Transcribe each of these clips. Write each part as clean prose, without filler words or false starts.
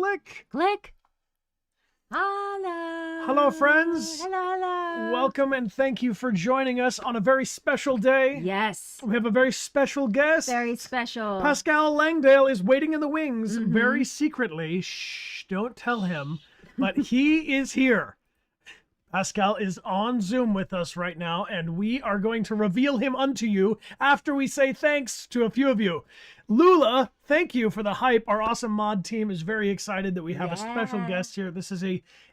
click. Click. Hello. Hello, friends. Hello. Welcome and thank you for joining us on a very special day. Yes. We have a very special guest. Very special. Pascal Langdale is waiting in the wings very secretly. Shh, don't tell him. But he is here. Pascal is on Zoom with us right now, and we are going to reveal him unto you after we say thanks to a few of you. Lula, thank you for the hype. Our awesome mod team is very excited that we have a special guest here. This is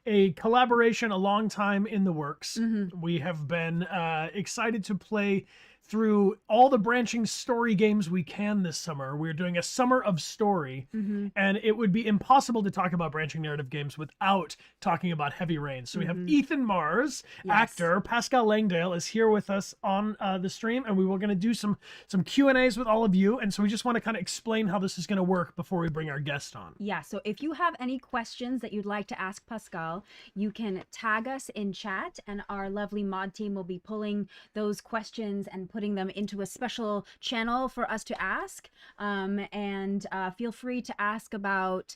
a collaboration, a long time in the works. We have been excited to play through all the branching story games we can this summer. We're doing a summer of story, and it would be impossible to talk about branching narrative games without talking about Heavy Rain. So we have Ethan Mars, actor. Pascal Langdale is here with us on the stream, and we were going to do some Q&As with all of you, and so we just want to kind of explain how this is going to work before we bring our guest on. Yeah, so if you have any questions that you'd like to ask Pascal, you can tag us in chat, and our lovely mod team will be pulling those questions and putting them into a special channel for us to ask. And feel free to ask about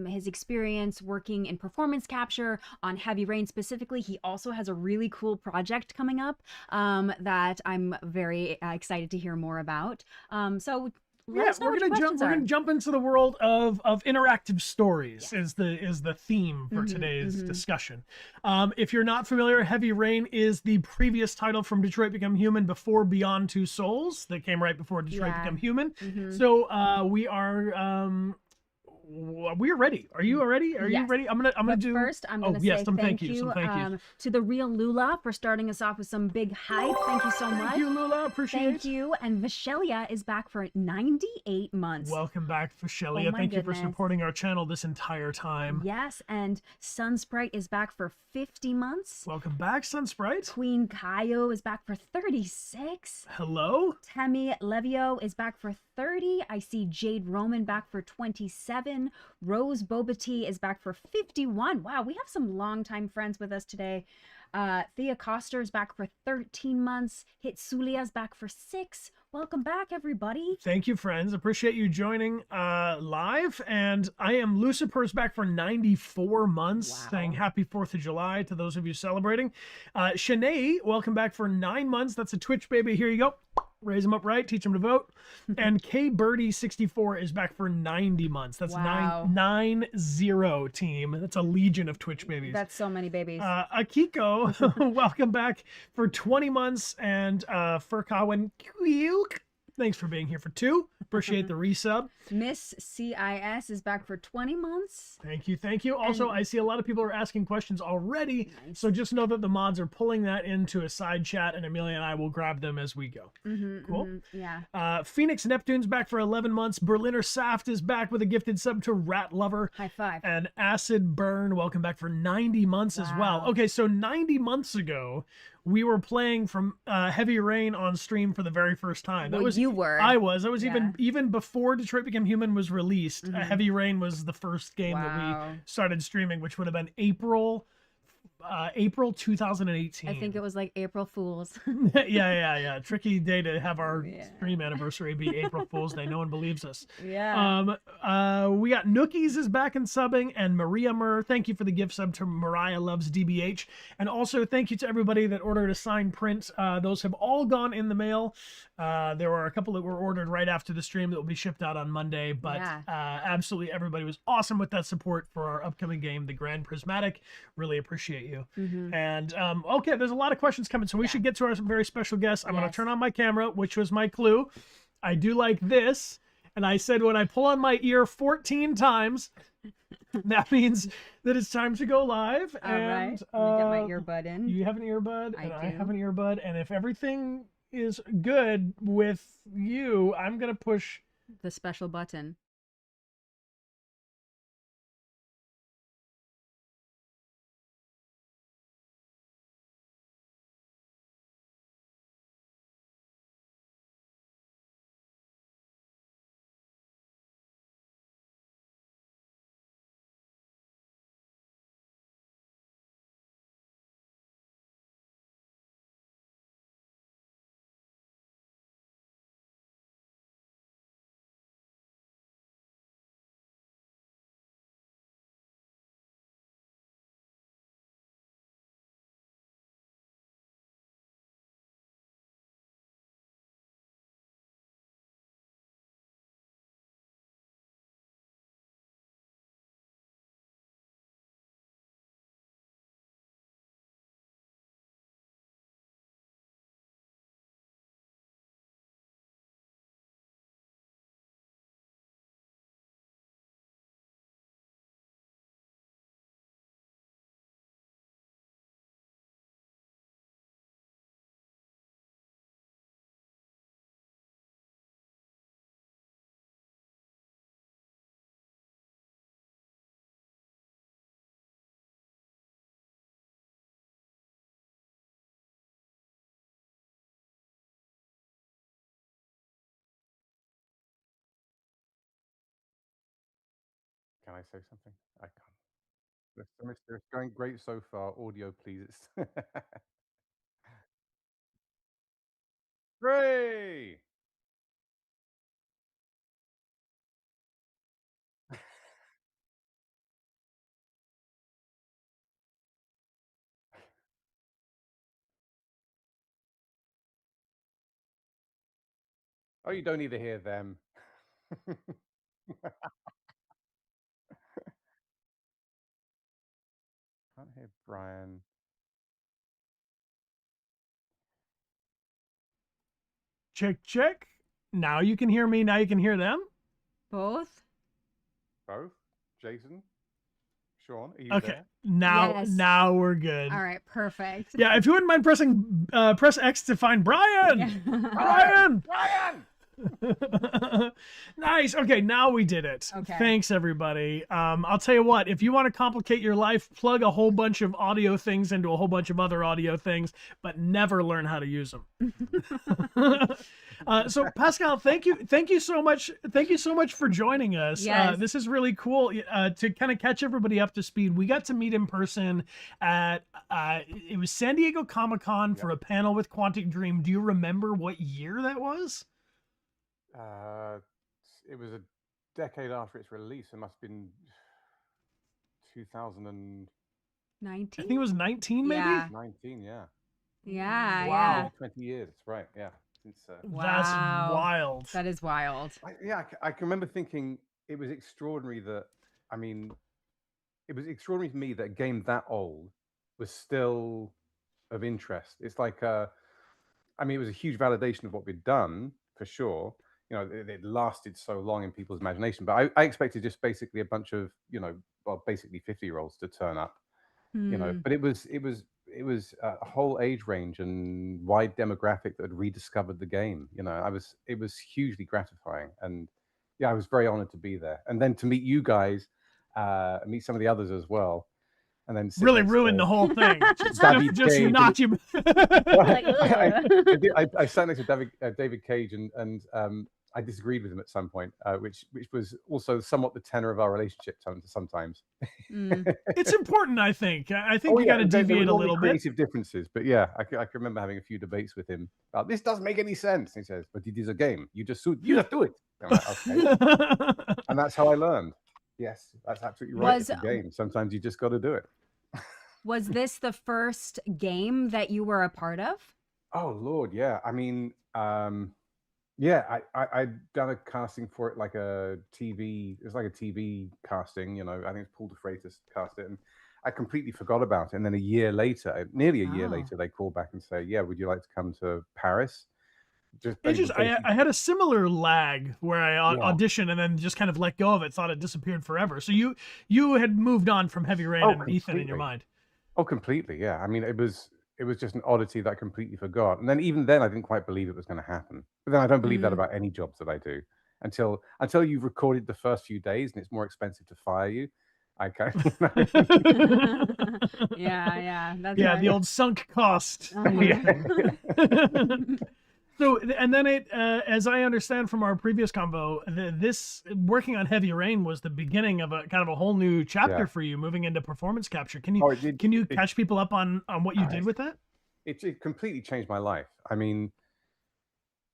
his experience working in performance capture on Heavy Rain specifically. He also has a really cool project coming up that I'm very excited to hear more about. So let us know we're gonna jump into the world of interactive stories. Is the theme for today's discussion. If you're not familiar, Heavy Rain is the previous title from Detroit Become Human before Beyond Two Souls that came right before Detroit Become Human. So we're ready. Are you ready? Are you ready? I'm gonna do first. I'm gonna say thank you to the real Lula for starting us off with some big hype. Thank you so much. Thank you, Lula. Appreciate it. Thank you. And Vishelia is back for 98 months. Welcome back, Vishelia. Thank you for supporting our channel this entire time. Yes, and Sunsprite is back for 50 months. Welcome back, Sunsprite. Queen Kaio is back for 36. Hello. Temi Levio is back for 30. I see Jade Roman back for 27. Rose Bobati is back for 51. Wow, we have some longtime friends with us today. Thea Coster is back for 13 months. Hitsulia is back for 6. Welcome back, everybody. Thank you, friends. Appreciate you joining live. And I am Lucifer's back for 94 months. Wow. Saying happy 4th of July to those of you celebrating. Shanae, welcome back for 9 months. That's a Twitch baby. Here you go. Raise them up right, teach them to vote. And K Birdie 64 is back for 90 months. That's 990 team. That's a legion of Twitch babies. That's so many babies. Akiko, welcome back for 20 months. And Furkawan, thanks for being here for 2. Appreciate the resub. Miss CIS is back for 20 months. Thank you. Thank you. Also, I see a lot of people are asking questions already. Nice. So just know that the mods are pulling that into a side chat, and Amelia and I will grab them as we go. Cool. Yeah. Phoenix Neptune's back for 11 months. Berliner Saft is back with a gifted sub to Rat Lover. High five. And Acid Burn, welcome back for 90 months as well. Okay, so 90 months ago, we were playing from Heavy Rain on stream for the very first time. That was you were. I was even before Detroit Become Human was released. Heavy Rain was the first game that we started streaming, which would have been April 2018. I think it was like April Fools. yeah. Tricky day to have our stream anniversary be April Fool's Day. No one believes us. Yeah. We got Nookies is back and subbing, and Maria Murr. Thank you for the gift sub to Mariah Loves DBH. And also thank you to everybody that ordered a signed print. Those have all gone in the mail. There were a couple that were ordered right after the stream that will be shipped out on Monday. But absolutely everybody was awesome with that support for our upcoming game, The Grand Prismatic. Really appreciate you. And okay, there's a lot of questions coming, so we should get to our very special guest. I'm going to turn on my camera, which was my clue. I do like this, and I said when I pull on my ear 14 times, that means that it's time to go live. All right, let me get my earbud in. You have an earbud, I have an earbud, and if everything is good with you, I'm going to push the special button. Can I say something? I can't. It's going great so far. Audio, please. Hooray! Oh, you don't need to hear them. Can't hear Brian. Check, check. Now you can hear me. Now you can hear them. Both? Both? Jason? Sean, are you Okay. there? Now, Yes. now we're good. All right, perfect. Yeah, if you wouldn't mind press X to find Brian. Brian! Brian. Brian! Nice. Okay, now we did it. Okay. Thanks, everybody. I'll tell you what. If you want to complicate your life, plug a whole bunch of audio things into a whole bunch of other audio things, but never learn how to use them. So Pascal, thank you so much. Thank you so much for joining us. Yes. This is really cool to kind of catch everybody up to speed. We got to meet in person at it was San Diego Comic-Con for a panel with Quantic Dream. Do you remember what year that was? It was a decade after its release. It must have been 2019. I 19? think it was 19, maybe. Yeah. Yeah. Yeah, Wow. yeah. 20 years. That's right. Yeah. Since, That's Wow. wild. That is wild. I can remember thinking it was extraordinary that, I mean, it was extraordinary to me that a game that old was still of interest. It's like, I mean, it was a huge validation of what we'd done, for sure. You know, it lasted so long in people's imagination. But I expected just basically a bunch of, well, basically 50-year-olds to turn up, Hmm. but it was a whole age range and wide demographic that had rediscovered the game. It was hugely gratifying, and yeah, I was very honored to be there, and then to meet you guys, meet some of the others as well, and then sit Really next ruined to the whole thing. David Just Cage. knocked you. Like, I sat next to David Cage, and I disagreed with him at some point, which was also somewhat the tenor of our relationship sometimes. Mm. It's important, I think. I think Oh you yeah, got to there deviate was a only little bit. creative differences, but yeah, I can remember having a few debates with him about this doesn't make any sense. He says, "But it is a game. You just do it." I'm like, okay, and that's how I learned. Yes, that's absolutely right. Was It's a game. Sometimes you just got to do it. was this the first game that you were a part of? Oh Lord, yeah. I mean, yeah, I'd done a casting for it, like a TV. It was like a TV casting. I think it's Paul de Freitas cast it, and I completely forgot about it. And then a year later, nearly a year Oh. later, they called back and say, "Yeah, would you like to come to Paris?" I had a similar lag where I Yeah. auditioned and then just kind of let go of it, thought it disappeared forever. So you had moved on from Heavy Rain Oh, and Ethan in your completely. mind. Oh, completely. Yeah. I mean, it was just an oddity that I completely forgot. And then even then, I didn't quite believe it was going to happen. But then I don't believe that Mm. about any jobs that I do until you've recorded the first few days and it's more expensive to fire you. I kind Yeah, that's Yeah, right. the old sunk cost. Uh-huh. So, and then as I understand from our previous convo, this working on Heavy Rain was the beginning of a kind of a whole new chapter Yeah. for you, moving into performance capture. Can Oh, you catch people up on what you did with that? it completely changed my life. I mean,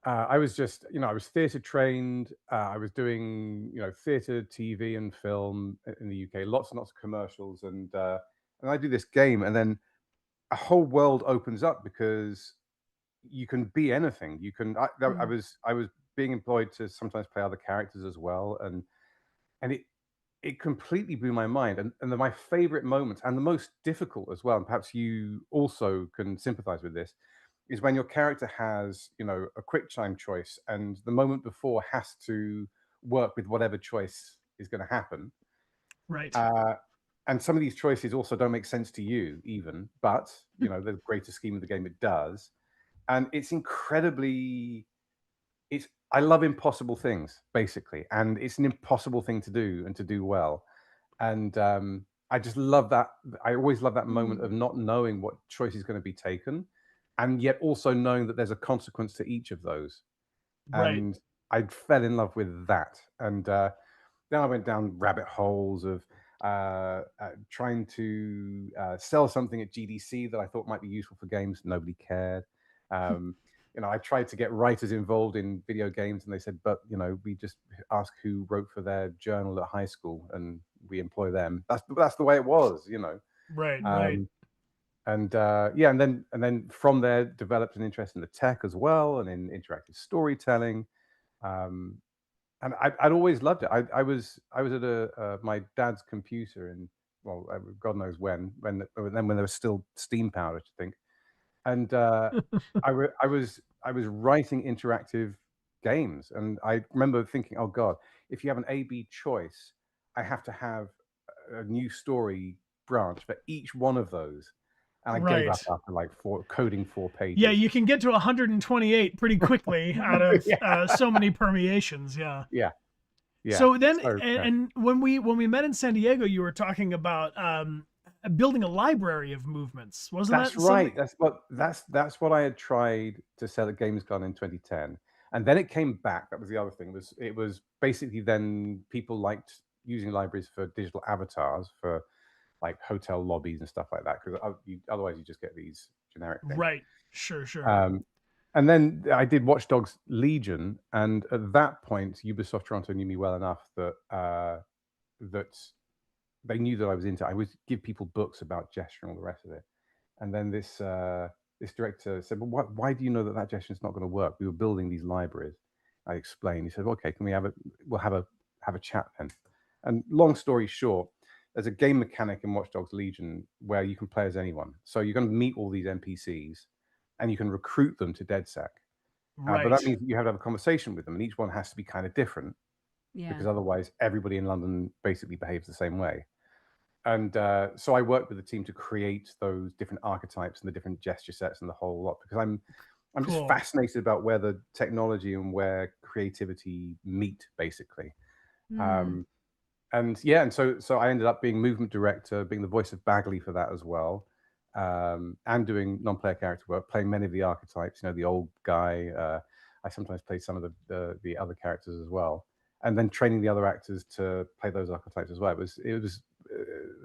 I was just, I was theatre trained. I was doing, theatre, TV, and film in the UK. Lots and lots of commercials, and I do this game, and then a whole world opens up because you can be anything. You can. I was being employed to sometimes play other characters as well, and it completely blew my mind. And my favorite moments and the most difficult as well, and perhaps you also can sympathize with this, is when your character has, a quick time choice and the moment before has to work with whatever choice is going to happen. Right. And some of these choices also don't make sense to you even, but the greater scheme of the game, it does. And it's incredibly, it's I love impossible things, basically, and it's an impossible thing to do and to do well. And I just love that. I always love that moment of not knowing what choice is going to be taken, and yet also knowing that there's a consequence to each of those. Right. And I fell in love with that. And then I went down rabbit holes of trying to sell something at GDC that I thought might be useful for games. Nobody cared. Um, I tried to get writers involved in video games, and they said, "But we just ask who wrote for their journal at high school, and we employ them." That's the way it was. Right, right. Um, and yeah, and then from there developed an interest in the tech as well, and in interactive storytelling. Um, and I'd always loved it. I was at my dad's computer, and well, God knows when there was still steam powered, I think. And I was writing interactive games, and I remember thinking, oh God, if you have an A/B choice, I have to have a new story branch for each one of those. And I gave up Right. after like coding 4 pages. Yeah, you can get to 128 pretty quickly out of Yeah, so many permeations. Yeah. yeah, yeah. So then, So and when we met in San Diego, you were talking about building a library of movements, wasn't that's that right. something? That's what I had tried to sell at GamesCon in 2010, and then it came back. That was the other thing. It was basically then people liked using libraries for digital avatars for like hotel lobbies and stuff like that, because otherwise you just get these generic things. Right. Sure. Sure. Um, and then I did Watch Dogs Legion, and at that point, Ubisoft Toronto knew me well enough that they knew that I was into it. I would give people books about gesture and all the rest of it. And then this director said, "Well, why do you know that gesture is not going to work? We were building these libraries." I explained. He said, "Okay, can we have a we'll have a chat then." And long story short, there's a game mechanic in Watch Dogs Legion where you can play as anyone. So you're going to meet all these NPCs, and you can recruit them to DedSec. But that Right. means you have to have a conversation with them, and each one has to be kind of different, Yeah. because otherwise everybody in London basically behaves the same way. And so I worked with the team to create those different archetypes and the different gesture sets and the whole lot, because I'm just Cool. fascinated about where the technology and where creativity meet, basically. Mm. Um, and yeah, and so I ended up being movement director, being the voice of Bagley for that as well, and doing non-player character work, playing many of the archetypes. The old guy. I sometimes played some of the other characters as well, and then training the other actors to play those archetypes as well. It was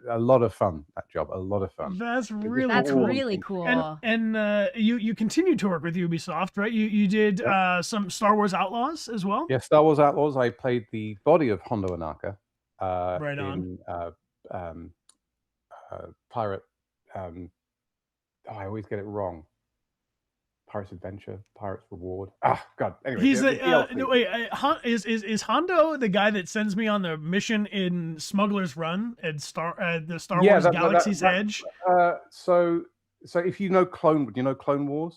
a lot of fun. That job, a lot of fun. That's It just really brought That's all cool. these really things together. cool. And you continue to work with Ubisoft, right? You did Yep. some Star Wars Outlaws as well. Yeah, Star Wars Outlaws. I played the body of Hondo Anaka Right on. in um, Pirate. Um, I always get it wrong. Pirate's Adventure, Pirate's Reward. Ah, God. Anyway, He's the the DLC. no wait is Hondo the guy that sends me on the mission in Smuggler's Run at the Star Yeah, Wars that that that, Galaxy's that Edge? so if you know Clone Wars?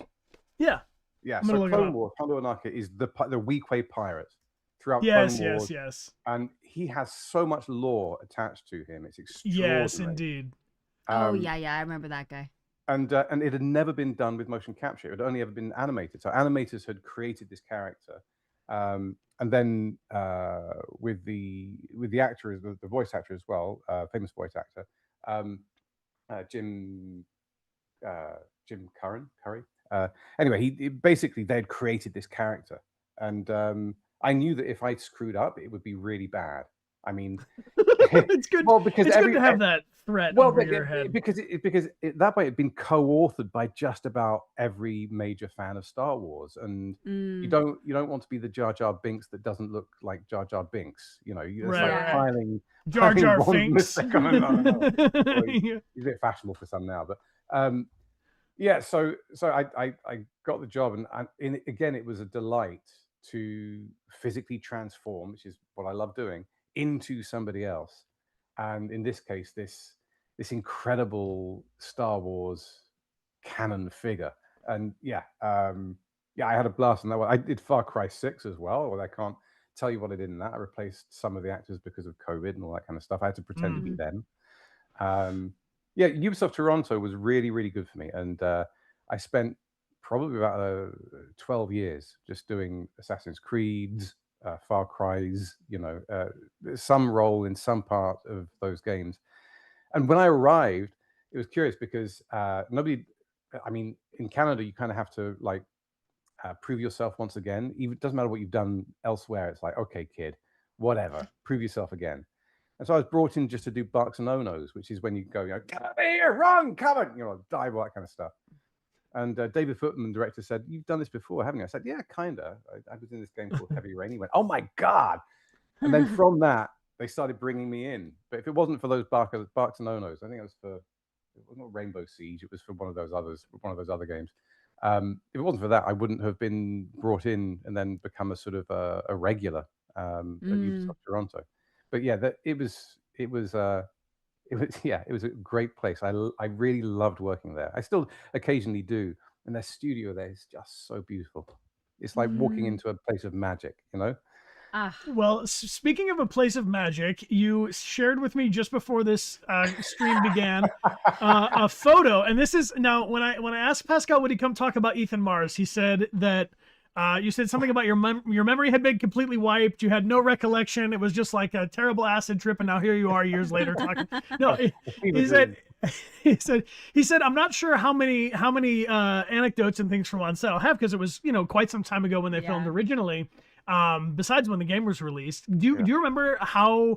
Yeah, Yeah, I'm so gonna look it Clone up. Wars, Hondo Anaka is the Weequay pirate throughout Clone Yes, Wars, yes, yes, and he has so much lore attached to him. It's yes, extraordinary. indeed. Oh Um, yeah, yeah, I remember that guy. and it had never been done with motion capture. It had only ever been animated. So animators had created this character, and then with the actor, the voice actor as well, famous voice actor, um, Jim uh, Jim Curry. Anyway, basically they'd created this character, and I knew that if I screwed up, it would be really bad. I mean, it's good. well, because It's good to have that threat well, over your head. that way it'd been co-authored by just about every major fan of Star Wars, and you Mm. don't want to be the Jar Jar Binks that doesn't look like Jar Jar Binks. It's Right, like Yeah. right. piling Jar piling Jar one Finks. mistake on another. Well, Yeah. he's a bit fashionable for some now, but yeah. So I got the job, and again, it was a delight to physically transform, which is what I love doing, into somebody else, and in this case, this incredible Star Wars canon figure. And yeah, I had a blast on that one. I did Far Cry 6 as well, although I can't tell you what I did in that. I replaced some of the actors because of COVID and all that kind of stuff. I had to pretend to be Mm. them. Yeah, Ubisoft Toronto was really, really good for me, and I spent probably about 12 years just doing Assassin's Creeds, Far Cries, some role in some part of those games. And when I arrived, it was curious because nobody, I mean, in Canada, you kind of have to prove yourself once again. Even it doesn't matter what you've done elsewhere. It's like, okay, kid, whatever, prove yourself again. And so I was brought in just to do Barks and No-Nos, which is when you go, come over here, run, cover, dive, all that kind of stuff. And David Footman, director, said, "You've done this before, haven't you?" I said, "Yeah, kind of. I was in this game called Heavy Rain." He went, "Oh my God." And then from that, they started bringing me in. But if it wasn't for those Barks and No-Nos, I think it was not Rainbow Siege. It was for one of those other games. If it wasn't for that, I wouldn't have been brought in and then become a sort of a regular at Ubisoft Toronto. But yeah, it was a great place. I really loved working there. I still occasionally do, and their studio there is just so beautiful. It's like walking into a place of magic, Well, speaking of a place of magic, you shared with me just before this stream began a photo, and this is now when I asked Pascal would he come talk about Ethan Mars, he said that you said something about your memory had been completely wiped. You had no recollection. It was just like a terrible acid trip, and now here you are years later talking. No, he said I'm not sure how many anecdotes and things from on set I'll have because it was quite some time ago when they filmed originally. Besides when the game was released, do you remember how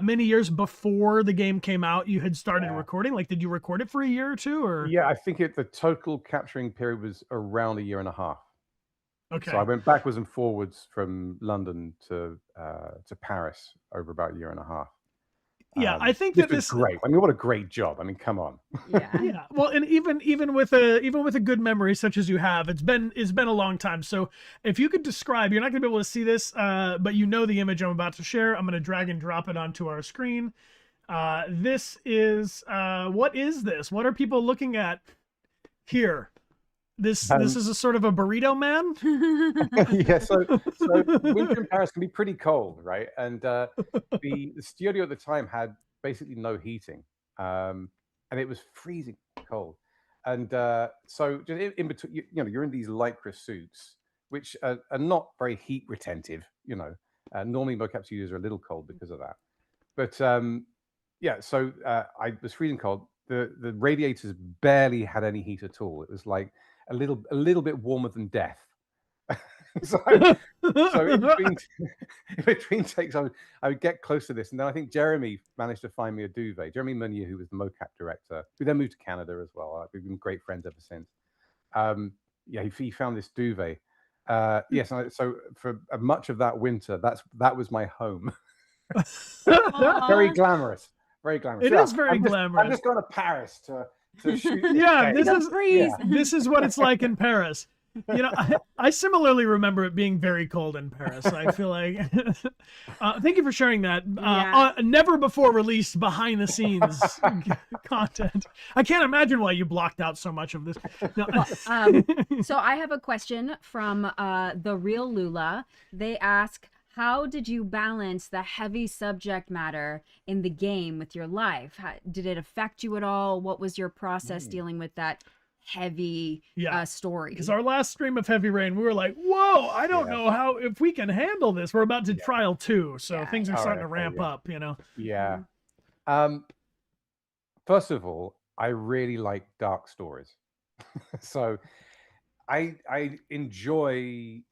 many years before the game came out you had started recording? Like, did you record it for a year or two, or? Yeah, I think the total capturing period was around a year and a half. Okay. So I went backwards and forwards from London to Paris over about a year and a half. Yeah, I think that this was great. I mean, what a great job. I mean, come on. Yeah. Well, and even with a good memory such as you have, it's been a long time. So if you could describe, you're not going to be able to see this, but the image I'm about to share. I'm going to drag and drop it onto our screen. This is what is this? What are people looking at here? This is a sort of a burrito man. Yeah, so winter in Paris can be pretty cold, right? And the studio at the time had basically no heating, and it was freezing cold. And so just in between, you're in these lycra suits, which are not very heat retentive. Normally mocap studios are a little cold because of that. But yeah, so I was freezing cold. The radiators barely had any heat at all. It was like a little bit warmer than death. so in between takes, I would get close to this, and then I think Jeremy managed to find me a duvet. Jeremy Meunier, who was the mocap director, who then moved to Canada as well. We've been great friends ever since. He found this duvet. Yes, so for much of that winter, that was my home. Very glamorous. Very glamorous. It is very glamorous. I'm just going to Paris to shoot. This is what it's like in Paris. I similarly remember it being very cold in Paris. I feel like thank you for sharing that. Never before released behind the scenes content. I can't imagine why you blocked out so much of this. No. So I have a question from the real Lula. They ask, how did you balance the heavy subject matter in the game with your life? Did it affect you at all? What was your process dealing with that heavy story? Because our last stream of Heavy Rain, we were like, whoa, I don't know if we can handle this. We're about to trial 2, so things are starting to ramp up, Yeah. First of all, I really like dark stories. So I enjoy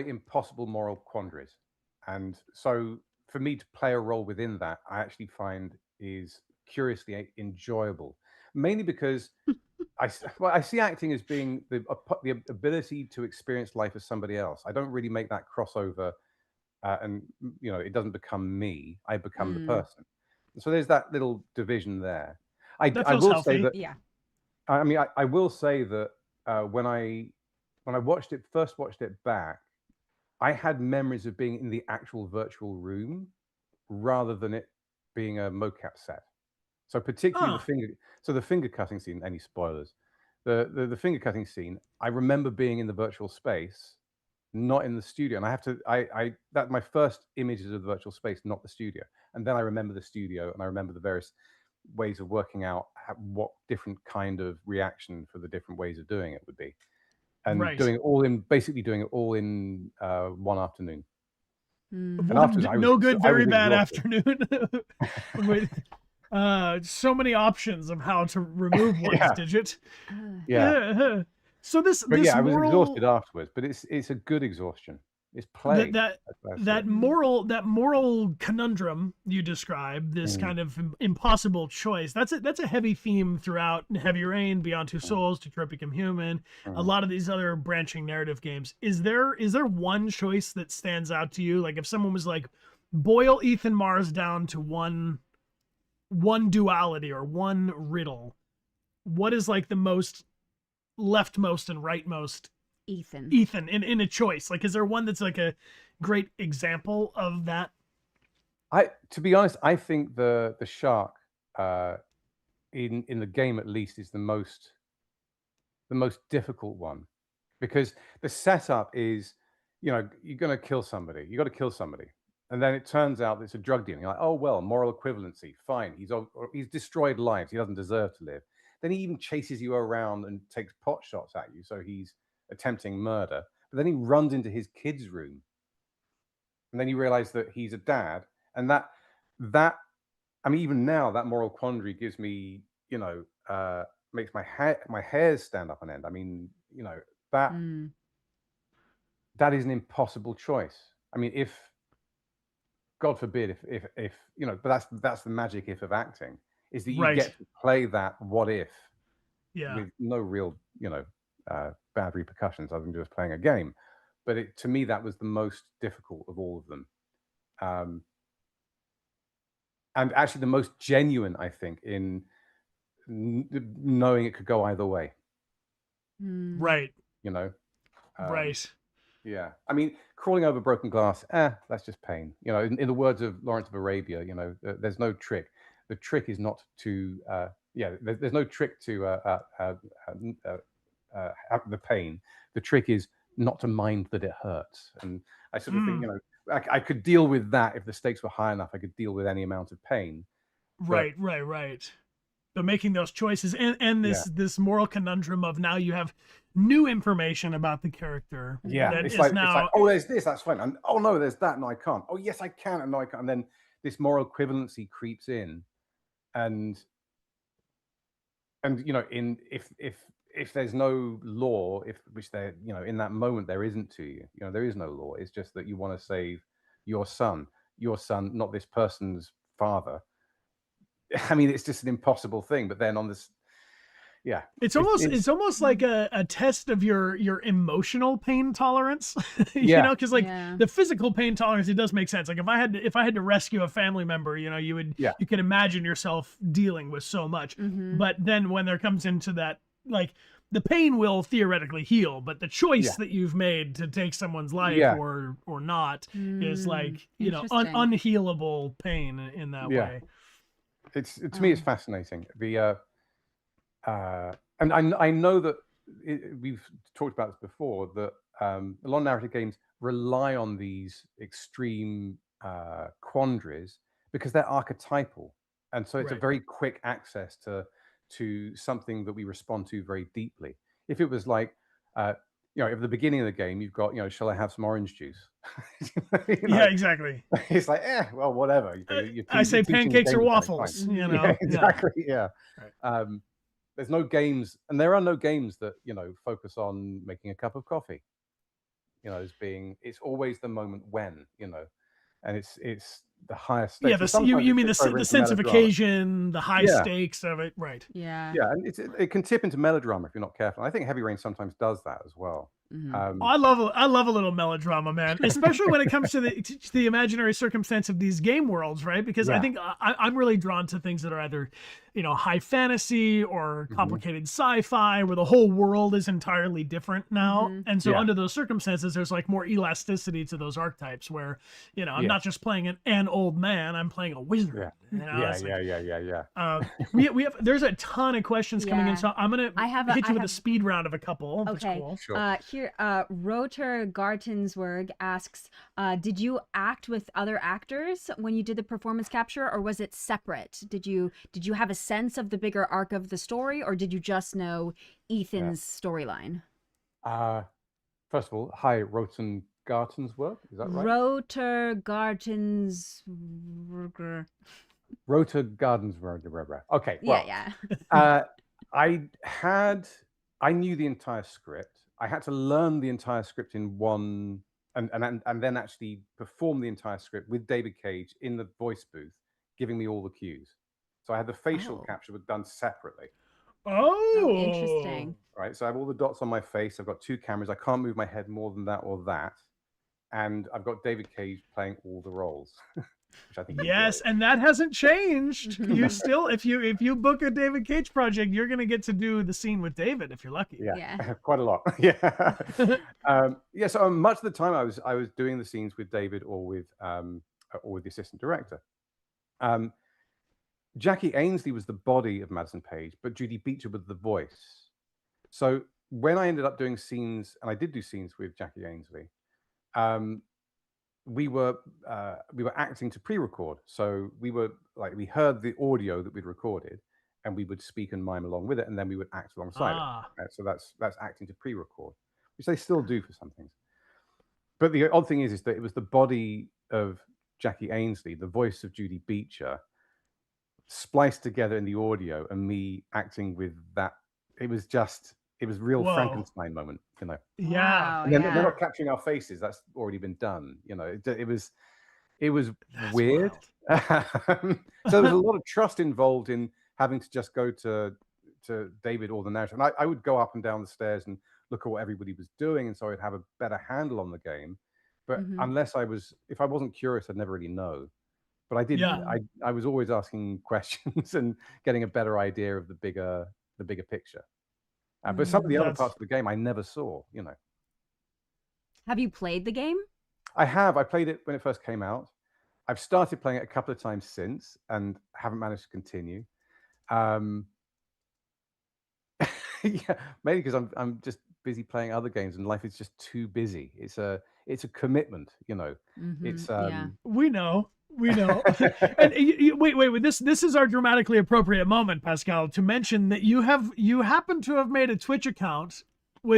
impossible moral quandaries. And so for me to play a role within that, I actually find is curiously enjoyable, mainly because I see acting as being the ability to experience life as somebody else. I don't really make that crossover, and it doesn't become me. I become the person. So there's that little division there. I will say that. Yeah. I mean, I will say that when I first watched it back, I had memories of being in the actual virtual room rather than it being a mocap set. So particularly the finger cutting scene. Any spoilers? The finger cutting scene. I remember being in the virtual space, not in the studio, and I have to. That my first images of the virtual space, not the studio, and then I remember the studio, and I remember the various ways of working out what different kind of reaction for the different ways of doing it would be. And doing it all in one afternoon. And afterwards, very bad afternoon. So many options of how to remove one's digit. Yeah. So this I was exhausted afterwards, but it's a good exhaustion. It's that play. that That's what I see that it. moral conundrum you describe, this Mm, kind of impossible choice, that's a heavy theme throughout Heavy Rain, Beyond Two mm, Souls, Detroit Become Human, a mm. lot of these other branching narrative games. Is there one choice that stands out to you? Like if someone was like, boil Ethan Mars down to one duality or one riddle, what is like the most leftmost and rightmost Ethan. Ethan in a choice? Like, is there one that's like a great example of that? To be honest, I think the shark uh, in the game at least is the most difficult one, because the setup is, you're going to kill somebody. You got to kill somebody, and then it turns out it's a drug dealing. You're like, oh well, moral equivalency, fine. He's destroyed lives. He doesn't deserve to live. Then he even chases you around and takes pot shots at you. So he's attempting murder. But then he runs into his kid's room, and then you realize that he's a dad, and that I mean, even now that moral quandary gives me, makes my hairs stand up on end. I mean, that Mm. that is an impossible choice. I mean, if God forbid, if but that's the magic if of acting, is that you Right. get to play that what if Yeah. with no real, bad repercussions other than just playing a game. But to me, that was the most difficult of all of them. Um, and actually the most genuine, I think, in knowing it could go either way. Mm. Right. You know, um, Right. yeah. I mean, crawling over broken glass, that's just pain. In the words of Lawrence of Arabia, there's no trick. The trick is not to, there's no trick to have the pain. The trick is not to mind that it hurts. And I sort of think, Mm. I could deal with that if the stakes were high enough. I could deal with any amount of pain. But Right. Right. Right. But making those choices, and yeah, this moral conundrum of now you have new information about the character yeah, Mhm. that it's is like, now oh, there's this, that's fine, and oh no, there's that, no, I can't. Oh yes, I can, and no, I can't. And then this moral equivalency creeps in, and in if there's no law, if which there, in that moment there isn't to you, there is no law. It's just that you want to save your son, not this person's father. I mean, it's just an impossible thing. But then on this, yeah, it's almost like a test of your emotional pain tolerance. yeah, Because like Yeah. the physical pain tolerance, it does make sense. Like if I had to rescue a family member, yeah, you could imagine yourself dealing with so much. Mm-hmm. But then when there comes into that, like, the pain will theoretically heal, but the choice yeah, that you've made to take someone's life yeah, or not is Mm. like, Interesting. unhealable pain in that yeah. way. It's to me, it's Um, fascinating. And I know that we've talked about this before, that a lot of narrative games rely on these extreme quandaries because they're archetypal, and so it's a Right. very quick access to something that we respond to very deeply. If it was like, if at the beginning of the game you've got, shall I have some orange juice? you Yeah, know, exactly. it's like, well, whatever. I You're say teaching the pancakes or game mechanic, fine. waffles, mhm. Yeah, Yeah. exactly. Yeah. Right. Um, there's no games, and there are no games that focus on making a cup of coffee. As being, it's always the moment when, and it's the highest Yeah, stakes, and sometimes you it mean tips over the into sense of melodrama. occasion, the high Yeah, stakes of it, right? Yeah. yeah, and it can tip into melodrama if you're not careful. I think Heavy Rain sometimes does that as well. Mm-hmm. Oh, Um, I love a little melodrama, man, especially when it comes to the imaginary circumstance of these game worlds, right? Because I yeah, think I'm really drawn to things that are either, high fantasy or hmm, complicated sci-fi, where the whole world is entirely different now. Mm-hmm. And so yeah, under those circumstances, there's like more elasticity to those archetypes, where I'm not yes, just playing an old man, I'm playing a yeah, wizard. yeah, It's yeah, like, yeah, yeah, yeah. we have there's a ton of questions coming in, Yeah. so I'm gonna I hit you with a have speed round of a couple. That's Okay. cool. Sure. Here, Roter Gartensberg asks, did you act with other actors when you did the performance capture, or was it separate? Did you have a sense of the bigger arc of the story, or did you just know Yeah. Ethan's storyline? First of all, hi, Roten Garten's work. Is that right? Roter Gartensberger. Rota Gardens. Okay, Yeah, well, yeah. I I knew the entire script. I had to learn the entire script in one and then actually perform the entire script with David Cage in the voice booth, giving me all the cues. So I had the facial Oh. capture done separately. Oh, Oh, interesting. Right. So I have all the dots on my face. I've got two cameras. I can't move my head more than that or that. And I've got David Cage playing all the roles, which I think he yes, enjoys. and that hasn't changed. You still, if you book a David Cage project, you're gonna get to do the scene with David if you're lucky. Yeah, Yeah. quite a lot. Yeah. Yeah. So much of the time I was doing the scenes with David or with the assistant director. Um, Jackie Ainsley was the body of Madison Page, but Judy Beecher was the voice. So when I ended up doing scenes, and I did do scenes with Jackie Ainsley, um, we were acting to pre-record. So we heard the audio that we'd recorded, and we would speak and mime along with it, and then we would act alongside it. Ah, Right? So that's acting to pre-record, which they still do for some things. But the odd thing is that it was the body of Jackie Ainsley, the voice of Judy Beecher, spliced together in the audio, and me acting with that. It was real whoa, Frankenstein moment, you know. yeah, Wow. And then they're Yeah. not capturing our faces. That's already been done. You know, it was that's weird. wild. So there was a lot of trust involved in having to just go to David or the narrator. And I would go up and down the stairs and look at what everybody was doing, and so I'd have a better handle on the game. But Hmm. if I wasn't curious, I'd never really know. But I did. Yeah, Mm. I was always asking questions and getting a better idea of the bigger picture. But some of the other Mm. that's parts of the game I never saw. You know, Have you played the game? I have. I played it when it first came out. I've started playing it a couple of times since and haven't managed to continue. Um, yeah, mainly because I'm just busy playing other games and life is just too busy. It's a commitment, you know. Hmm. It's Yeah. we know. We know. And wait. This is our dramatically appropriate moment, Pascal, to mention that you happen to have made a Twitch account, oh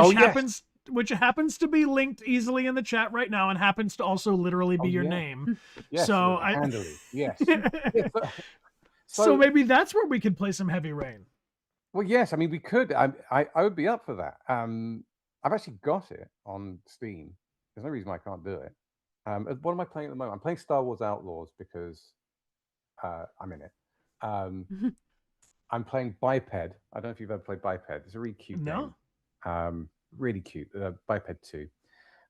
which yes, happens to be linked easily in the chat right now, and happens to also literally be oh your yeah, name. yes, So I, handily, yes. Yes, so so maybe that's where we could play some Heavy Rain. well, yes. I mean, we could. I would be up for that. I've actually got it on Steam. There's no reason why I can't do it. What am I playing at the moment? I'm playing Star Wars Outlaws because I'm in it. Um, I'm playing Biped. I don't know if you've ever played Biped. It's a really cute game. No, Really cute. Biped 2.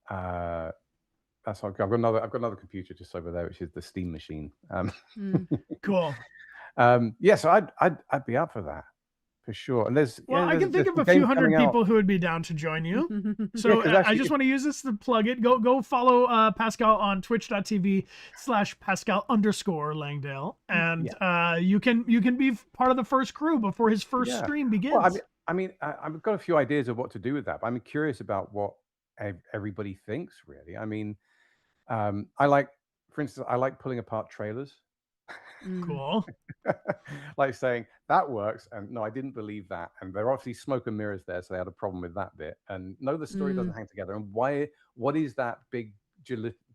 That's what I've got another computer just over there, which is the Steam machine. Mm. cool. Yeah, so I'd be up for that for sure. And Well, I can think there's of some a few games hundred coming out. people who would be down to join you. Yeah, So because I actually, just want to use this to plug it. Go follow Pascal on twitch.tv/Pascal_Langdale. And yeah, you can be part of the first crew before his first yeah. stream Well, begins. I've got a few ideas of what to do with that, but I'm curious about what everybody thinks. Really, I mean, for instance, I like pulling apart trailers. Mm. Cool. Like saying that works, and no, I didn't believe that, and there are obviously smoke and mirrors there, so they had a problem with that bit, and no, the story doesn't Mm. hang together. And why? What is that big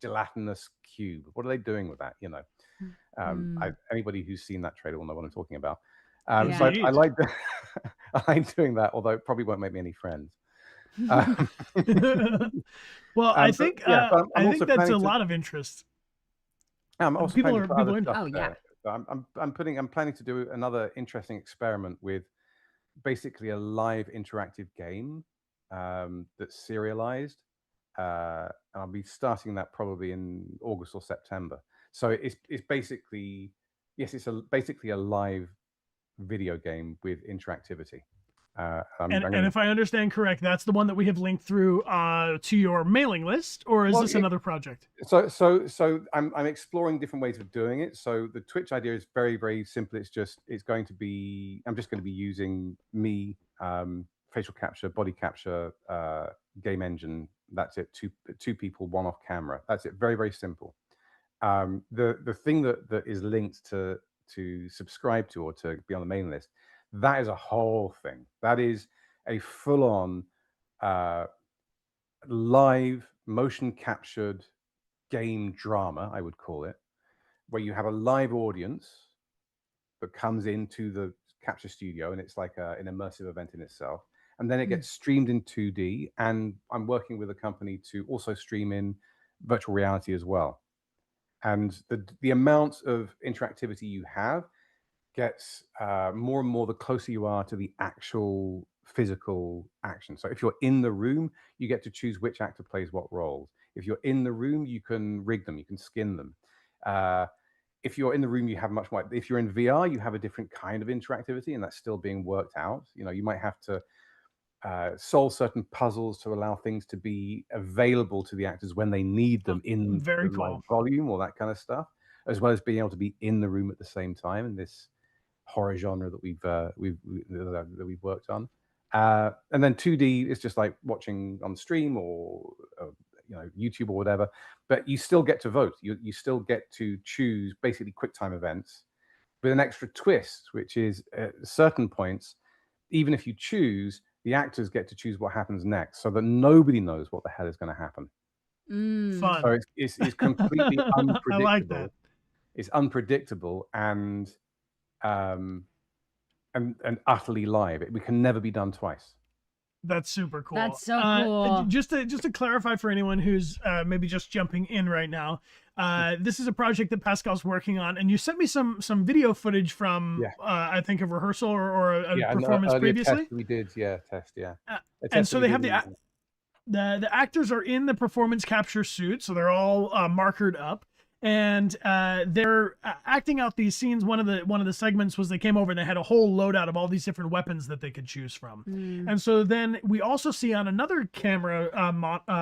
gelatinous cube? What are they doing with that? You know, Mm. anybody who's seen that trailer will know what I'm talking about. So Yeah. I Indeed. like I like doing that, although it probably won't make me any friends. Um, Well, but yeah, but I'm I also think that's planning a to. lot of interest. I'm also People planning to are put people other are in. stuff Oh, yeah. there. So I'm planning to do another interesting experiment with basically a live interactive game that's serialized. And I'll be starting that probably in August or September. So it's basically yes, basically a live video game with interactivity. I'm And going to if I understand correct, that's the one that we have linked through to your mailing list, or is well, this another project? so I'm exploring different ways of doing it. So the Twitch idea is very simple. It's going to be I'm just going to be using me, facial capture, body capture, game engine. That's it. Two people, one off camera. That's it. Very simple. The thing that is linked to subscribe to or to be on the mailing list, that is a whole thing. That is a full on uh, live motion captured game drama, I would call it, where you have a live audience that comes into the capture studio, and it's like an immersive event in itself. And then it Mm. gets streamed in 2D. And I'm working with a company to also stream in virtual reality as well. And the amount of interactivity you have gets more and more the closer you are to the actual physical action. So if you're in the room, you get to choose which actor plays what roles. If you're in the room, you can rig them, you can skin them. If you're in the room, you have much more. If you're in VR, you have a different kind of interactivity, and that's still being worked out. You know, you might have to solve certain puzzles to allow things to be available to the actors when they need them in Very the right cool. volume or that kind of stuff, as well as being able to be in the room at the same time in this horror genre that we've worked on. And then 2D is just like watching on stream or YouTube or whatever, but you still get to vote. You still get to choose basically QuickTime events with an extra twist, which is at certain points, even if you choose, the actors get to choose what happens next, so that nobody knows what the hell is going to happen. Fun. So it's completely I like that. unpredictable. It's unpredictable and utterly live. We can never be done twice. That's super cool. That's so cool. Just to clarify for anyone who's maybe just jumping in right now, this is a project that Pascal's working on, and you sent me some video footage from I think a rehearsal or a performance previously. Test we did, test, and so they have the actors are in the performance capture suit, so they're all markered up. And they're acting out these scenes. One of the segments was they came over and they had a whole loadout of all these different weapons that they could choose from. And so then we also see on another camera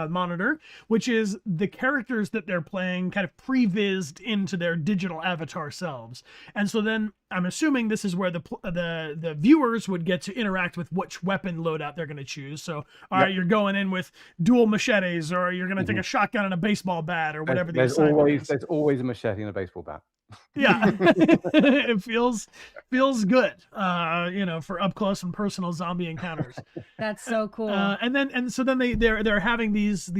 monitor, which is the characters that they're playing kind of prevised into their digital avatar selves. And so then I'm assuming this is where the viewers would get to interact with which weapon loadout they're going to choose. So, all right, you're going in with dual machetes, or you're going to take a shotgun and a baseball bat, or whatever the assignment is. There's always a machete and a baseball bat. Yeah, it feels good, for up close and personal zombie encounters. That's so cool. And so then they're having these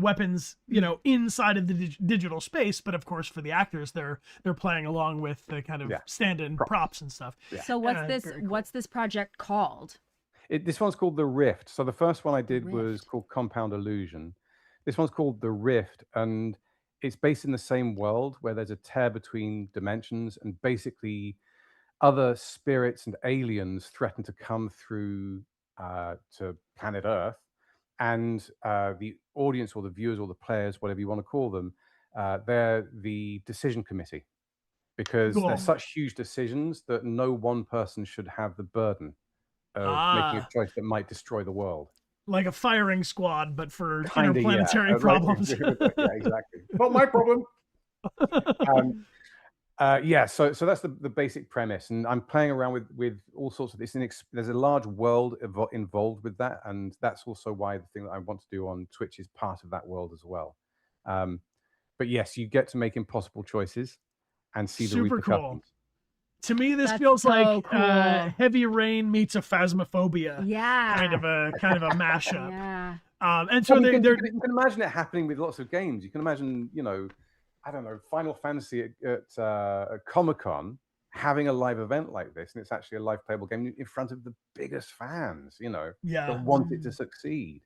weapons, inside of the digital space, but of course for the actors they're playing along with the kind of stand-in props and stuff. Yeah. So what's this project called? This one's called The Rift. So the first one I did was called Compound Illusion. This one's called The Rift, and it's based in the same world where there's a tear between dimensions, and basically other spirits and aliens threaten to come through to planet Earth, and the audience or the viewers or the players, whatever you want to call them, they're the decision committee, because they're such huge decisions that no one person should have the burden of making a choice that might destroy the world. Like a firing squad, but for interplanetary problems. Yeah, exactly. Not my problem. So that's the basic premise, and I'm playing around with all sorts of this. There's a large world involved with that, and that's also why the thing that I want to do on Twitch is part of that world as well. But yes, you get to make impossible choices and see the repercussions. Cool. To me, this feels like Heavy Rain meets a Phasmophobia. Kind of a mashup. Yeah. And so you can imagine it happening with lots of games. You can imagine, I don't know, Final Fantasy at Comic-Con having a live event like this, and it's actually a live playable game in front of the biggest fans, that want it to succeed.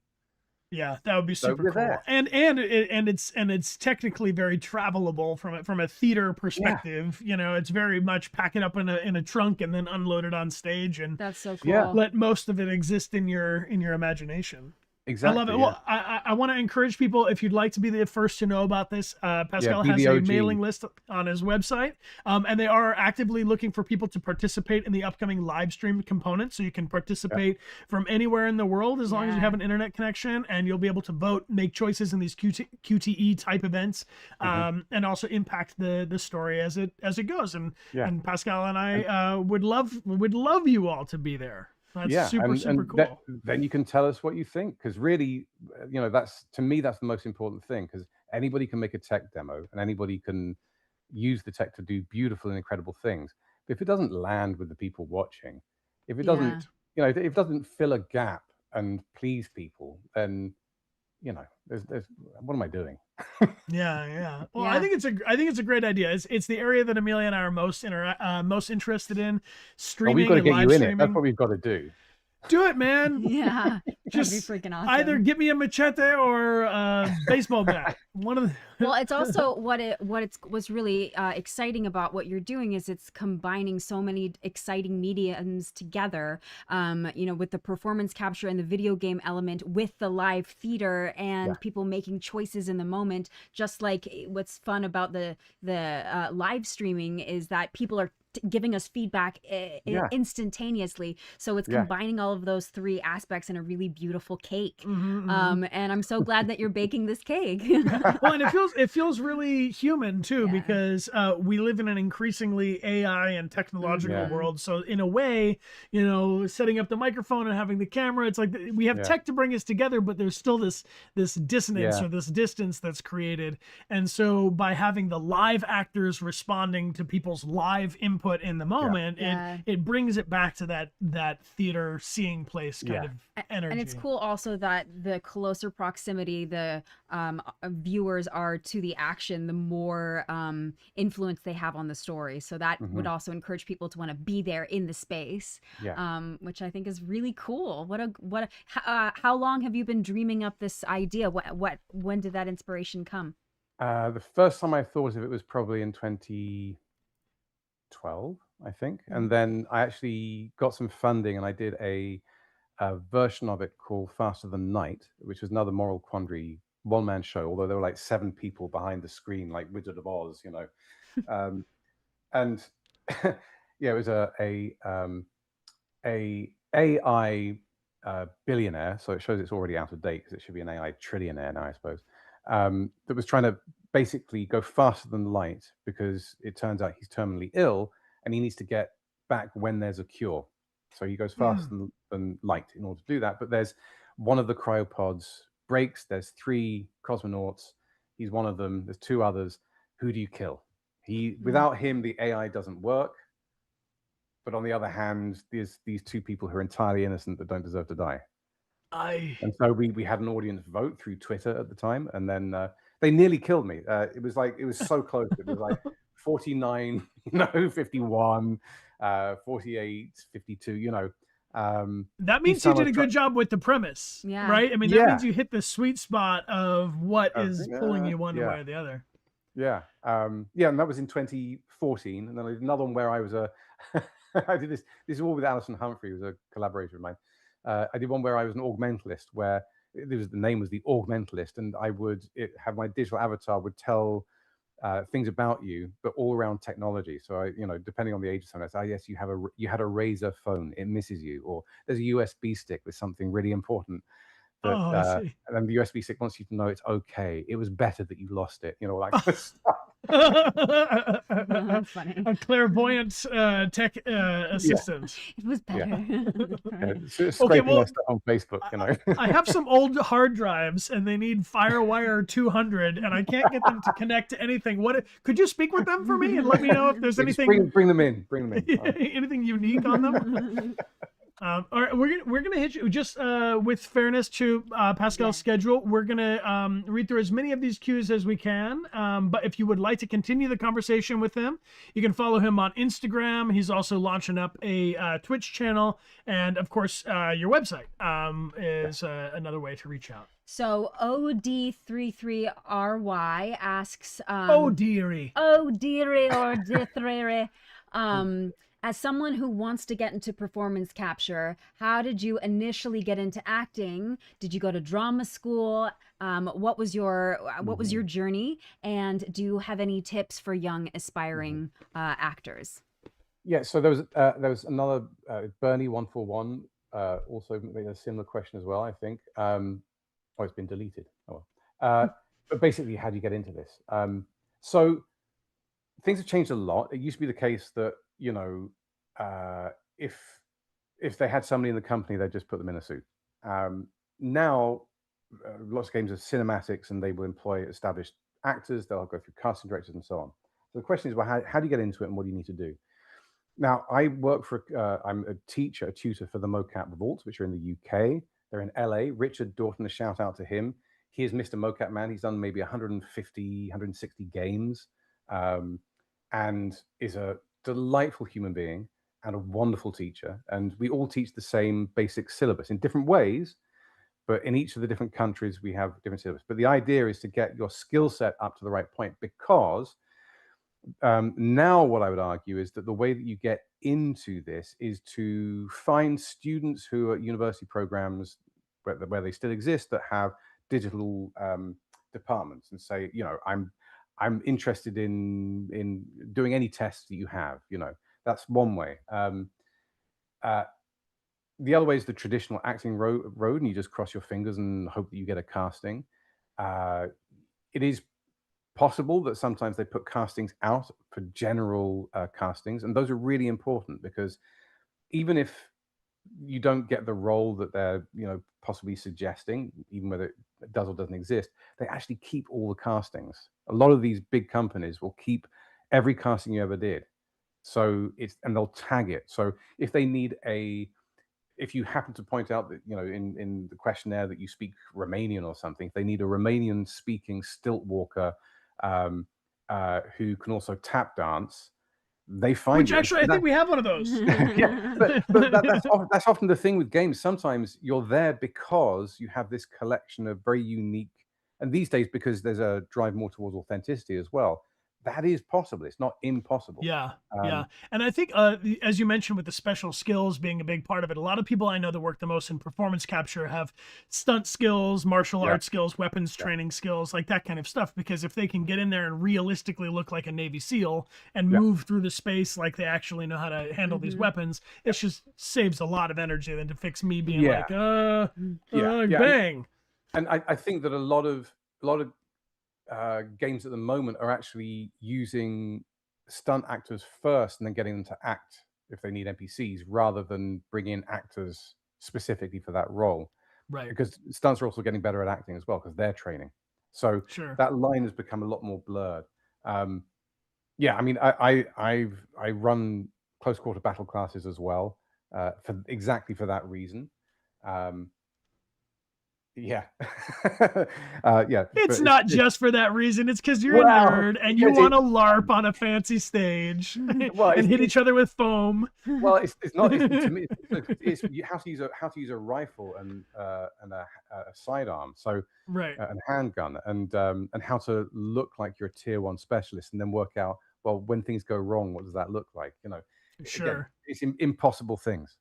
Yeah, that would be super cool. And it's technically very travelable from a theater perspective. It's very much pack it up in a trunk and then unload it on stage, and that's so cool. Let most of it exist in your imagination. Exactly. I love it. Well, I want to encourage people, if you'd like to be the first to know about this, Pascal has a mailing list on his website, and they are actively looking for people to participate in the upcoming live stream component. So you can participate from anywhere in the world as long as you have an internet connection, and you'll be able to vote, make choices in these QTE type events, and also impact the story as it goes. And Pascal and I would love you all to be there. That's super cool. Then you can tell us what you think, because really, that's the most important thing, because anybody can make a tech demo and anybody can use the tech to do beautiful and incredible things. But if it doesn't land with the people watching, if it doesn't, if it doesn't fill a gap and please people, then there's what am I doing? Well, I think it's a great idea. It's the area that Amelia and I are most interested in. Streaming. We've got to get live you streaming. in it. That's what we've got to do. Do it, man. Yeah, that'd be Just freaking either awesome. get me a machete or a baseball bat. One of Well, it's the. also what's really exciting about what you're doing is it's combining so many exciting mediums together. With the performance capture and the video game element, with the live theater Yeah, and people making choices in the moment. Just like what's fun about the live streaming is that people are giving us feedback yeah, instantaneously. So it's yeah. combining all of those three aspects in a really beautiful cake. Mhm, And I'm so glad that you're baking this cake. Well, and it feels really human too, Yeah. because we live in an increasingly AI and technological Yeah, Mm-hmm. world. So in a way, setting up the microphone and having the camera, it's like we have yeah, tech to bring us together, but there's still this dissonance yeah, or this distance that's created. And so by having the live actors responding to people's live input in the yeah, moment, it Yeah. it brings it back to that theater seeing place kind yeah, of And it's energy. cool also that the closer proximity the viewers are to the action, the more influence they have on the story. So that would hmm, also encourage people to want to be there in the space, yeah. which I think is really cool. How long have you been dreaming up this idea? When did that inspiration come? The first time I thought of it was probably in 2012, I think, Mhm. and then I actually got some funding and I did a version of it called Faster Than Night, which was another moral quandary one-man show. Although there were like 7 people behind the screen, like Wizard of Oz, um, and yeah, it was a AI billionaire, so it shows it's already out of date because it should be an AI trillionaire now, I suppose. That was trying to basically go faster than light because it turns out he's terminally ill and he needs to get back when there's a cure. So he goes faster than light in order to do that. But there's one of the cryopods breaks. There's 3 cosmonauts. He's one of them. There's 2 others. Who do you kill? Mm. Without him, the AI doesn't work. But on the other hand, there's these 2 people who are entirely innocent that don't deserve to die. I And so we had an audience vote through Twitter at the time, and then they nearly killed me. It was so close. It was like 49, 51, 48, 52. That Each means you time I did was a trying, good job with the premise, Yeah. right? I mean, that yeah, means you hit the sweet spot of what is pulling yeah, you one yeah, way or the other. yeah, yeah, and that was in 2014. And then I did another one where I was a, I did this. This is all with Alison Humphrey, who was a collaborator of mine. I did one where I was an augmentalist, where the name was the augmentalist, and have my digital avatar would tell things about you, but all around technology. So depending on the age of someone, I say, oh, yes, you had a Razor phone, it misses you, or there's a USB stick with something really important that, Oh, I see. and then the USB stick wants you to know it's okay. It was better that you lost it, all that kind of stuff. That's funny. A clairvoyant tech Yeah, assistant. It was yeah. better. Right. Okay, Scraping their well, stuff on Facebook, I have some old hard drives and they need FireWire 200 and I can't get them to connect to anything. What could you speak with them for me and let me know if there's Yeah, just anything bring them in. anything unique on them? All right, we're gonna hit you just with fairness to Pascal's Yeah. schedule. We're gonna read through as many of these cues as we can. But if you would like to continue the conversation with him, you can follow him on Instagram. He's also launching up a Twitch channel, and of course, your website is another way to reach out. So OD33RY asks, Oh dearie. oh dearie or dithrery, as someone who wants to get into performance capture, how did you initially get into acting? Did you go to drama school? What was your journey? And do you have any tips for young aspiring actors? Yeah, so there was another Bernie 141 also made a similar question as well, I think. Oh, it's been deleted. Oh well. But basically, how do you get into this? So things have changed a lot. It used to be the case that uh, if they had somebody in the company, they'd just put them in a suit. Now, lots of games are cinematics, and they will employ established actors. They'll go through casting directors and so on. So the question is, well, how do you get into it, and what do you need to do? Now, I'm a teacher, a tutor for the MoCap Vault, which are in the UK. They're in LA. Richard Dorton, a shout out to him. He is Mr. MoCap Man. He's done maybe 150, 160 games, and is a delightful human being. and a wonderful teacher, and we all teach the same basic syllabus in different ways, but in each of the different countries we have different syllabus. But the idea is to get your skill set up to the right point, because now what I would argue is that the way that you get into this is to find students who are at university programs where they still exist that have digital departments, and say, I'm interested in doing any tests that you have. That's one way. Uh, the other way is the traditional acting road, and you just cross your fingers and hope that you get a casting. It is possible that sometimes they put castings out for general castings, and those are really important, because even if you don't get the role that they're possibly suggesting, even whether it does or doesn't exist, they actually keep all the castings. A lot of these big companies will keep every casting you ever did, and they'll tag it. So if they need if you happen to point out that in the questionnaire that you speak Romanian or something, if they need a Romanian speaking stilt walker who can also tap dance, they find Which you. actually, I think we have one of those. Yeah, but that's often the thing with games. Sometimes you're there because you have this collection of very unique, and these days, because there's a drive more towards authenticity as well, that is possible. It's not impossible. Yeah, yeah. Um, And I think, as you mentioned, with the special skills being a big part of it, a lot of people I know that work the most in performance capture have stunt skills, martial yeah, arts skills, weapons yeah, training skills, like that kind of stuff. Because if they can get in there and realistically look like a Navy SEAL and yeah, move through the space like they actually know how to handle these weapons, it just saves a lot of energy than to fix me being yeah, like, yeah. bang. And I think that a lot of games at the moment are actually using stunt actors first and then getting them to act if they need NPCs, rather than bring in actors specifically for that role, Right. because stunts are also getting better at acting as well because they're training. So Sure. that line has become a lot more blurred. Um, yeah, I mean, I run close quarter battle classes as well, for exactly for that reason. Um, yeah, yeah, It's but not it's just for that reason. It's because you're a well, nerd and you because want it's to LARP on a fancy stage well, and hit each other with foam. well, it's not. To me, it's how to use a rifle and a sidearm, so Right. and handgun, and how to look like you're a tier one specialist, and then work out, well, when things go wrong, what does that look like? Again, Sure. it's impossible things.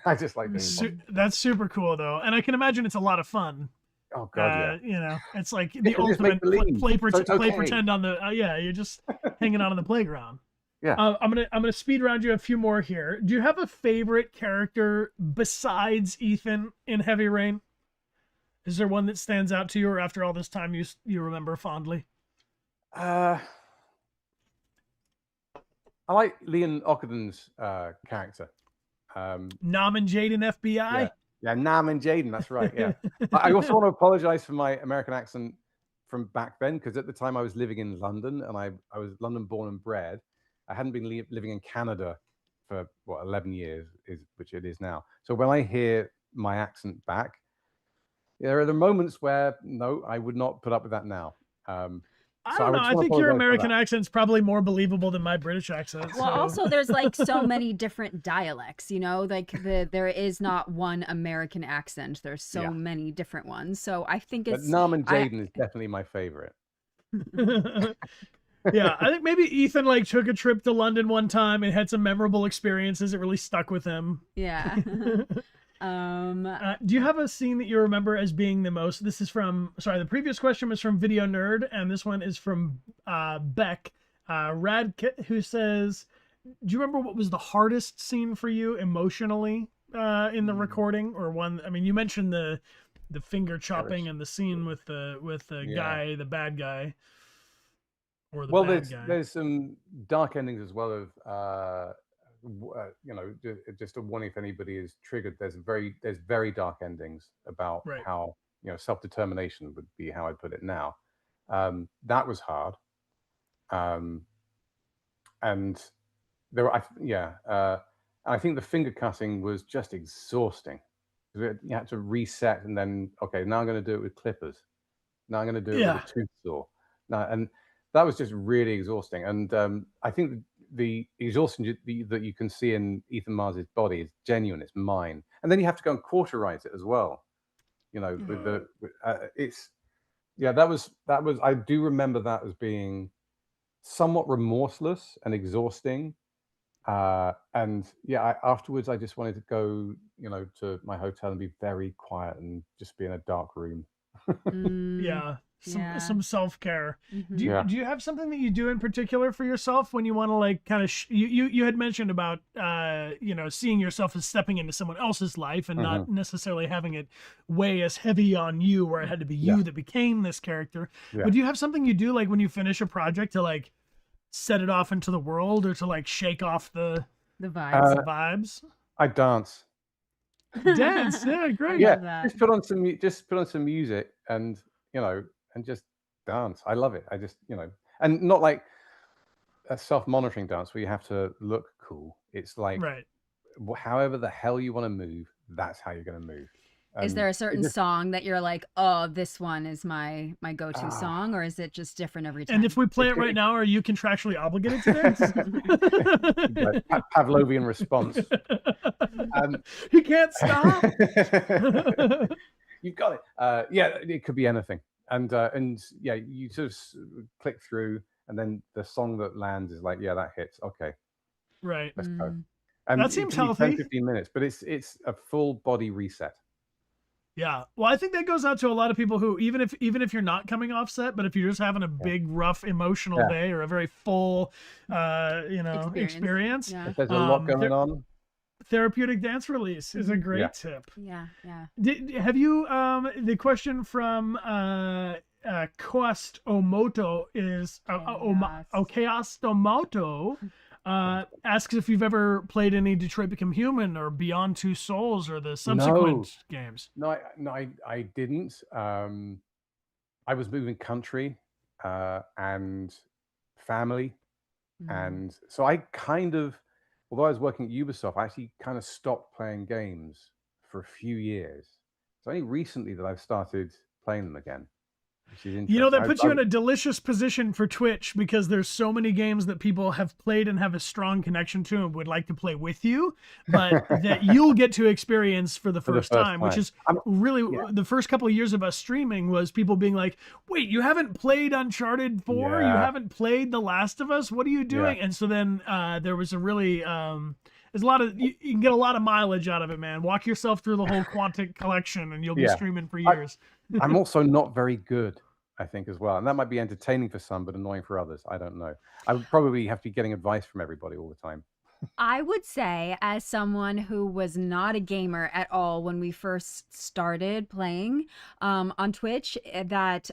I just like doing impossible. That's super cool though, and I can imagine it's a lot of fun. Oh God, yeah. It's like the It's make ultimate believe, so it's play okay. pretend on the yeah. You're just hanging out on the playground. Yeah. I'm gonna speed round you a few more here. Do you have a favorite character besides Ethan in Heavy Rain? Is there one that stands out to you, or after all this time you remember fondly? Uh, I like Leon Ockerden's character. Nam and Jaden Yeah, FBI. yeah, Nam and Jaden. That's right. Yeah. I also want to apologize for my American accent from back then, because at the time I was living in London, and I was London born and bred. I hadn't been living in Canada for 11 years, which it is now. So when I hear my accent back, there are the moments where no, I would not put up with that now. I So I don't know. would just I want to think your apologize for American that. accent's probably more believable than my British accent. Well, So. also there's like so many different dialects, like there is not one American accent. There's so Yeah, many different ones. So I think but it's Nam and I Jaden is definitely my favorite. Yeah, I think maybe Ethan like took a trip to London one time and had some memorable experiences. It really stuck with him. yeah. Do you have a scene that you remember as being the most? This is from, sorry, the previous question was from Video Nerd, and this one is from Beck Radkit, who says, "Do you remember what was the hardest scene for you emotionally in the recording, or one? I mean, you mentioned the finger chopping and the scene with the Yeah. guy, the bad guy, or the Well, bad guy. there's some dark endings as well of just a warning if anybody is triggered. There's very dark endings about Right. how self-determination would be how I put it now. That was hard, and there were, I think the finger cutting was just exhausting. You had to reset, and then okay, now I'm going to do it with clippers. Now I'm going to do it with Yeah. a tooth saw. Now, and that was just really exhausting. And I think the exhaustion that you can see in Ethan Mars's body is genuine. It's mine, and then you have to go and cauterize it as well. You know, it's that was I do remember that as being somewhat remorseless and exhausting. And afterwards I just wanted to go, to my hotel and be very quiet and just be in a dark room. Yeah, Yeah. some self-care. Mhm. Do you have something that you do in particular for yourself when you want to like kind of you had mentioned about seeing yourself as stepping into someone else's life and not necessarily having it weigh as heavy on you where it had to be you that became this character. But do you have something you do like when you finish a project to like set it off into the world or to like shake off the vibes? I dance. Dance, yeah, great. love that. Just put on some music and and just dance. I love it. I just and not like a self-monitoring dance where you have to look cool. It's like Right. however the hell you want to move, that's how you're going to move. Is there a certain song that you're like, oh, this one is my go-to song, or is it just different every time? And if we play it right now, are you contractually obligated to dance? Pavlovian response. He can't stop. You've got it. It could be anything. And you sort of click through, and then the song that lands is like, that hits. Okay, right. let's go. And that seems it can be healthy. 10-15 minutes, but it's a full body reset. Yeah. Well, I think that goes out to a lot of people who, even if you're not coming off set, but if you're just having a big, rough, emotional day or a very full, experience. Yeah. If there's a lot going on. Therapeutic dance release is a great tip. Yeah. Have you, the question from Koast Omoto is, Okeast Omoto, asks if you've ever played any Detroit Become Human or Beyond Two Souls or the subsequent games. No, I didn't. I was moving country and family, and so I kind of, although I was working at Ubisoft, I actually kind of stopped playing games for a few years. It's only recently that I've started playing them again. That puts you in a delicious position for Twitch because there's so many games that people have played and have a strong connection to and would like to play with you, but that you'll get to experience for the first time, which is really the first couple of years of us streaming was people being like, wait, you haven't played Uncharted 4? You haven't played The Last of Us? What are you doing? And so then there was a really... there's a lot of you can get a lot of mileage out of it, man. Walk yourself through the whole Quantic collection, and you'll be streaming for years. I'm also not very good, I think, as well, and that might be entertaining for some, but annoying for others. I don't know. I would probably have to be getting advice from everybody all the time. I would say, as someone who was not a gamer at all when we first started playing on Twitch, that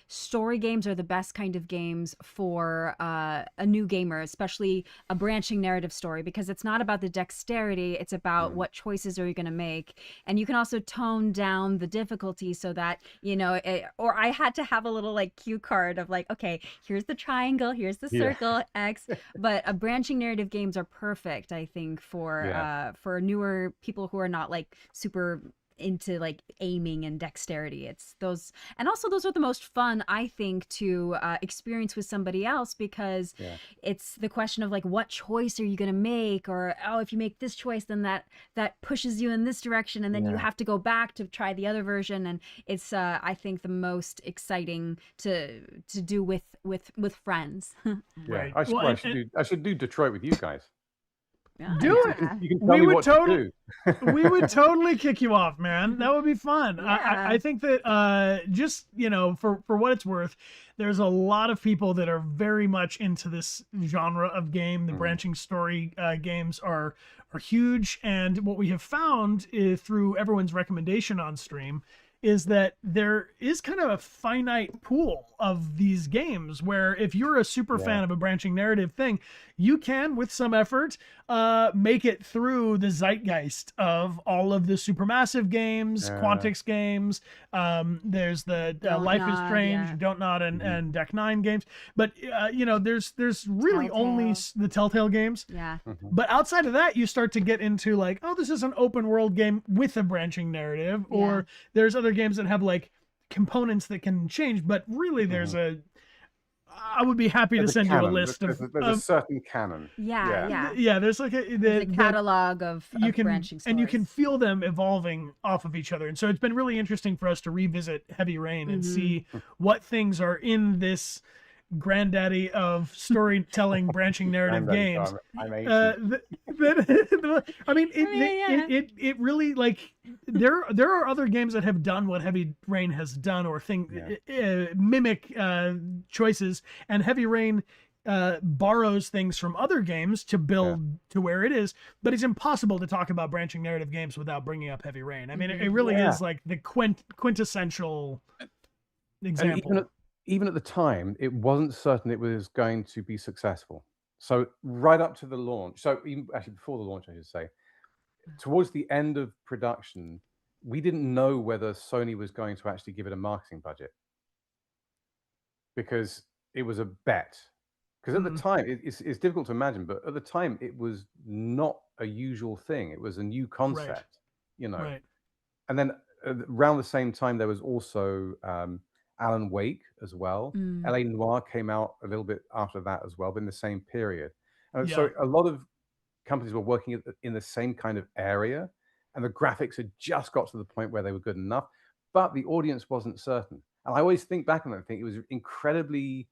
story games are the best kind of games for a new gamer, especially a branching narrative story, because it's not about the dexterity, it's about what choices are you going to make. And you can also tone down the difficulty so that, or I had to have a little like cue card of like, okay, here's the triangle, here's the circle, X, but branching narrative games are perfect, I think, for newer people who are not like super into like aiming and dexterity. It's those, and also those are the most fun, I think, to experience with somebody else, because it's the question of like, what choice are you going to make, or if you make this choice, then that pushes you in this direction, and then you have to go back to try the other version. And it's I think the most exciting to do with friends. Right. I should do Detroit with you guys. Do it. You can tell me what to do. We would totally kick you off, man. That would be fun. Yeah. I think that just for what it's worth, there's a lot of people that are very much into this genre of game. The branching story games are huge, and what we have found through everyone's recommendation on stream is that there is kind of a finite pool of these games where if you're a super fan of a branching narrative thing, you can, with some effort, make it through the zeitgeist of all of the Supermassive games, Quantix games. There's the Life is Strange, Don't Nod, and Deck 9 games. But, there's really only the Telltale games. Yeah. But outside of that, you start to get into like, oh, this is an open world game with a branching narrative, or there's other games that have like components that can change, but really there's a I would be happy to There's a send you a canon. list There's a certain canon. Yeah, Yeah. yeah. yeah. There's like There's a catalog of you can branching stories. and you can feel them evolving off of each other, and so it's been really interesting for us to revisit Heavy Rain and see what things are in this granddaddy of storytelling branching narrative games. I'm ancient. I mean, yeah. it really, like, there are other games that have done what Heavy Rain has done, or mimic choices, and Heavy Rain borrows things from other games to build to where it is, but it's impossible to talk about branching narrative games without bringing up Heavy Rain. I mean, it really is like the quintessential example. And even at the time, it wasn't certain it was going to be successful. So right up to the launch, so even actually before the launch, I should say, towards the end of production, we didn't know whether Sony was going to actually give it a marketing budget, because it was a bet. Because at the time, it's difficult to imagine, but at the time, it was not a usual thing. It was a new concept, you know. Right. And then around the same time, there was also Alan Wake as well. LA Noire came out a little bit after that as well, but in the same period. And so a lot of companies were working in the same kind of area, and the graphics had just got to the point where they were good enough, but the audience wasn't certain. And I always think back on that thing. It was incredibly,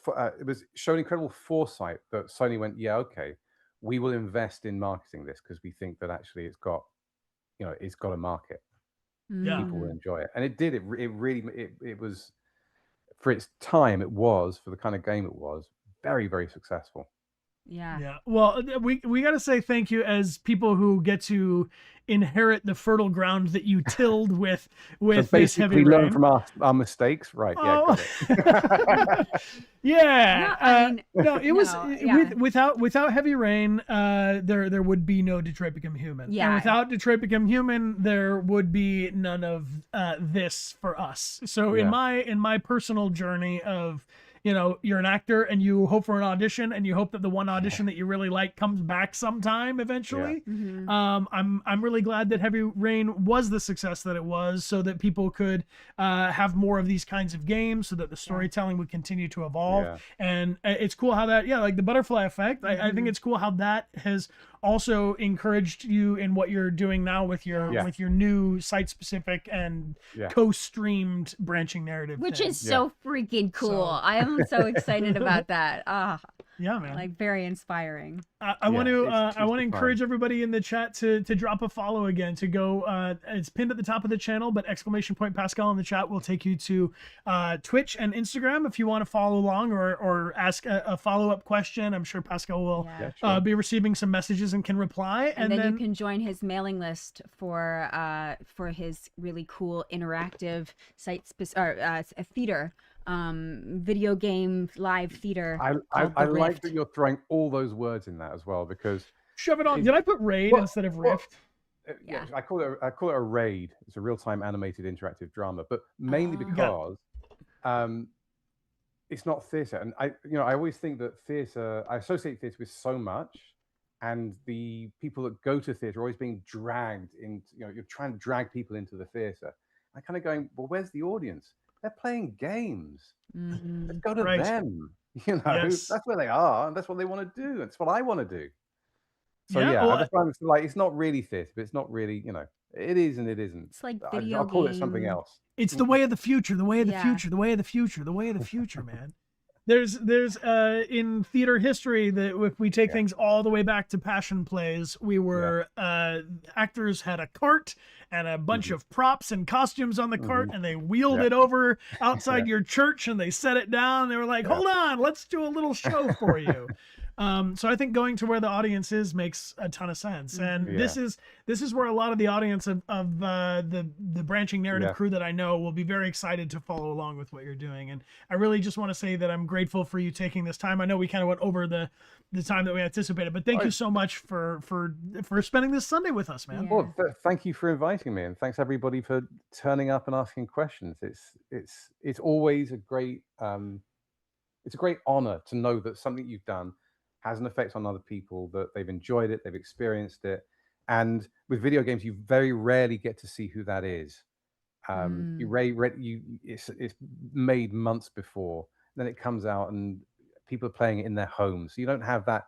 it was showing incredible foresight that Sony went, yeah, okay, we will invest in marketing this because we think that actually it's got a market. People will enjoy it, and it did. It really it was, for its time, it was, for the kind of game it was, very, very successful. Yeah. Well, we got to say thank you as people who get to inherit the fertile ground that you tilled with So this Heavy basically, learn Rain. from our mistakes, right? Yeah, got it. Yeah. No, I mean, no, it was yeah. without Heavy Rain, there would be no Detroit Become Human. Yeah. And without Detroit Become Human, there would be none of this for us. So in my personal journey of, you're an actor and you hope for an audition and you hope that the one audition that you really like comes back sometime eventually. I'm really glad that Heavy Rain was the success that it was, so that people could have more of these kinds of games, so that the storytelling would continue to evolve. And it's cool how that, like the butterfly effect, I think it's cool how that has also encouraged you in what you're doing now with your new site specific and co-streamed branching narrative, which is so freaking cool. I am so excited about that. Yeah, man. Like, very inspiring. I want to encourage everybody in the chat to drop a follow again, to go, it's pinned at the top of the channel, but !Pascal in the chat will take you to Twitch and Instagram if you want to follow along or ask a follow-up question. I'm sure Pascal will be receiving some messages and can reply. And then you can join his mailing list for his really cool interactive theater. Video game live theater. I like that you're throwing all those words in that as well, because shove it on. Did I put raid instead of rift? I call it a raid. It's a real-time animated interactive drama, but mainly because it's not theater. And I always think that theater, I associate theater with so much, and the people that go to theater are always being dragged into, you're trying to drag people into the theater. I'm kind of going, well, where's the audience? They're playing games. Let's go to them. That's where they are, and that's what they want to do. That's what I want to do. So I just find it's like, it's not really theater, but it's not really, it is and it isn't. It's like video I'll call it something else. It's the way of the future, the way of the future, the way of the future, the way of the future, man. There's in theater history, that if we take things all the way back to Passion Plays, we were actors had a cart and a bunch of props and costumes on the cart, and they wheeled it over outside your church and they set it down. And they were like, hold on, let's do a little show for you. So I think going to where the audience is makes a ton of sense, and this is where a lot of the audience of the branching narrative crew that I know will be very excited to follow along with what you're doing. And I really just want to say that I'm grateful for you taking this time. I know we kind of went over the time that we anticipated, but thank you so much for spending this Sunday with us, man. Well, thank you for inviting me, and thanks everybody for turning up and asking questions. It's always a great honor to know that something you've done has an effect on other people, that they've enjoyed it, they've experienced it. And with video games, you very rarely get to see who that is. It's made months before. then it comes out and people are playing it in their homes. So you don't have that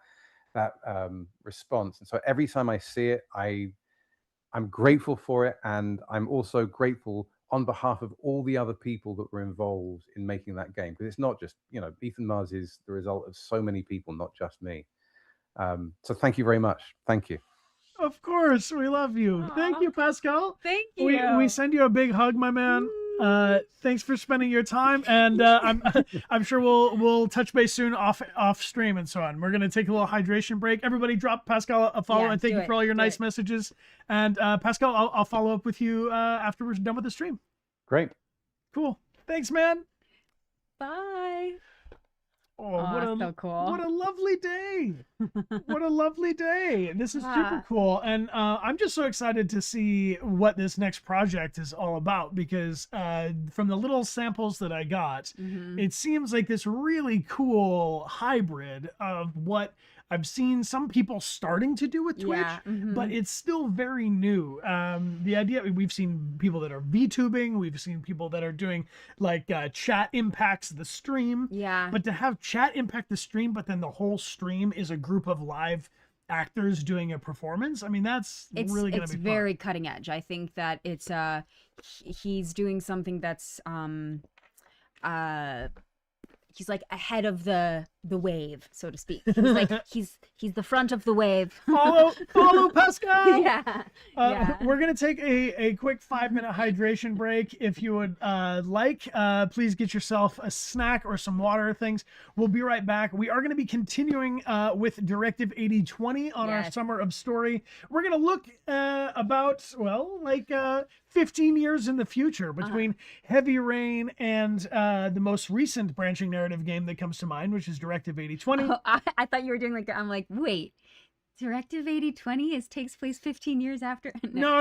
response. And so every time I see it, I'm grateful for it, and I'm also grateful on behalf of all the other people that were involved in making that game, because it's not just, Ethan Mars is the result of so many people, not just me. So thank you very much. Thank you. Of course, we love you. Thank Aw. you, Pascal. Thank We you. send you a big hug, my man. Thanks for spending your time, and I'm sure we'll touch base soon off stream and so on. We're gonna take a little hydration break. Everybody, drop Pascal a follow, Yeah, and thank do you for it, all your do nice it. messages. And Pascal, I'll follow up with you after we're done with the stream. Great. Cool. Thanks, man. Bye. Oh, So cool. what a lovely day. What a lovely day. This is super Ah. cool. And I'm just so excited to see what this next project is all about, because from the little samples that I got, it seems like this really cool hybrid of what I've seen some people starting to do with Twitch, Yeah, but it's still very new. The idea, we've seen people that are VTubing, we've seen people that are doing like chat impacts the stream. Yeah. But to have chat impact the stream, but then the whole stream is a group of live actors doing a performance. I mean, that's really going to be fun. very cutting edge. I think that it's he's doing something that's he's like ahead of the wave, so to speak. He's like he's the front of the wave. Follow Pascal. Yeah. We're gonna take a quick 5-minute hydration break. If you would please get yourself a snack or some water or things. We'll be right back. We are gonna be continuing with Directive 8020 on our Summer of Story. We're gonna look about 15 years in the future between Heavy Rain and the most recent branching narrative game that comes to mind, which is Directive 8020. Oh, I thought you were doing I'm like, wait, Directive 8020 takes place 15 years after? No.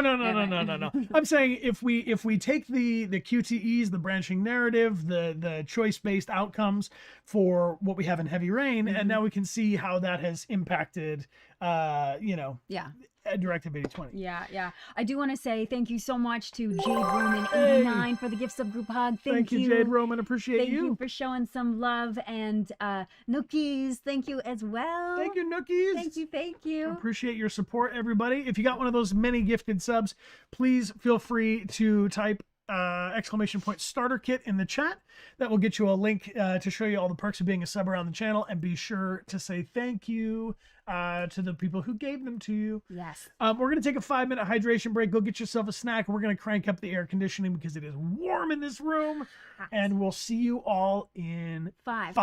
I'm saying if we take the QTEs, the branching narrative, the choice-based outcomes for what we have in Heavy Rain, and now we can see how that has impacted Directive 8020. Yeah. I do want to say thank you so much to Jade Roman 89 for the gift sub group hug. Thank you, Jade Roman. Appreciate Thank you for showing some love, and Nookies, thank you as well. Thank you, Nookies. Thank you. Appreciate your support, everybody. If you got one of those many gifted subs, please feel free to type !starter kit in the chat. That will get you a link to show you all the perks of being a sub around the channel, and be sure to say thank you to the people who gave them to you. Yes. We're going to take a 5-minute hydration break. Go get yourself a snack. We're going to crank up the air conditioning because it is warm in this room. And we'll see you all in 5.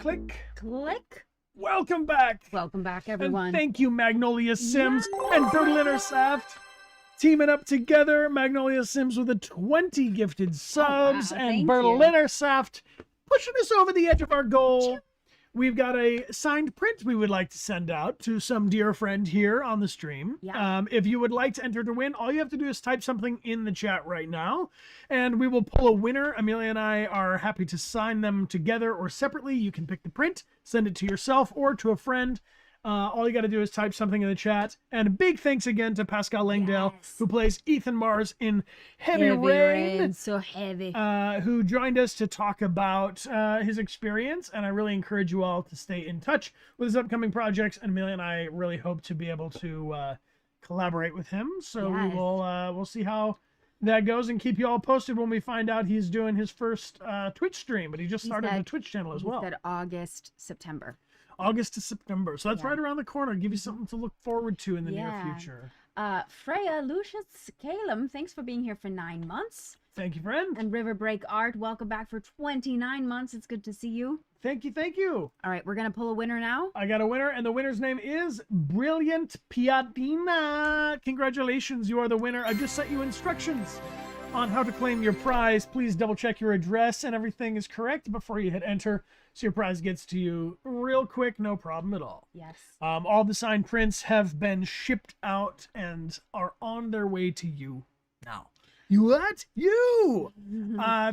click. Click. Welcome back. Welcome back, everyone. And thank you, Magnolia Sims and Berliner Saft. Teaming up together, Magnolia Sims with a 20 gifted subs, wow, and thank Berliner Saft pushing us over the edge of our goal. We've got a signed print we would like to send out to some dear friend here on the stream. Yeah. If you would like to enter to win, all you have to do is type something in the chat right now, and we will pull a winner. Amelia and I are happy to sign them together or separately. You can pick the print, send it to yourself or to a friend. All you got to do is type something in the chat. And a big thanks again to Pascal Langdale, who plays Ethan Mars in Heavy Rain. So heavy. Who joined us to talk about his experience. And I really encourage you all to stay in touch with his upcoming projects. And Amelia and I really hope to be able to collaborate with him. So we'll see how that goes and keep you all posted when we find out he's doing his first Twitch stream. But he just started a Twitch channel as well. He said August, September. August to September. So that's right around the corner. Give you something to look forward to in the near future. Freya Lucius Calum, thanks for being here for 9 months. Thank you, friend. And River Break Art, welcome back for 29 months. It's good to see you. Thank you, thank you. All right, we're going to pull a winner now. I got a winner, and the winner's name is Brilliant Piatina. Congratulations, you are the winner. I just sent you instructions on how to claim your prize. Please double check your address and everything is correct before you hit enter, so your prize gets to you real quick, no problem at all. Yes. All the signed prints have been shipped out and are on their way to you now. You what? You!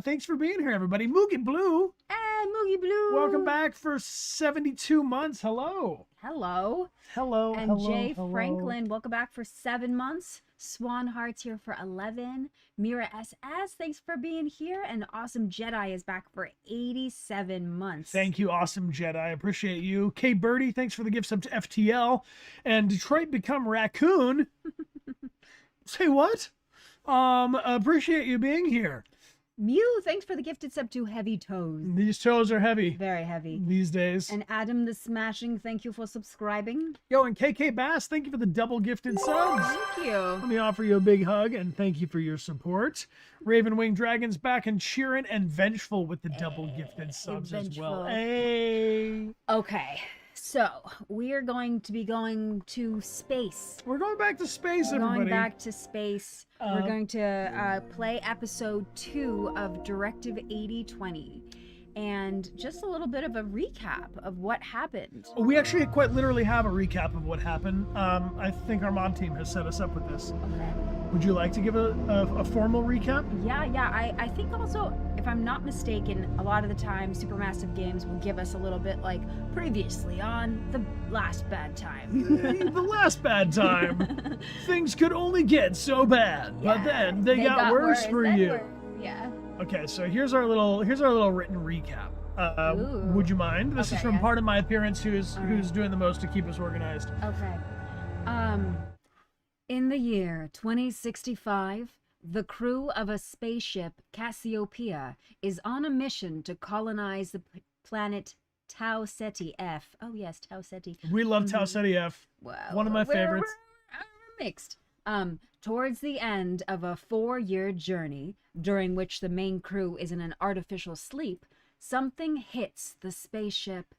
Thanks for being here, everybody. Moogie Blue. Hey, Moogie Blue. Welcome back for 72 months. Hello. Hello. Hello. And Jay Franklin, welcome back for 7 months. Swan Hearts here for 11. Mira SS, thanks for being here. And Awesome Jedi is back for 87 months. Thank you, Awesome Jedi. I appreciate you. K Birdie, thanks for the gifts up to FTL. And Detroit Become Raccoon. Say what? Appreciate you being here. Mew, thanks for the gifted sub to Heavy Toes. These toes are heavy. Very heavy. These days. And Adam the Smashing, thank you for subscribing. Yo, and KK Bass, thank you for the double gifted subs. Thank you. Let me offer you a big hug and thank you for your support. Raven Wing Dragons back and cheering, and Vengeful with the double gifted subs as well. Hey. Okay. So, we are going to be going to space. We're going back to space, everybody. Going back to space. We're going to play episode 2 of Directive 8020. And just a little bit of a recap of what happened. We actually quite literally have a recap of what happened. I think our mod team has set us up with this. Okay. Would you like to give a formal recap? Yeah. I think also, if I'm not mistaken, a lot of the time Supermassive Games will give us a little bit like previously on the last bad time. The last bad time. Things could only get so bad, but then they got worse for you. Yeah. Okay, so here's our little written recap. Would you mind? This is from part of my appearance who's doing the most to keep us organized. Okay. In the year 2065, the crew of a spaceship, Cassiopeia, is on a mission to colonize the planet Tau Ceti F. Oh yes, Tau Ceti. We love Tau Ceti F. Well, one of my favorites. We're mixed. Towards the end of a 4-year journey, during which the main crew is in an artificial sleep, something hits the spaceship,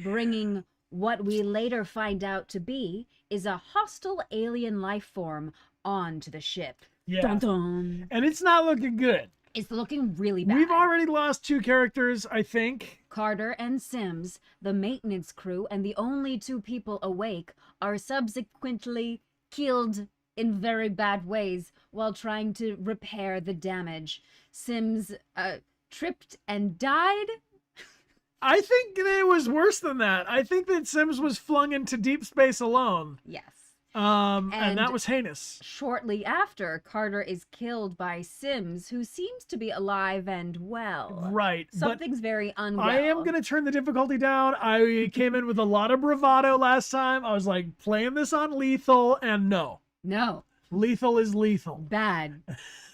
bringing what we later find out to be is a hostile alien life form onto the ship. Yeah. Dun dun. And it's not looking good. It's looking really bad. We've already lost 2 characters, I think. Carter and Sims, the maintenance crew, and the only 2 people awake, are subsequently killed in very bad ways while trying to repair the damage. Sims tripped and died. I think it was worse than that. I think that Sims was flung into deep space alone. Yes. And that was heinous. Shortly after, Carter is killed by Sims, who seems to be alive and well. Right. Something's very unwell. I am going to turn the difficulty down. I came in with a lot of bravado last time. I was like, playing this on lethal, and no. No. Lethal is lethal. Bad.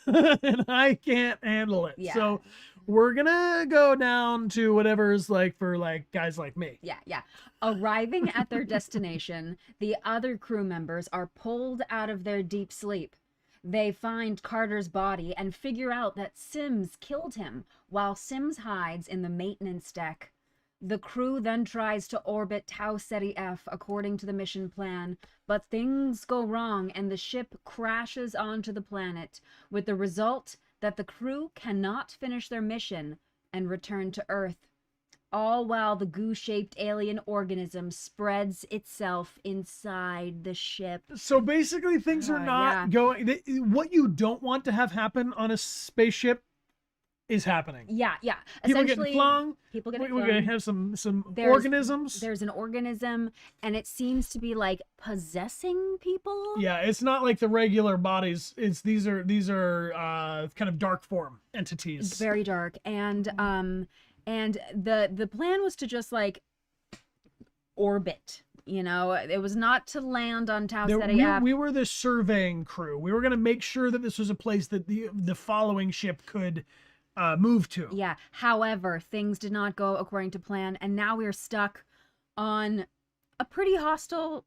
And I can't handle it. Yeah. So we're going to go down to whatever's like for like guys like me. Yeah. Arriving at their destination, the other crew members are pulled out of their deep sleep. They find Carter's body and figure out that Sims killed him, while Sims hides in the maintenance deck. The crew then tries to orbit Tau Ceti F according to the mission plan, but things go wrong and the ship crashes onto the planet, with the result that the crew cannot finish their mission and return to Earth. All while the goo-shaped alien organism spreads itself inside the ship. So basically, things are not going. What you don't want to have happen on a spaceship is happening. Yeah. People getting flung. People getting We're flung. gonna have some organisms. There's an organism, and it seems to be like possessing people. Yeah, it's not like the regular bodies. These are kind of dark form entities. It's very dark, and the plan was to just like orbit. You know, it was not to land on Tau Ceti F. We were the surveying crew. We were gonna make sure that this was a place that the following ship could move to. Yeah. However, things did not go according to plan, and now we're stuck on a pretty hostile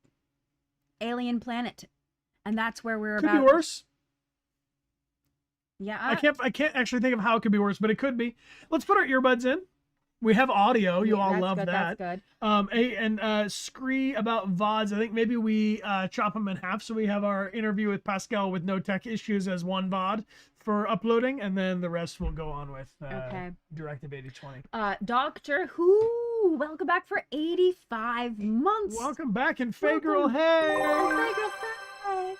alien planet, and that's where we're Could about. be worse. Yeah. I can't actually think of how it could be worse, but it could be. Let's put our earbuds in. We have audio. You all love good, that. That's good. And Scree about VODs. I think maybe we chop them in half, so we have our interview with Pascal with no tech issues as one VOD for uploading, and then the rest will go on with Directive 8020. Doctor Who, welcome back for 85 months. Welcome back, and Faye Girl, hey! Faye Girl, hey!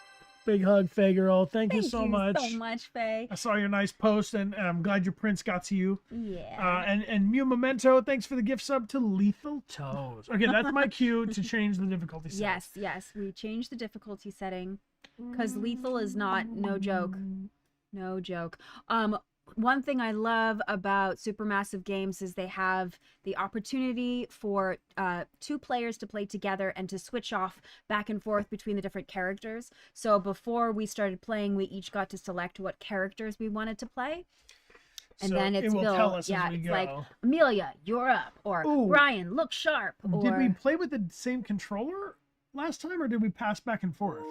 Big hug, Faye Girl. Thank you so much. Thank you so much, Faye. I saw your nice post, and I'm glad your prints got to you. Yeah. And Mew Memento, thanks for the gift sub to Lethal Toes. Okay, that's my cue to change the difficulty setting. Yes. We changed the difficulty setting because lethal is no joke. No joke. One thing I love about Supermassive games is they have the opportunity for 2 players to play together and to switch off back and forth between the different characters. So before we started playing, we each got to select what characters we wanted to play. And So then it's it will built. tell us Yeah, as we it's go. like, Amelia, you're up. Or Ooh. Brian, look sharp. Or Did we play with the same controller last time, or did we pass back and forth?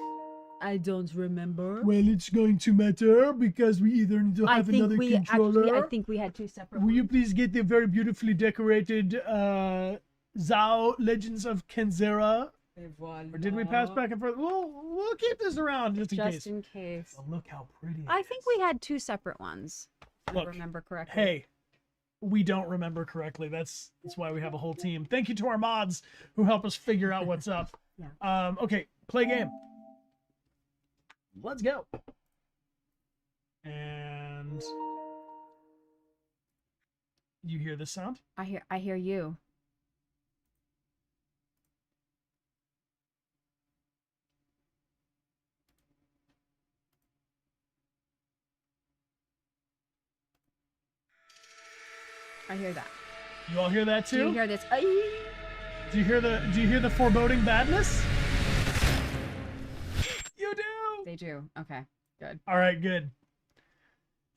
I don't remember. Well, it's going to matter because we either need to have another controller. I think we had 2 separate Will you ones. please get the very beautifully decorated Zao Legends of Kenzera? Or did we pass back and forth? We'll keep this around just in case. Just in case. Oh, look how pretty. I think we had 2 separate ones. If Look, I remember correctly. Hey, we don't remember correctly. That's why we have a whole team. Thank you to our mods who help us figure out what's up. Yeah. Okay, play game. Let's go. And you hear this sound? I hear you. I hear that. You all hear that too? Do you hear this? Do you hear the foreboding badness? You do. They do. Okay. Good. All right, good.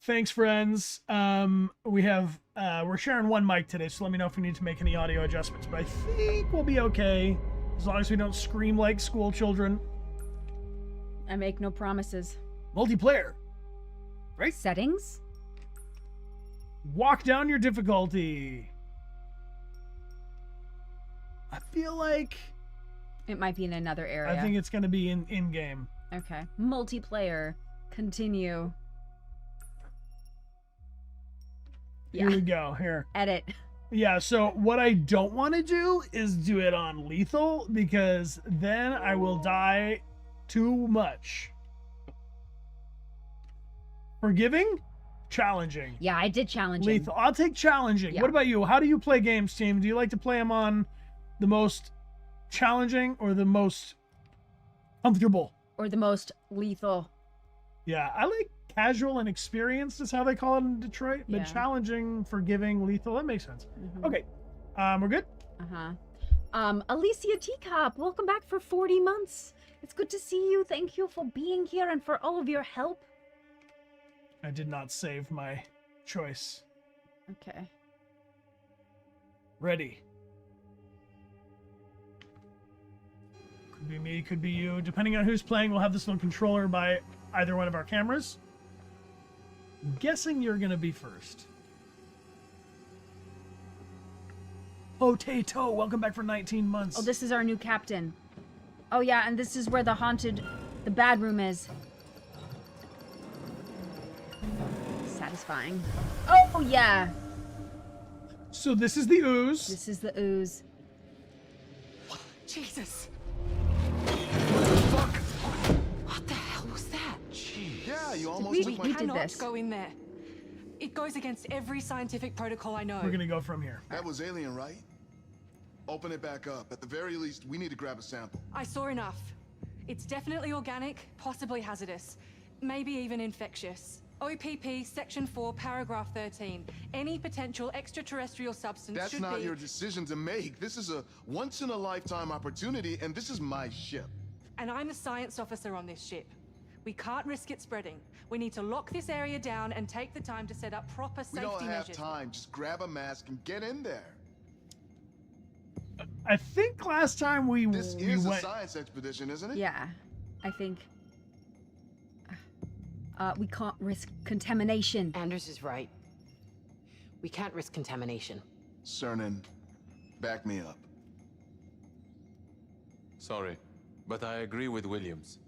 Thanks, friends. We're sharing one mic today, so let me know if we need to make any audio adjustments. But I think we'll be okay as long as we don't scream like school children. I make no promises. Multiplayer. Right? Settings? Walk down your difficulty. I feel like It might be in another area. I think it's gonna be in game. Okay. Multiplayer. Continue. Here we go. Here. Edit. Yeah, so what I don't want to do is do it on lethal because then I will die too much. Forgiving? Challenging. Yeah, I did challenge Lethal. I'll take challenging. Yeah. What about you? How do you play games, team? Do you like to play them on the most challenging or the most comfortable? Or the most lethal. Yeah, I like casual and experienced is how they call it in Detroit, but Yeah. challenging, forgiving, lethal, that makes sense. Mhm. Okay, we're good? Alicia Teacup, welcome back for 40 months. It's good to see you. Thank you for being here and for all of your help. I did not save my choice. Okay. Ready. Could be me, could be you. Depending on who's playing, we'll have this little controller by either one of our cameras. I'm guessing you're gonna be first. Potato, welcome back for 19 months. Oh, this is our new captain. Oh yeah, and this is where the bad room is. Satisfying. Oh yeah. So this is the ooze. This is the ooze. Jesus. What the hell was that? Yeah, you almost we took my... did Cannot this. go in there. It goes against every scientific protocol I know. We're gonna go from here. That was alien, right? Open it back up. At the very least, we need to grab a sample. I saw enough. It's definitely organic, possibly hazardous, maybe even infectious. OPP Section 4, Paragraph 13. Any potential extraterrestrial substance That's should not be... your decision to make. This is a once-in-a-lifetime opportunity, and this is my ship. And I'm the science officer on this ship. We can't risk it spreading. We need to lock this area down and take the time to set up proper We safety don't have measures. time. Just grab a mask and get in there. I think last time we This is a went. science expedition, isn't it? Yeah, I think. We can't risk contamination. Anders is right. We can't risk contamination. Cernan, back me up. Sorry, but I agree with Williams.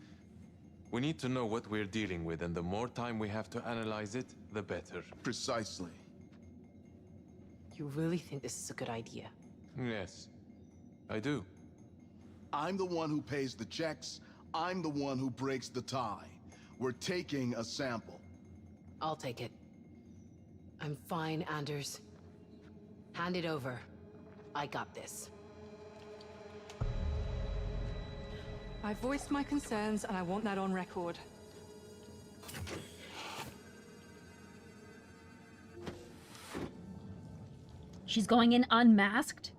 We need to know what we're dealing with, and the more time we have to analyze it, the better. Precisely. You really think this is a good idea? Yes, I do. I'm the one who pays the checks. I'm the one who breaks the tie. We're taking a sample. I'll take it. I'm fine, Anders. Hand it over. I got this. I voiced my concerns and I want that on record. She's going in unmasked?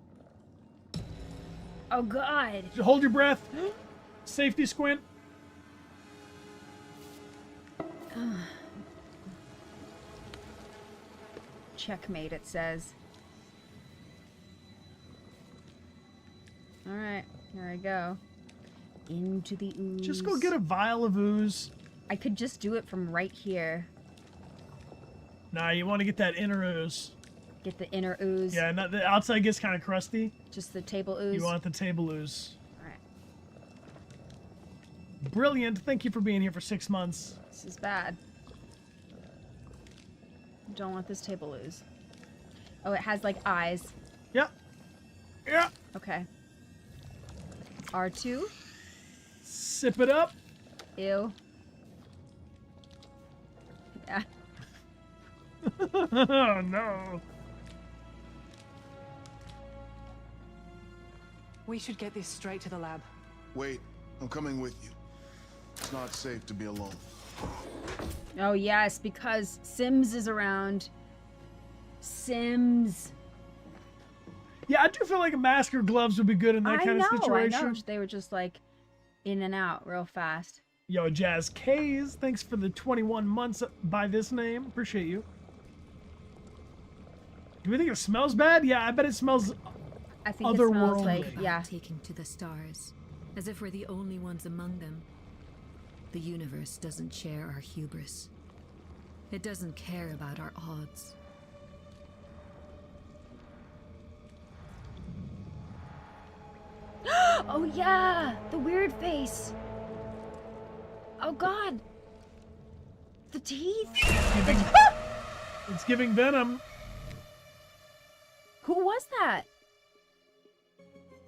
Oh god. Hold your breath. Safety squint. Checkmate, it says. Alright, here I go. Into the ooze. Just go get a vial of ooze. I could just do it from right here. Nah, you want to get that inner ooze. Get the inner ooze. Yeah, not, the outside gets kind of crusty. Just the table ooze. You want the table ooze. Alright. Brilliant. Thank you for being here for 6 months. This is bad. Don't want this table ooze. Oh, it has like eyes. Yeah. Yeah. Okay. R2. Sip it up. Ew. Yeah. Oh, no. We should get this straight to the lab. Wait, I'm coming with you. It's not safe to be alone. Oh, yes, because Sims is around. Sims. Yeah, I do feel like a mask or gloves would be good in that kind of situation. I know. They were just like in and out real fast. Yo, Jazz K's, thanks for the 21 months by this name. Appreciate you. Do we think it smells bad? Yeah, I bet it smells I think it smells otherworldly. like, yeah. Taking to the stars, as if we're the only ones among them. The universe doesn't share our hubris. It doesn't care about our odds. Oh, yeah, the weird face. Oh, God. The teeth. It's giving venom. Who was that?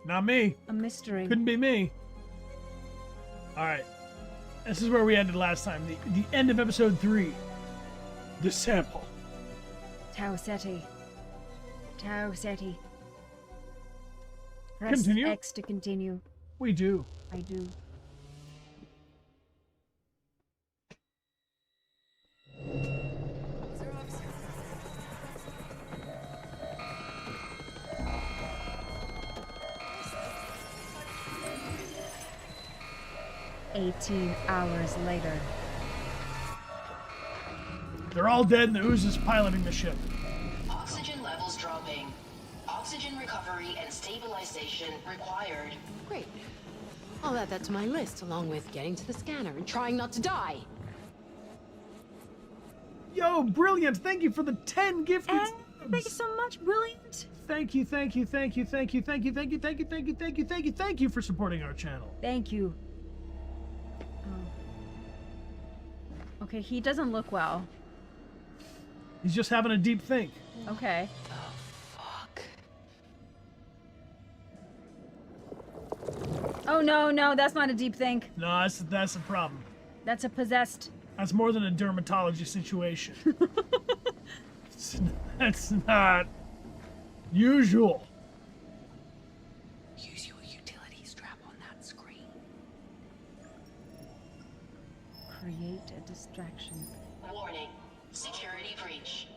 Not me. A mystery. Couldn't be me. All right. This is where we ended last time. The end of episode 3. The sample. Tau Ceti. Tau Ceti. Press Continue. X to continue. We do. I do. "18 hours later." They're all dead and the ooze is piloting the ship. Oxygen levels dropping. Oxygen recovery and stabilization required. Great. I'll add that to my list, along with getting to the scanner and trying not to die. Yo, brilliant. Thank you for the 10 gifted And Thank you so much. Brilliant. Thank you for supporting our channel. Thank you. Oh. Okay, he doesn't look well. He's just having a deep think. Okay. Oh, fuck. Oh no, that's not a deep think. No, that's a problem. That's a possessed. That's more than a dermatology situation. That's not usual. Use your utility strap on that screen. Create a distraction. Warning. Security breach.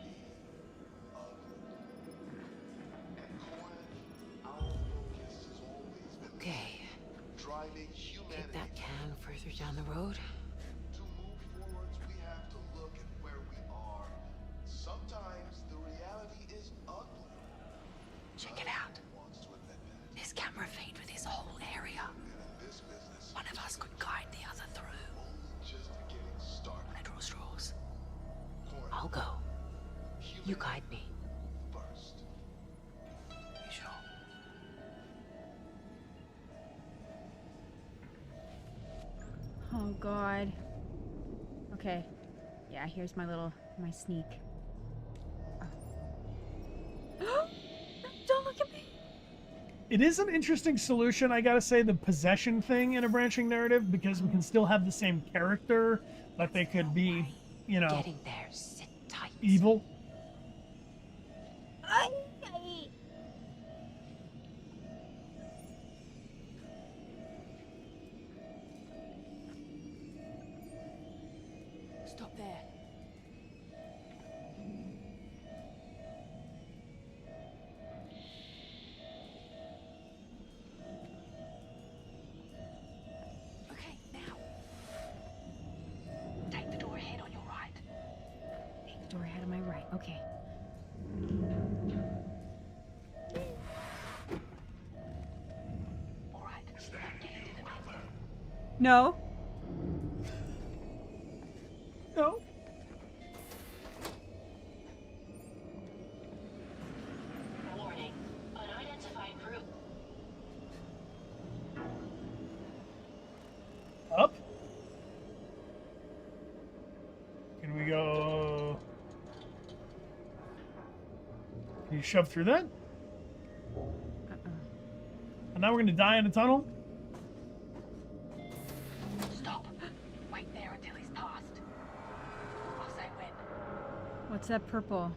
Okay. Driving Kick humanity. that can further down the road. To move forwards, we have to look at where we are. Sometimes the reality is ugly. Check it out. Wants to admit that. This camera feed with this whole area. And in this business, One of us could guide the other through. only just getting started. Wanna draw straws? Corn, I'll go. You guide me. first. You sure? Oh god. Okay. Yeah, here's my sneak. Oh. Don't look at me. It is an interesting solution, I gotta say, the possession thing in a branching narrative, because we can still have the same character, but they could be, you know, Getting there. Sit tight. evil. Stop there. Okay, now. Take the door ahead on your right. Take the door ahead of my right. Okay. All right. Get into the bed. No. No. Warning. Unidentified group. Up? Can we go? Can you shove through that? And now we're gonna die in a tunnel? Stop. Wait there until he's passed. I'll say when. What's that purple?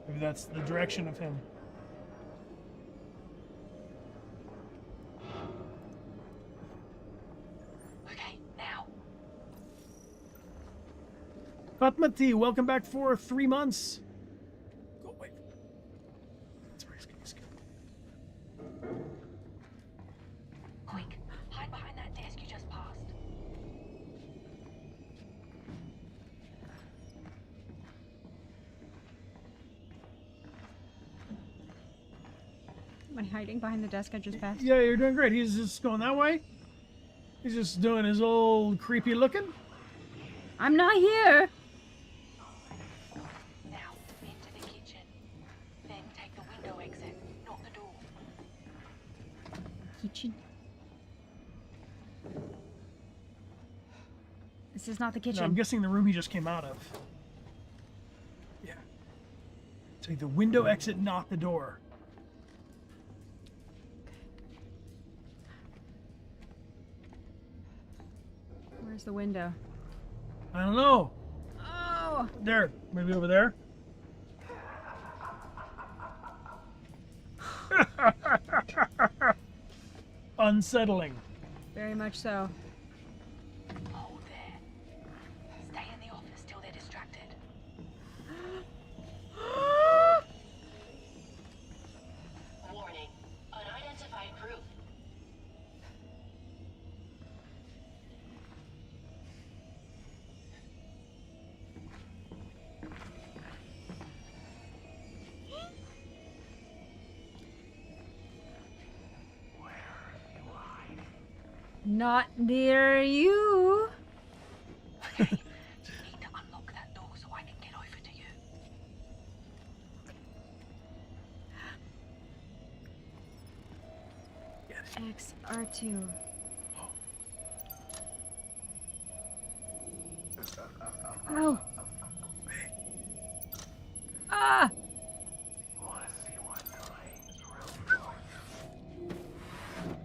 Maybe that's the direction of him. Okay, now. Fatmati, welcome back for 3 months. Go away. That's where he's going. Quick. Hide behind that desk you just passed. Am I hiding behind the desk I just passed? Yeah, you're doing great. He's just going that way. He's just doing his old creepy looking. I'm not here. Now, into the kitchen. Then take the window exit, not the door. Kitchen. This is not the No, I'm kitchen. guessing the room he just came out of. Yeah. Take the window exit, not the door. Where's the window? I don't know. Oh! There. Maybe over there. Unsettling. Very much so. Hold there. Stay in the office till they're distracted. Warning. Unidentified group. Not near you. You need to unlock that door so I can get over to you. X, R2. Oh! Ah!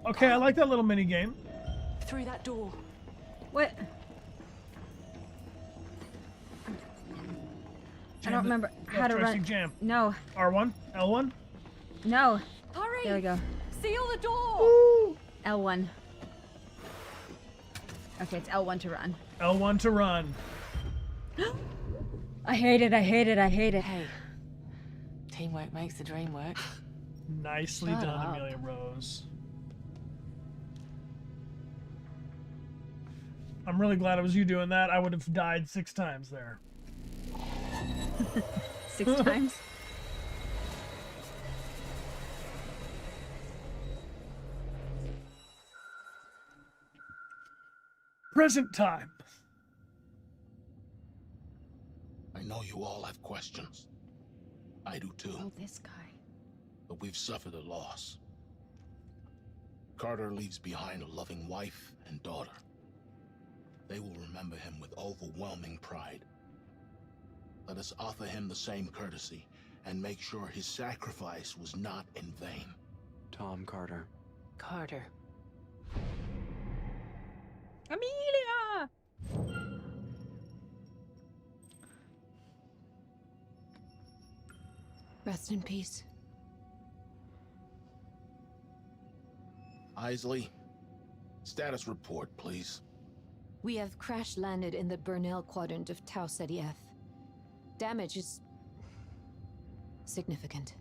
Okay, I like that little mini game. Through that door. What? I don't remember how to Joystick run. jam. No, R1, L1. no. Hurry! There we go. Seal the door! Woo! L1. Okay, it's L1 to run. L1 to run. I hate it, I hate it, I hate it. Hey, teamwork makes the dream work. Nicely Shut done, up. Amelia Rose. I'm really glad it was you doing that. I would have died 6 times there. 6 times? Present time. I know you all have questions. I do too, Oh, this guy. but we've suffered a loss. Carter leaves behind a loving wife and daughter. They will remember him with overwhelming pride. Let us offer him the same courtesy and make sure his sacrifice was not in vain. Tom Carter. Carter. Amelia! Rest in peace. Isley, status report, please. We have crash landed in the Burnell quadrant of Tau Ceti F. Damage is significant.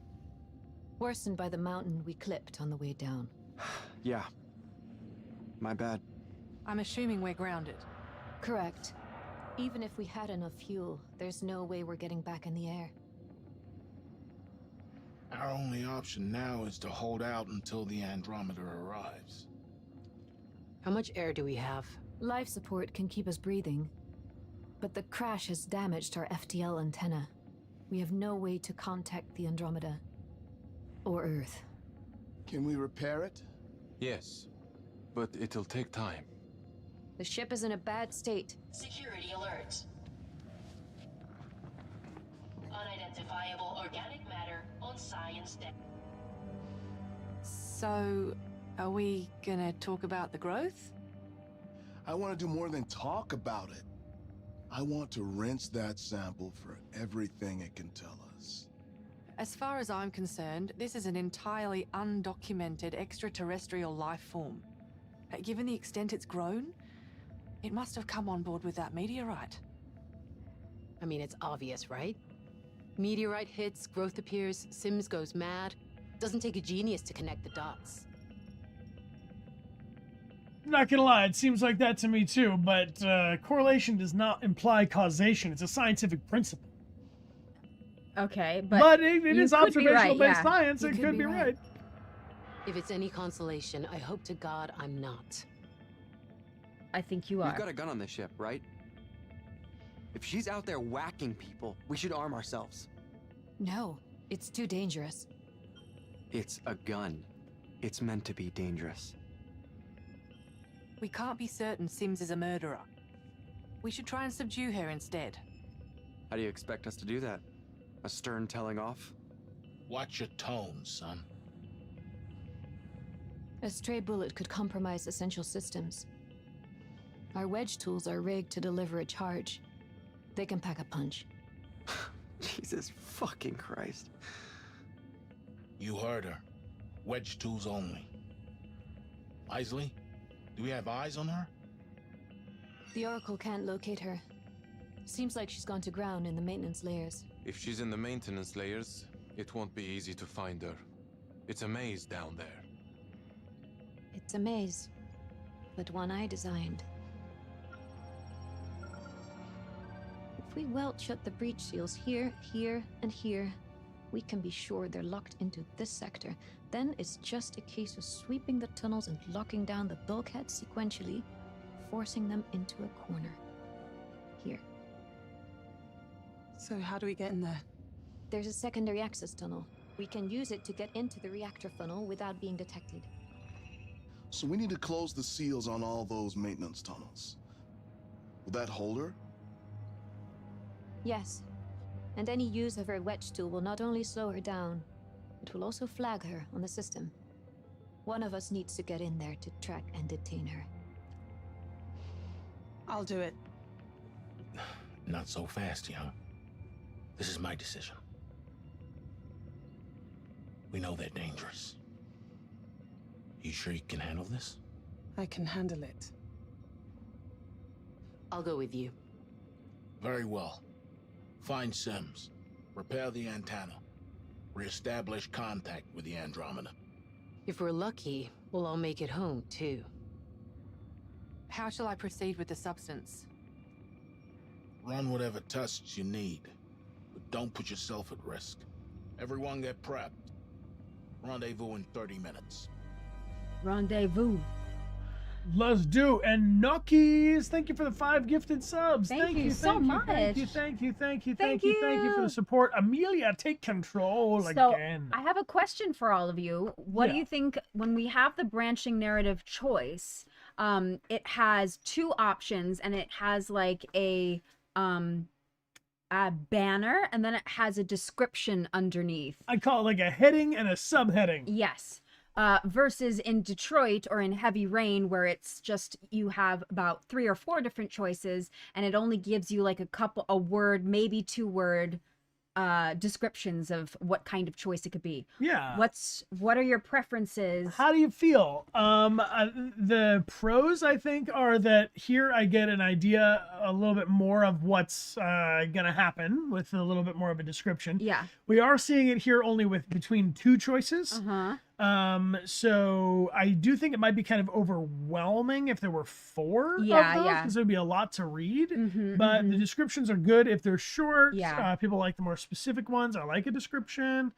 Worsened by the mountain we clipped on the way down. Yeah. My bad. I'm assuming we're grounded. Correct. Even if we had enough fuel, there's no way we're getting back in the air. Our only option now is to hold out until the Andromeda arrives. How much air do we have? Life support can keep us breathing, but the crash has damaged our FTL antenna. We have no way to contact the Andromeda. Or Earth. Can we repair it? Yes, but it'll take time. The ship is in a bad state. Security alert. Unidentifiable organic matter on science deck. So, are we gonna talk about the growth? I want to do more than talk about it. I want to rinse that sample for everything it can tell us. As far as I'm concerned, this is an entirely undocumented extraterrestrial life form. Given the extent it's grown, it must have come on board with that meteorite. I mean, it's obvious, right? Meteorite hits, growth appears, Sims goes mad. Doesn't take a genius to connect the dots. I'm not gonna lie, it seems like that to me too, but correlation does not imply causation. It's a scientific principle. Okay, But it you is could be right, observational based yeah. science. You It could be right. If it's any consolation, I hope to God I'm not. I think you We've are. got a gun on this ship, right? If she's out there whacking people, we should arm ourselves. No, it's too dangerous. It's a gun. It's meant to be dangerous. We can't be certain Sims is a murderer. We should try and subdue her instead. How do you expect us to do that? A stern telling off? Watch your tone, son. A stray bullet could compromise essential systems. Our wedge tools are rigged to deliver a charge. They can pack a punch. Jesus fucking Christ. You heard her. Wedge tools only. Isley, do we have eyes on her? The Oracle can't locate her. Seems like she's gone to ground in the maintenance layers. If she's in the maintenance layers, it won't be easy to find her. It's a maze down there. It's a maze, but one I designed. If we weld shut the breach seals here, here, and here, we can be sure they're locked into this sector. Then it's just a case of sweeping the tunnels and locking down the bulkheads sequentially, forcing them into a corner. Here. So how do we get in there? There's a secondary access tunnel. We can use it to get into the reactor funnel without being detected. So we need to close the seals on all those maintenance tunnels. Will that hold her? Yes. And any use of her wedge tool will not only slow her down, it will also flag her on the system. One of us needs to get in there to track and detain her. I'll do it. Not so fast, young. This is my decision. We know they're dangerous. You sure you can handle this? I can handle it. I'll go with you. Very well. Find Sims. Repair the antenna. Reestablish contact with the Andromeda. If we're lucky, we'll all make it home, too. How shall I proceed with the substance? Run whatever tests you need, but don't put yourself at risk. Everyone get prepped. Rendezvous in 30 minutes. Rendezvous. Let's do. And Nokis, thank you for the 5 gifted subs. Thank you so much. Thank you for the support. Amelia, take control So again. I have a question for all of you. What do you think when we have the branching narrative choice? It has 2 options, and it has like a banner, and then it has a description underneath. I call it like a heading and a subheading. Yes. Versus in Detroit or in Heavy Rain, where it's just you have about 3 or 4 different choices, and it only gives you like a word, maybe 2-word descriptions of what kind of choice it could be. Yeah. What are your preferences? How do you feel? The pros, I think, are that here I get an idea a little bit more of what's gonna happen with a little bit more of a description. Yeah. We are seeing it here only with between 2 choices. Uh-huh. So I do think it might be kind of overwhelming if there were 4 of those, because it would be a lot to read. But the descriptions are good if they're short. Yeah. People like the more specific ones. I like a description.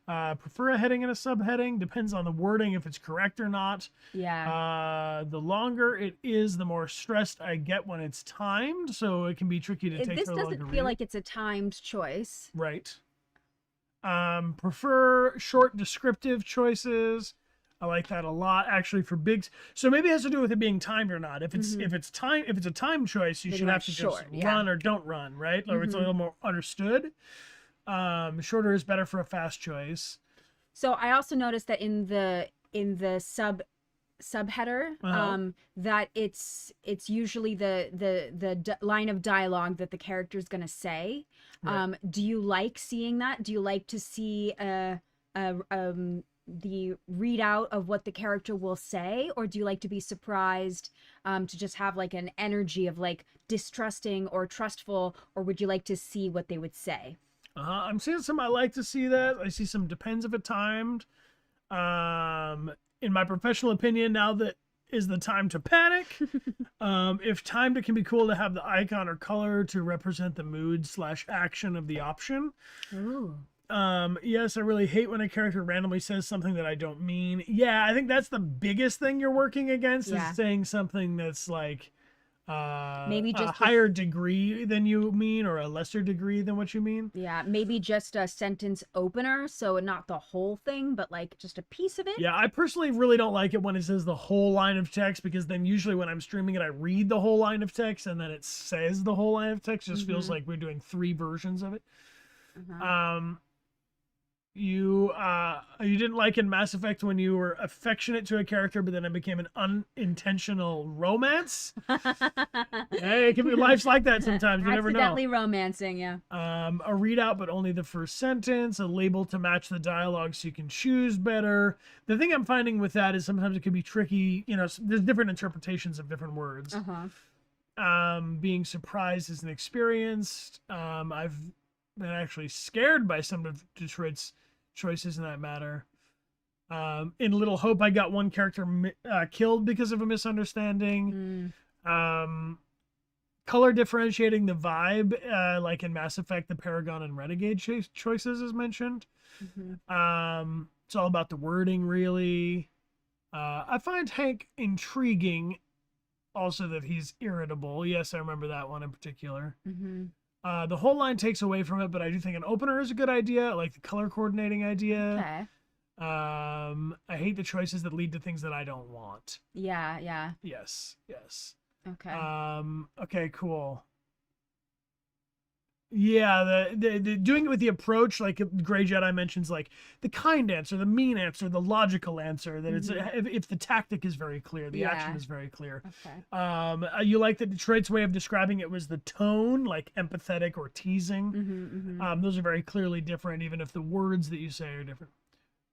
Prefer a heading and a subheading. Depends on the wording if it's correct or not. Yeah. The longer it is, the more stressed I get when it's timed. So it can be tricky to take. This for long to doesn't read. feel like it's a timed choice. Right. Prefer short descriptive choices. I like that a lot, actually, for big. So maybe it has to do with it being timed or not. If it's if it's a time choice, you should have to just run or don't run, right? Or it's a little more understood. Shorter is better for a fast choice. So I also noticed that in the subheader, that it's usually the line of dialogue that the character is going to say. Right. Do you like seeing that? Do you like to see the readout of what the character will say, or do you like to be surprised, to just have like an energy of like distrusting or trustful, or would you like to see what they would say? I'm seeing some. I like to see that. I see some depends if it timed. In my professional opinion, now that is the time to panic. If timed, it can be cool to have the icon or color to represent the mood / action of the option. Ooh. Yes, I really hate when a character randomly says something that I don't mean. Yeah, I think that's the biggest thing you're working against, is saying something that's like maybe just a higher degree than you mean, or a lesser degree than what you mean. Yeah, maybe just a sentence opener, so not the whole thing, but like just a piece of it. Yeah, I personally really don't like it when it says the whole line of text, because then usually when I'm streaming it, I read the whole line of text and then it says the whole line of text. It just feels like we're doing 3 versions of it. You didn't like in Mass Effect when you were affectionate to a character, but then it became an unintentional romance. Hey, it can be, life's like that sometimes. You never know. Accidentally romancing, yeah. A readout, but only the first sentence. A label to match the dialogue so you can choose better. The thing I'm finding with that is sometimes it can be tricky. You know, there's different interpretations of different words. Being surprised is an experience. I've been actually scared by some of Detroit's choices in that matter. In Little Hope, I got one character killed because of a misunderstanding. Color differentiating the vibe, like in Mass Effect, the Paragon and Renegade choices is mentioned. It's all about the wording, really. I find Hank intriguing, also that he's irritable. Yes, I remember that one in particular. The whole line takes away from it, but I do think an opener is a good idea. I like the color coordinating idea. I hate the choices that lead to things that I don't want. Yeah, yeah. Yes, yes. Okay. Okay, cool. Yeah, the doing it with the approach, like Grey Jedi mentions, like the kind answer, the mean answer, the logical answer. That it's if the tactic is very clear, the action is very clear. Okay. You like that Detroit's way of describing it was the tone, like empathetic or teasing. Those are very clearly different, even if the words that you say are different.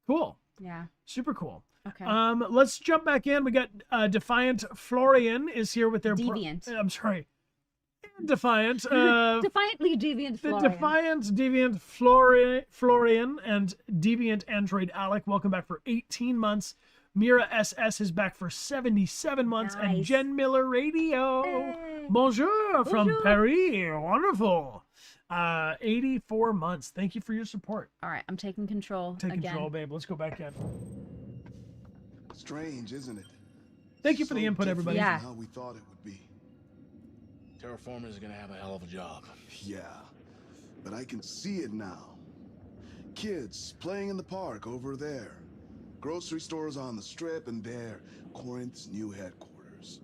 Cool. Yeah. Super cool. Okay. Let's jump back in. We got Defiant Florian is here with their Deviant. I'm sorry. Defiant. Defiantly deviant The Florian. Defiant Deviant Florian and Deviant Android Alec. Welcome back for 18 months. Mira SS is back for 77 months. Nice. And Jen Miller Radio. Hey. Bonjour from Bonjour. Paris. Wonderful. 84 months. Thank you for your support. All right, I'm taking control Take again. control, babe. Let's go back in. Strange, isn't it? Thank you for the So input, different everybody. Yeah. from how we thought it would be. Terraformers are gonna have a hell of a job. Yeah, but I can see it now. Kids playing in the park over there. Grocery stores on the strip, and there, Corinth's new headquarters.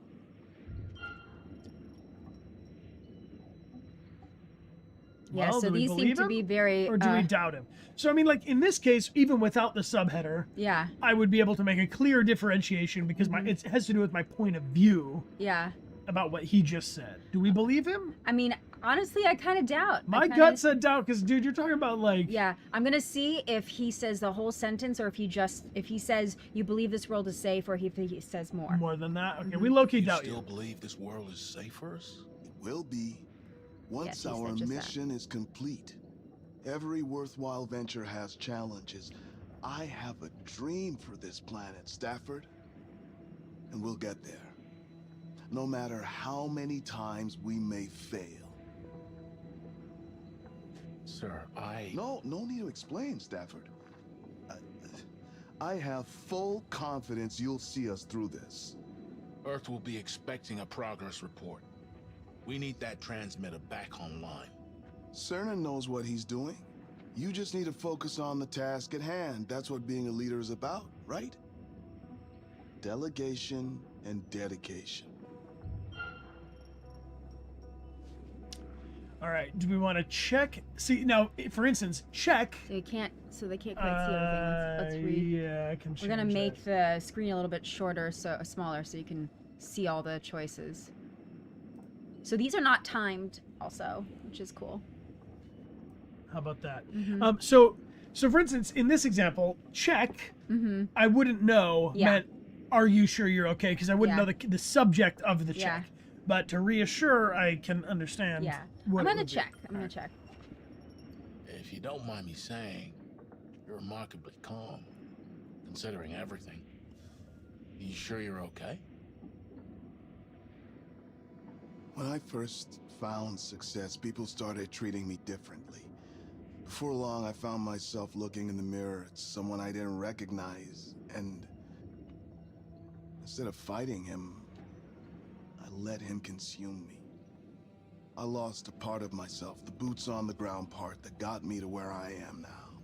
Yeah, Well, so do we these seem believe to him, be very... Or do we doubt him? So, I mean, like, in this case, even without the subheader, Yeah, I would be able to make a clear differentiation because it has to do with my point of view yeah. about what he just said. Do we believe him? I mean, honestly, I kind of doubt. My gut said doubt because, dude, you're talking about, like... Yeah, I'm gonna see if he says the whole sentence or if he says you believe this world is safe, or if he says more. More than that? Okay, we low-key You doubt still you. believe this world is safe for us? It will be. Once Yes, he our said just that. mission is complete. Every worthwhile venture has challenges. I have a dream for this planet, Stafford. And we'll get there. No matter how many times we may fail. Sir, No need to explain, Stafford. I have full confidence you'll see us through this. Earth will be expecting a progress report. We need that transmitter back online. Cernan knows what he's doing. You just need to focus on the task at hand. That's what being a leader is about, right? Delegation and dedication. All right, do we want to check? See, now, for instance, check. So they can't quite see everything. Let's read. Yeah, I can We're gonna change make the screen a little bit shorter, smaller, so you can see all the choices. So these are not timed, also, which is cool. How about that? Mhm. So for instance, in this example, check, I wouldn't know Yeah. meant, are you sure you're okay? Because I wouldn't Yeah. know the subject of the Yeah. check. But to reassure, I can understand. Yeah. what I'm it gonna would be. check. I'm gonna check. If you don't mind me saying, you're remarkably calm, considering everything. You sure you're okay? When I first found success, people started treating me differently. Before long, I found myself looking in the mirror at someone I didn't recognize, and instead of fighting him, I let him consume me. I lost a part of myself, the boots on the ground part that got me to where I am now.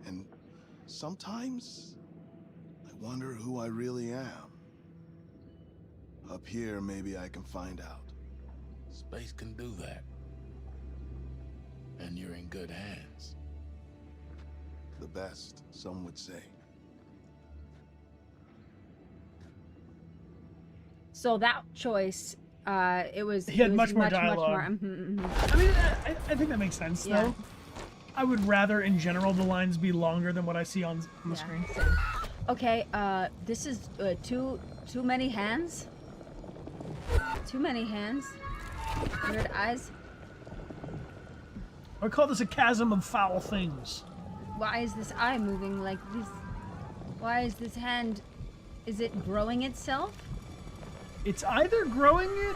And sometimes, I wonder who I really am. Up here, maybe I can find out. Space can do that. And you're in good hands. The best, some would say. So that choice, it was. He had it was much more dialogue. I mean, I think that makes sense, Yeah. though. I would rather, in general, the lines be longer than what I see on the screen. Same. Okay, this is too many hands. Too many hands. Weird eyes. I call this a chasm of foul things. Why is this eye moving like this? Why is this hand? Is it growing itself? It's either growing it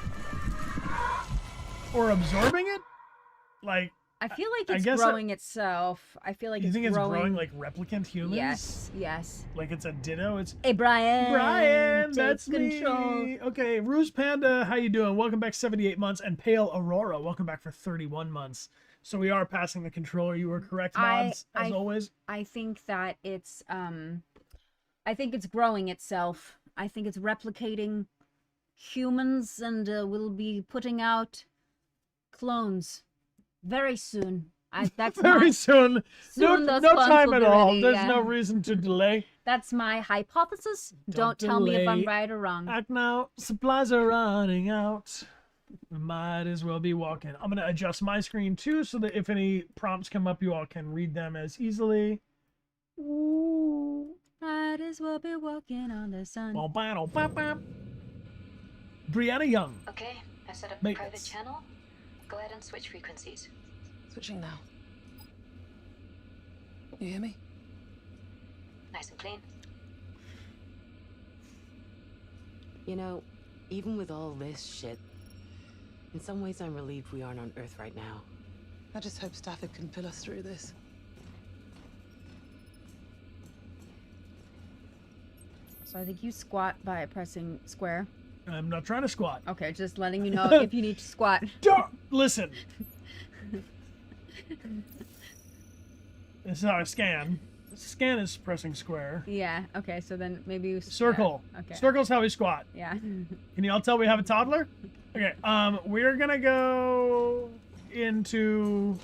or absorbing it. Like, I feel like I it's guess growing itself. I feel like you it's think it's growing. growing like replicant humans? Yes, yes. Like it's a ditto? It's Hey, Brian. Brian, take that's control. me. Okay, Ruse Panda, how you doing? Welcome back 78 months. And Pale Aurora, welcome back for 31 months. So we are passing the controller. You were correct, mods, as always. I think that it's growing itself. I think it's replicating humans, and we'll be putting out clones very soon. That's Very soon. soon No those clones time will at be all. ready, There's yeah. no reason to delay. That's my hypothesis. Don't tell me if I'm right or wrong. Act now. Supplies are running out. We might as well be walking. I'm going to adjust my screen too so that if any prompts come up, you all can read them as easily. Ooh. Might as well be walking on the sun. Brianna Young. Okay, I set up a private channel. Go ahead and switch frequencies. Switching now. You hear me? Nice and clean. You know, even with all this shit, in some ways I'm relieved we aren't on Earth right now. I just hope Stafford can pull us through this. So I think you squat by pressing square. I'm not trying to squat. Okay, just letting you know if you need to squat. Listen. This is how I scan. Scan is pressing square. Yeah, okay, so then maybe you... Circle. Yeah, okay. Circle's how we squat. Yeah. Can you all tell we have a toddler? Okay, we're gonna go into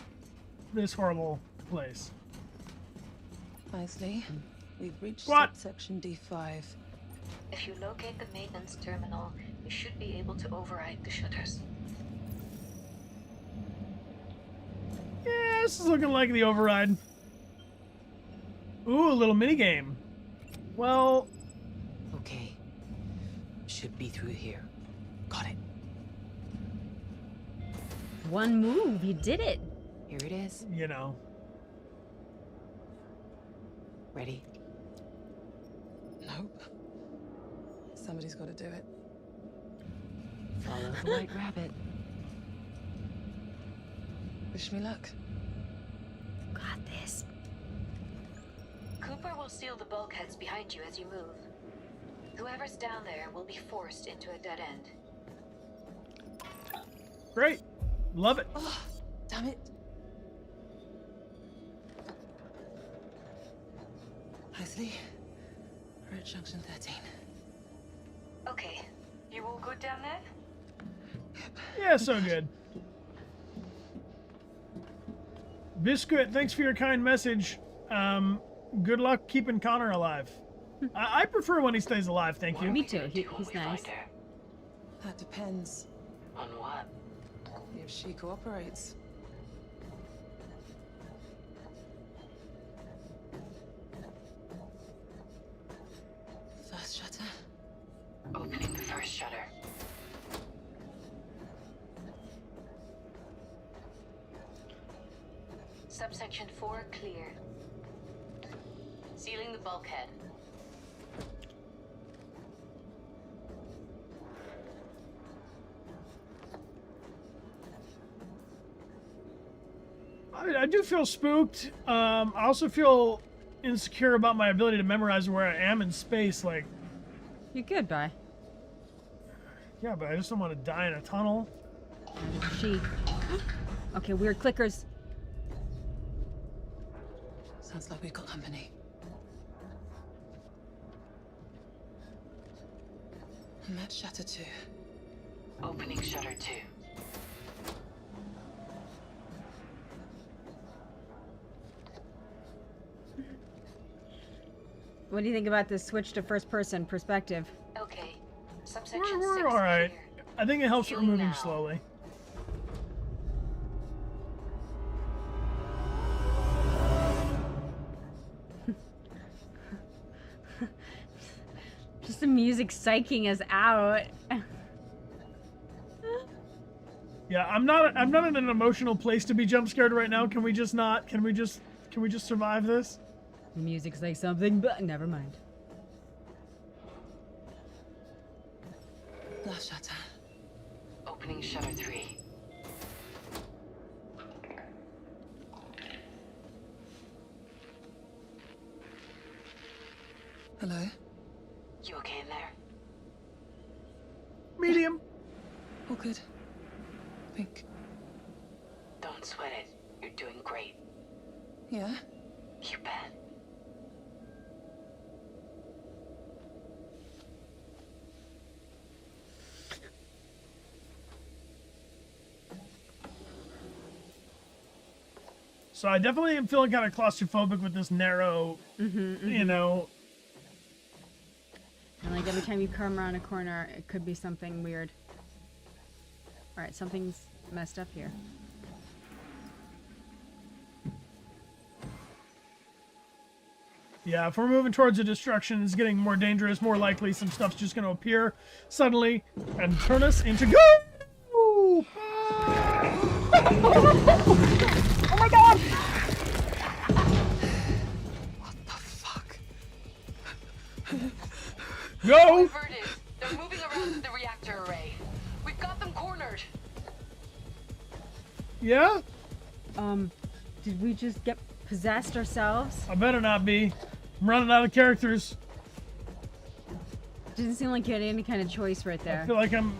this horrible place. Nicely. We've reached Squat. subsection D5. If you locate the maintenance terminal, you should be able to override the shutters. Yeah, this is looking like the override. Ooh, a little mini game. Well, Okay. Should be through here. Got it. One move, you did it. Here it is. you know. Ready? Nope. Somebody's got to do it. Follow the white rabbit. Wish me luck. Got this. Cooper will seal the bulkheads behind you as you move. Whoever's down there will be forced into a dead end. Great. Love it. Oh, damn it. Leslie, we're at junction 13. Okay, you all good down there? Yeah, so good. Biscuit, thanks for your kind message. Good luck keeping Connor alive. I prefer when he stays alive, thank you. Me too, he's nice. That depends. On what? If she cooperates. First shutter. Opening the first shutter. Subsection 4 clear. Sealing the bulkhead. I do feel spooked. I also feel insecure about my ability to memorize where I am in space. Like, You're good, bye. yeah, but I just don't want to die in a tunnel. She. Okay, weird clickers. Sounds like we've got company. And that's shutter 2. Opening shutter 2. What do you think about this switch to first-person perspective? Okay. Subsection We're 6 all right. clear. I think it helps that we're moving Now. slowly. Just the music psyching us out. Yeah, I'm not in an emotional place to be jump scared right now. Can we just not? Can we just survive this? The music's like something, but never mind. Last shutter. Opening shutter 3. Hello? You okay in there? Medium. All good. Think. Don't sweat it. You're doing great. Yeah? You bet. So I definitely am feeling kind of claustrophobic with this narrow, you know. And like every time you come around a corner, it could be something weird. All right, something's messed up here. Yeah, if we're moving towards a destruction, it's getting more dangerous, more likely some stuff's just going to appear suddenly and turn us into go! Oh my god! What the fuck? Go! Inverted. They're moving around to the reactor array. We've got them cornered. Yeah? Did we just get possessed ourselves? I better not be. I'm running out of characters. Didn't seem like you had any kind of choice right I there. feel like I'm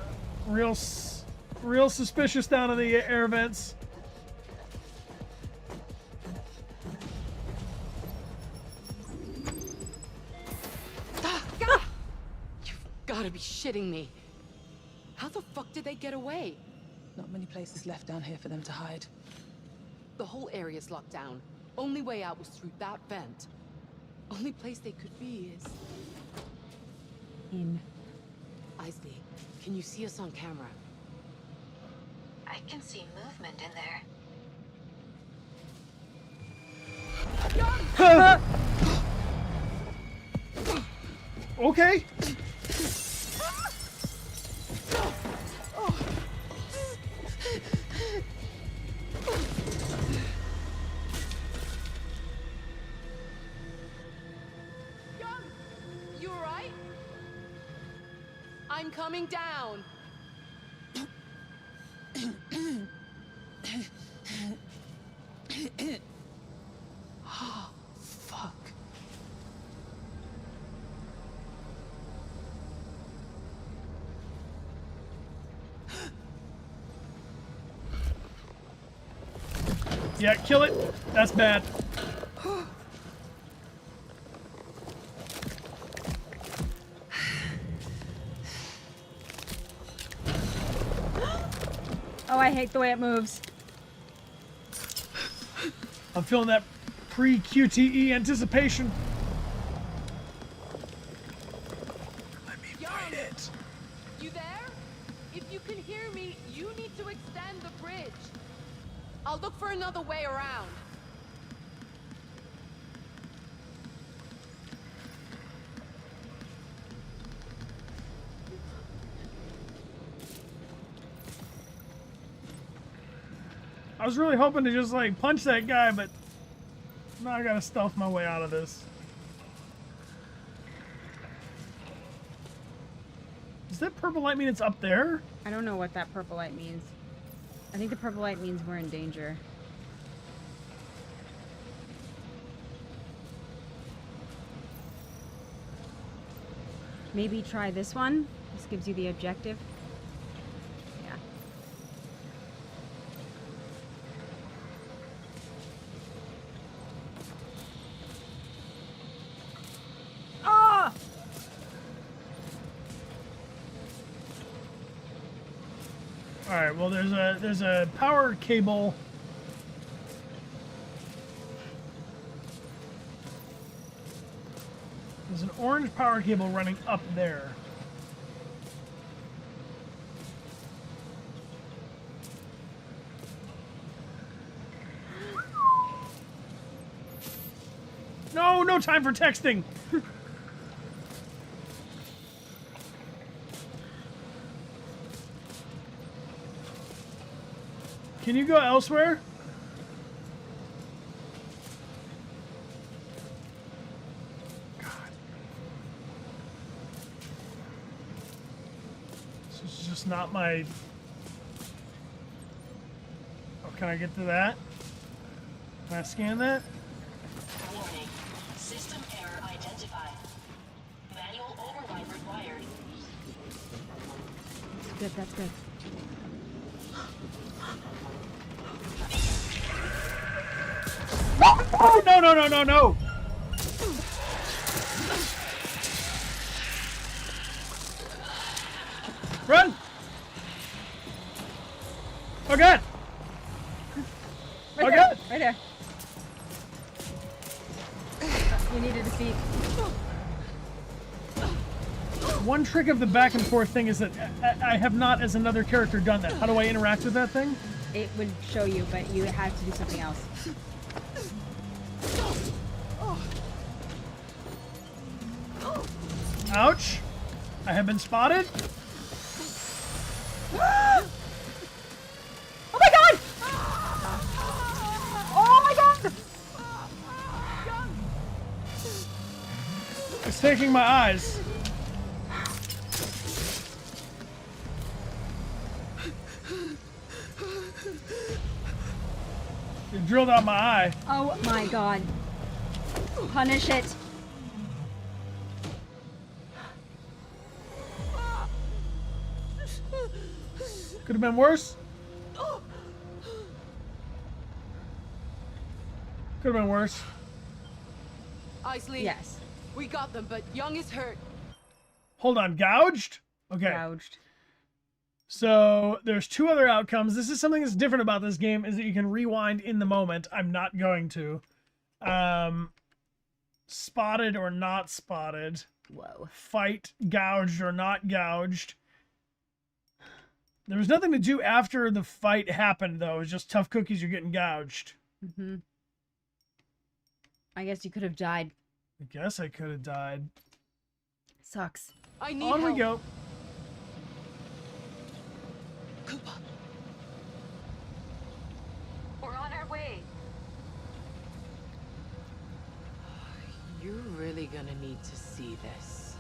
real suspicious down in the air vents. You've gotta be shitting me. How the fuck did they get away? Not many places left down here for them to hide. The whole area's locked down. Only way out was through that vent. Only place they could be is... In. Isley, can you see us on camera? I can see movement in there. Okay. You alright? I'm coming down. Oh, fuck. Yeah, kill it. That's bad. Oh, I hate the way it moves. I'm feeling that pre-QTE anticipation. Let me fight it. You there? If you can hear me, you need to extend the bridge. I'll look for another way around. I was really hoping to just like punch that guy, but now I gotta stealth my way out of this. Does that purple light mean it's up there? I don't know what that purple light means. I think the purple light means we're in danger. Maybe try this one. This gives you the objective. Yeah. Ah! All right. Well, there's a power cable. There's an orange power cable running up there. No, no time for texting. Can you go elsewhere? God. This is just not my... Oh, can I get to that? Can I scan that? Warning. System error identified. Manual override required. Good, that's good. Oh, no, no, no, no, no! Run! Oh, God! Right Oh, there, God! right there. You need to defeat. One trick of the back and forth thing is that I have not, as another character, done that. How do I interact with that thing? It would show you, but you have to do something else. Ouch! I have been spotted. Oh my god! Oh my god! It's taking my eyes. It drilled out my eye. Oh my god. Punish it. Could have been worse. Could have been worse. Isley. Yes. We got them, but Young is hurt. Hold on, gouged? Okay. Gouged. So there's two other outcomes. This is something that's different about this game, is that you can rewind in the moment. I'm not going to. Spotted or not spotted. Whoa. Fight, gouged or not gouged. There was nothing to do after the fight happened, though. It was just tough cookies, you're getting gouged. Mm-hmm. I guess you could have died. I guess I could have died. Sucks. I need On help. we go. Cooper. We're on our way. You're really gonna need to see this.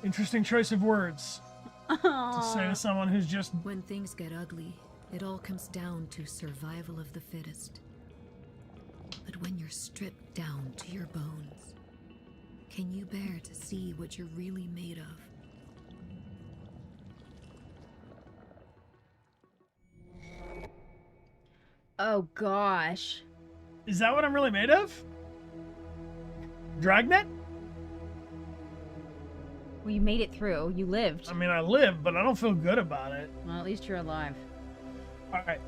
Interesting choice of words to say to someone who's just... When things get ugly, it all comes down to survival of the fittest. But when you're stripped down to your bones, can you bear to see what you're really made of? Oh gosh. Is that what I'm really made of? Dragnet? Well, you made it through. You lived. I mean, I lived, but I don't feel good about it. Well, at least you're alive. Alright.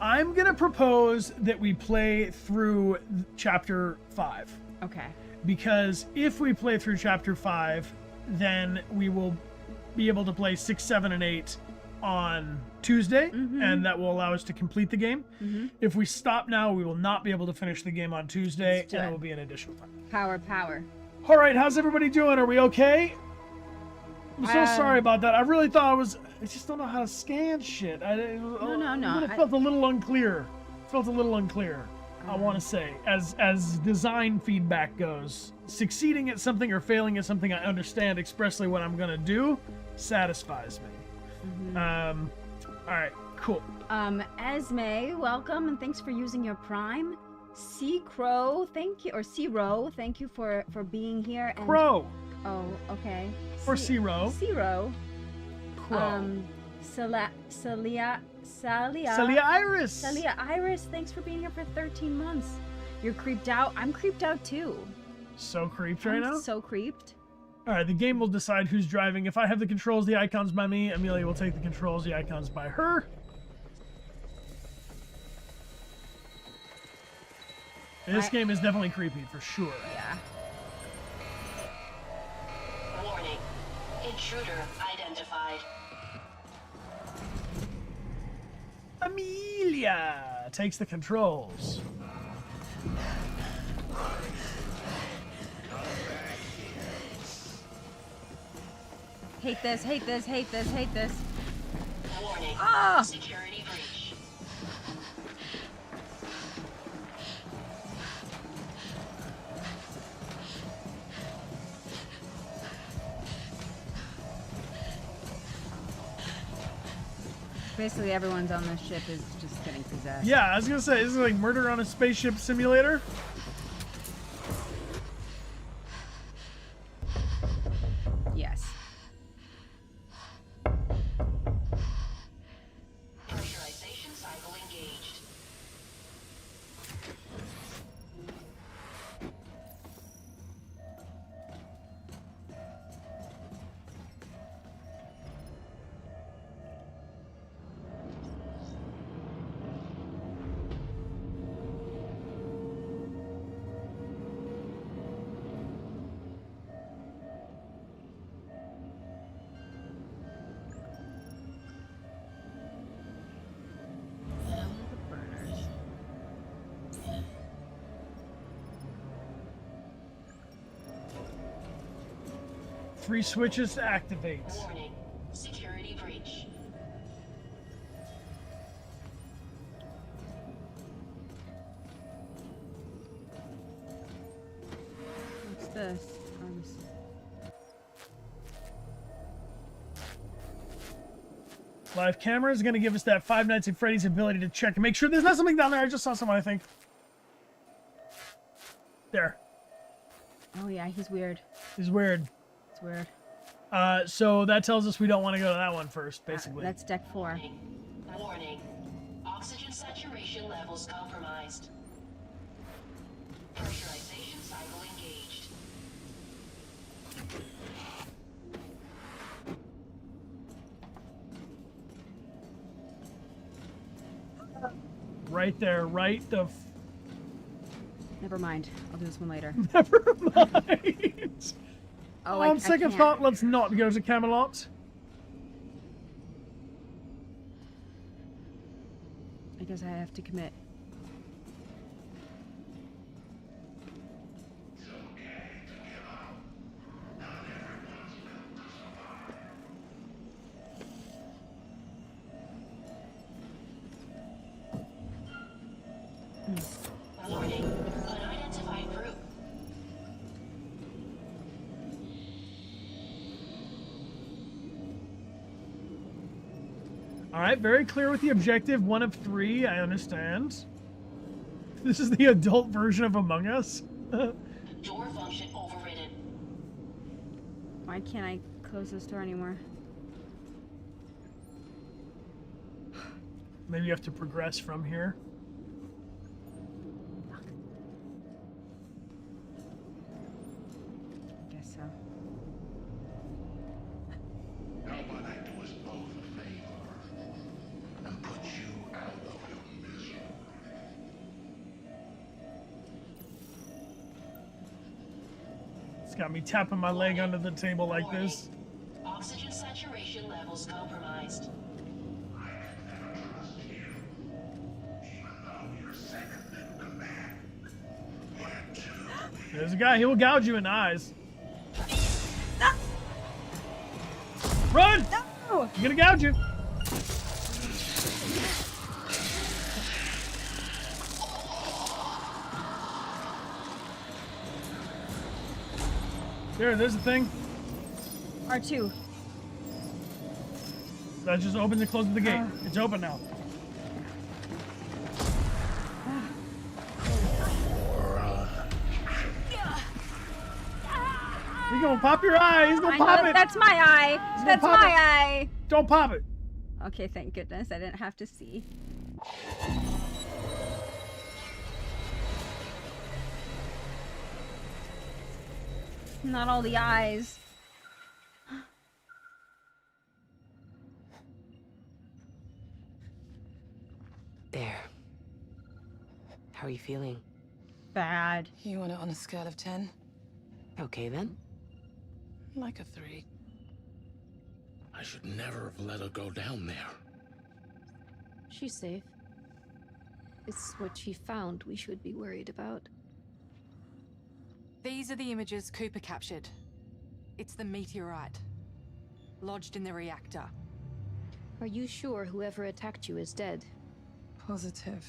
I'm gonna propose that we play through chapter 5. Okay. Because if we play through chapter 5, then we will be able to play 6, 7, and 8 on Tuesday, and that will allow us to complete the game. If we stop now, we will not be able to finish the game on Tuesday, and it will be an additional time. Power, power. Alright, how's everybody doing? Are we okay? I'm so sorry about that. I really thought I just don't know how to scan shit. No. It felt a little unclear. I want to say, as design feedback goes, succeeding at something or failing at something I understand expressly what I'm gonna do satisfies me. All right, cool. Esme, welcome and thanks for using your Prime. Sea Crow, thank you, or Zero, thank you for being here. And, Crow. Oh, okay. Or Zero. Zero. Crow. Salia Iris. Salia Iris, thanks for being here for 13 months. You're creeped out. I'm creeped out too. So creeped right now? So creeped. Alright, the game will decide who's driving. If I have the controls, the icons by me. Amelia will take the controls, the icons by her. This game is definitely creepy, for sure. Yeah. Warning. Intruder identified. Amelia takes the controls. Hate this, hate this, hate this, hate this. Warning. Ah! Security breach. Basically, everyone's on this ship is just getting possessed. Yeah, I was gonna say, this is like Murder on a Spaceship Simulator. Yes. 3 switches to activate. Warning. Security breach. What's this? Live camera is going to give us that Five Nights at Freddy's ability to check and make sure there's not something down there. I just saw someone, I think. There. Oh yeah, he's weird. He's weird. It's weird. So that tells us we don't want to go to that one first, basically. That's deck 4. Warning. Oxygen saturation levels compromised. Pressurization cycle engaged. Right there, right the... Never mind. I'll do this one later. Never mind. Oh, On second thought, let's not go to Camelot. I guess I have to commit. Warning. Unidentified group. Alright, very clear with the objective. 1 of 3, I understand. This is the adult version of Among Us. Door function overridden. Why can't I close this door anymore? Maybe you have to progress from here. Guess so. How about I do us both a favor and put you out of your misery? It's got me tapping my leg under the table like Warning. this. Oxygen saturation levels compromised. There's a guy, he will gouge you in the eyes. Run! No! I'm gonna gouge you. There's the thing. R2. That just opens and closes the gate. It's open now. He's gonna pop your eye. He's gonna pop it. That's my eye. That's my eye. Don't pop it. Okay, thank goodness I didn't have to see. Not all the eyes. There. How are you feeling? Bad. You want it on a scale of 10? Okay then. Like a 3. I should never have let her go down there. She's safe. It's what she found we should be worried about. These are the images Cooper captured. It's the meteorite. Lodged in the reactor. Are you sure whoever attacked you is dead? Positive.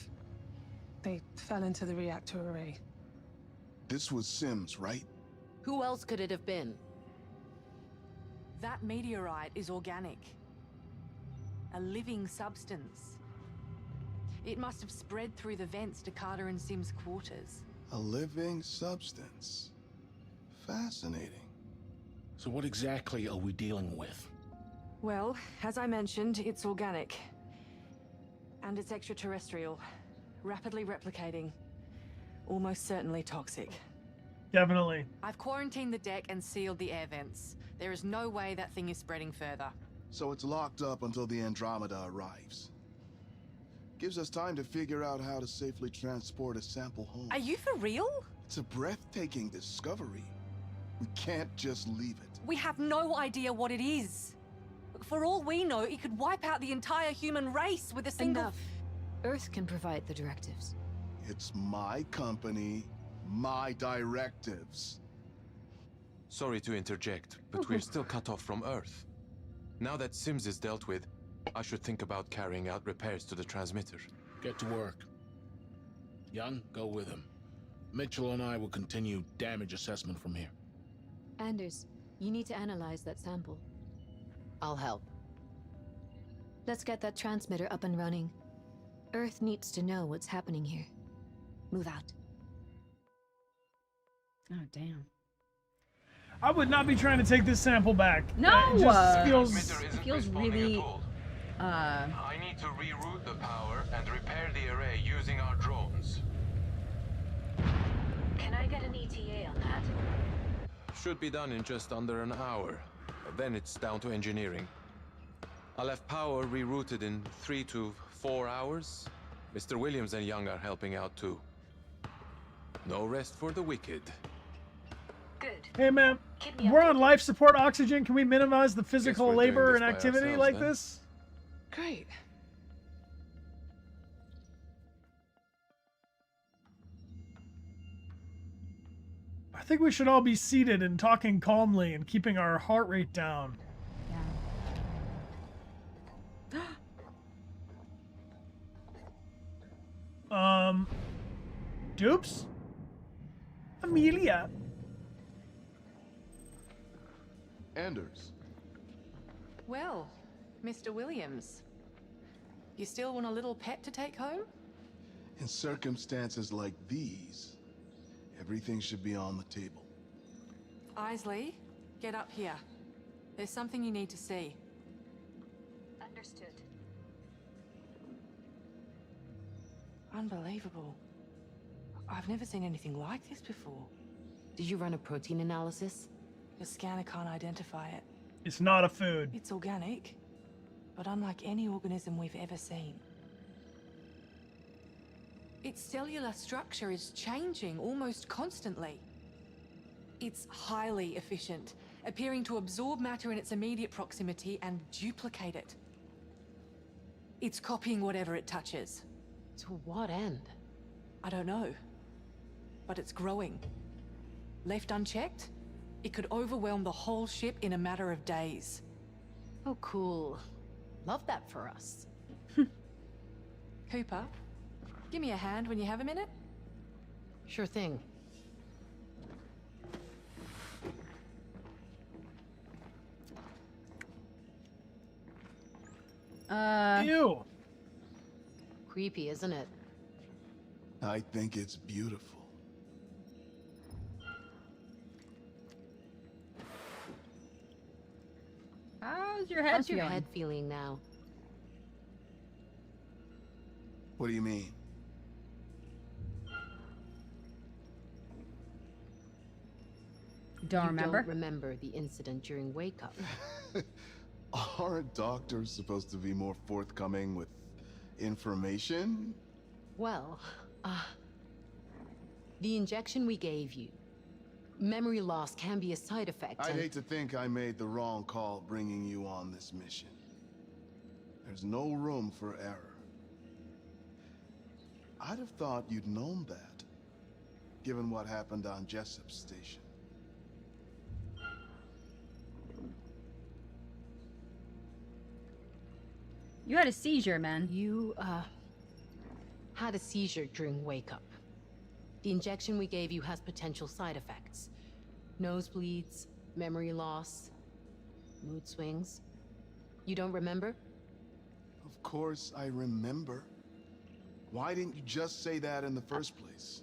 They fell into the reactor array. This was Sims, right? Who else could it have been? That meteorite is organic. A living substance. It must have spread through the vents to Carter and Sim's quarters. A living substance. Fascinating. So what exactly are we dealing with? Well, as I mentioned, it's organic. And it's extraterrestrial. Rapidly replicating. Almost certainly toxic. Definitely. I've quarantined the deck and sealed the air vents. There is no way that thing is spreading further. So it's locked up until the Andromeda arrives. Gives us time to figure out how to safely transport a sample home. Are you for real? It's a breathtaking discovery. We can't just leave it. We have no idea what it is. For all we know, it could wipe out the entire human race with a single... Enough. Earth can provide the directives. It's my company, my directives. Sorry to interject, but we're still cut off from Earth. Now that Sims is dealt with, I should think about carrying out repairs to the transmitter. Get to work. Young, go with him. Mitchell and I will continue damage assessment from here. Anders, you need to analyze that sample. I'll help. Let's get that transmitter up and running. Earth needs to know what's happening here. Move out. Oh, damn. I would not be trying to take this sample back. No! It just feels... It feels really... I need to reroute the power and repair the array using our drones. Can I get an ETA on that? Should be done in just under an hour. Then it's down to engineering. I'll have power rerouted in 3 to 4 hours. Mr. Williams and Young are helping out too. No rest for the wicked. Good. Hey, man. Keep me We're on updated. life support oxygen. Can we minimize the physical we're doing labor this and by activity ourselves, like then. this? Great. I think we should all be seated and talking calmly and keeping our heart rate down. Dupes? Amelia? Anders. Well, Mr. Williams, you still want a little pet to take home? In circumstances like these, everything should be on the table. Isley, get up here. There's something you need to see. Understood. Unbelievable. I've never seen anything like this before. Did you run a protein analysis? The scanner can't identify it. It's not a food. It's organic, but unlike any organism we've ever seen. Its cellular structure is changing almost constantly. It's highly efficient, appearing to absorb matter in its immediate proximity and duplicate it. It's copying whatever it touches. To what end? I don't know, but it's growing. Left unchecked, it could overwhelm the whole ship in a matter of days. Oh, cool. Love that for us. Cooper, give me a hand when you have a minute. Sure thing. Ew. Creepy, isn't it? I think it's beautiful. How's your head How's feeling? your head feeling now? What do you mean? Don't remember? Don't remember the incident during Wake Up. Aren't doctors supposed to be more forthcoming with information? Well, the injection we gave you. Memory loss can be a side effect. I'd and- hate to think I made the wrong call bringing you on this mission. There's no room for error. I'd have thought you'd known that, given what happened on Jessup's station. You had a seizure, man. You, had a seizure during Wake Up. The injection we gave you has potential side effects. Nosebleeds, memory loss, mood swings. You don't remember? Of course I remember. Why didn't you just say that in the first place?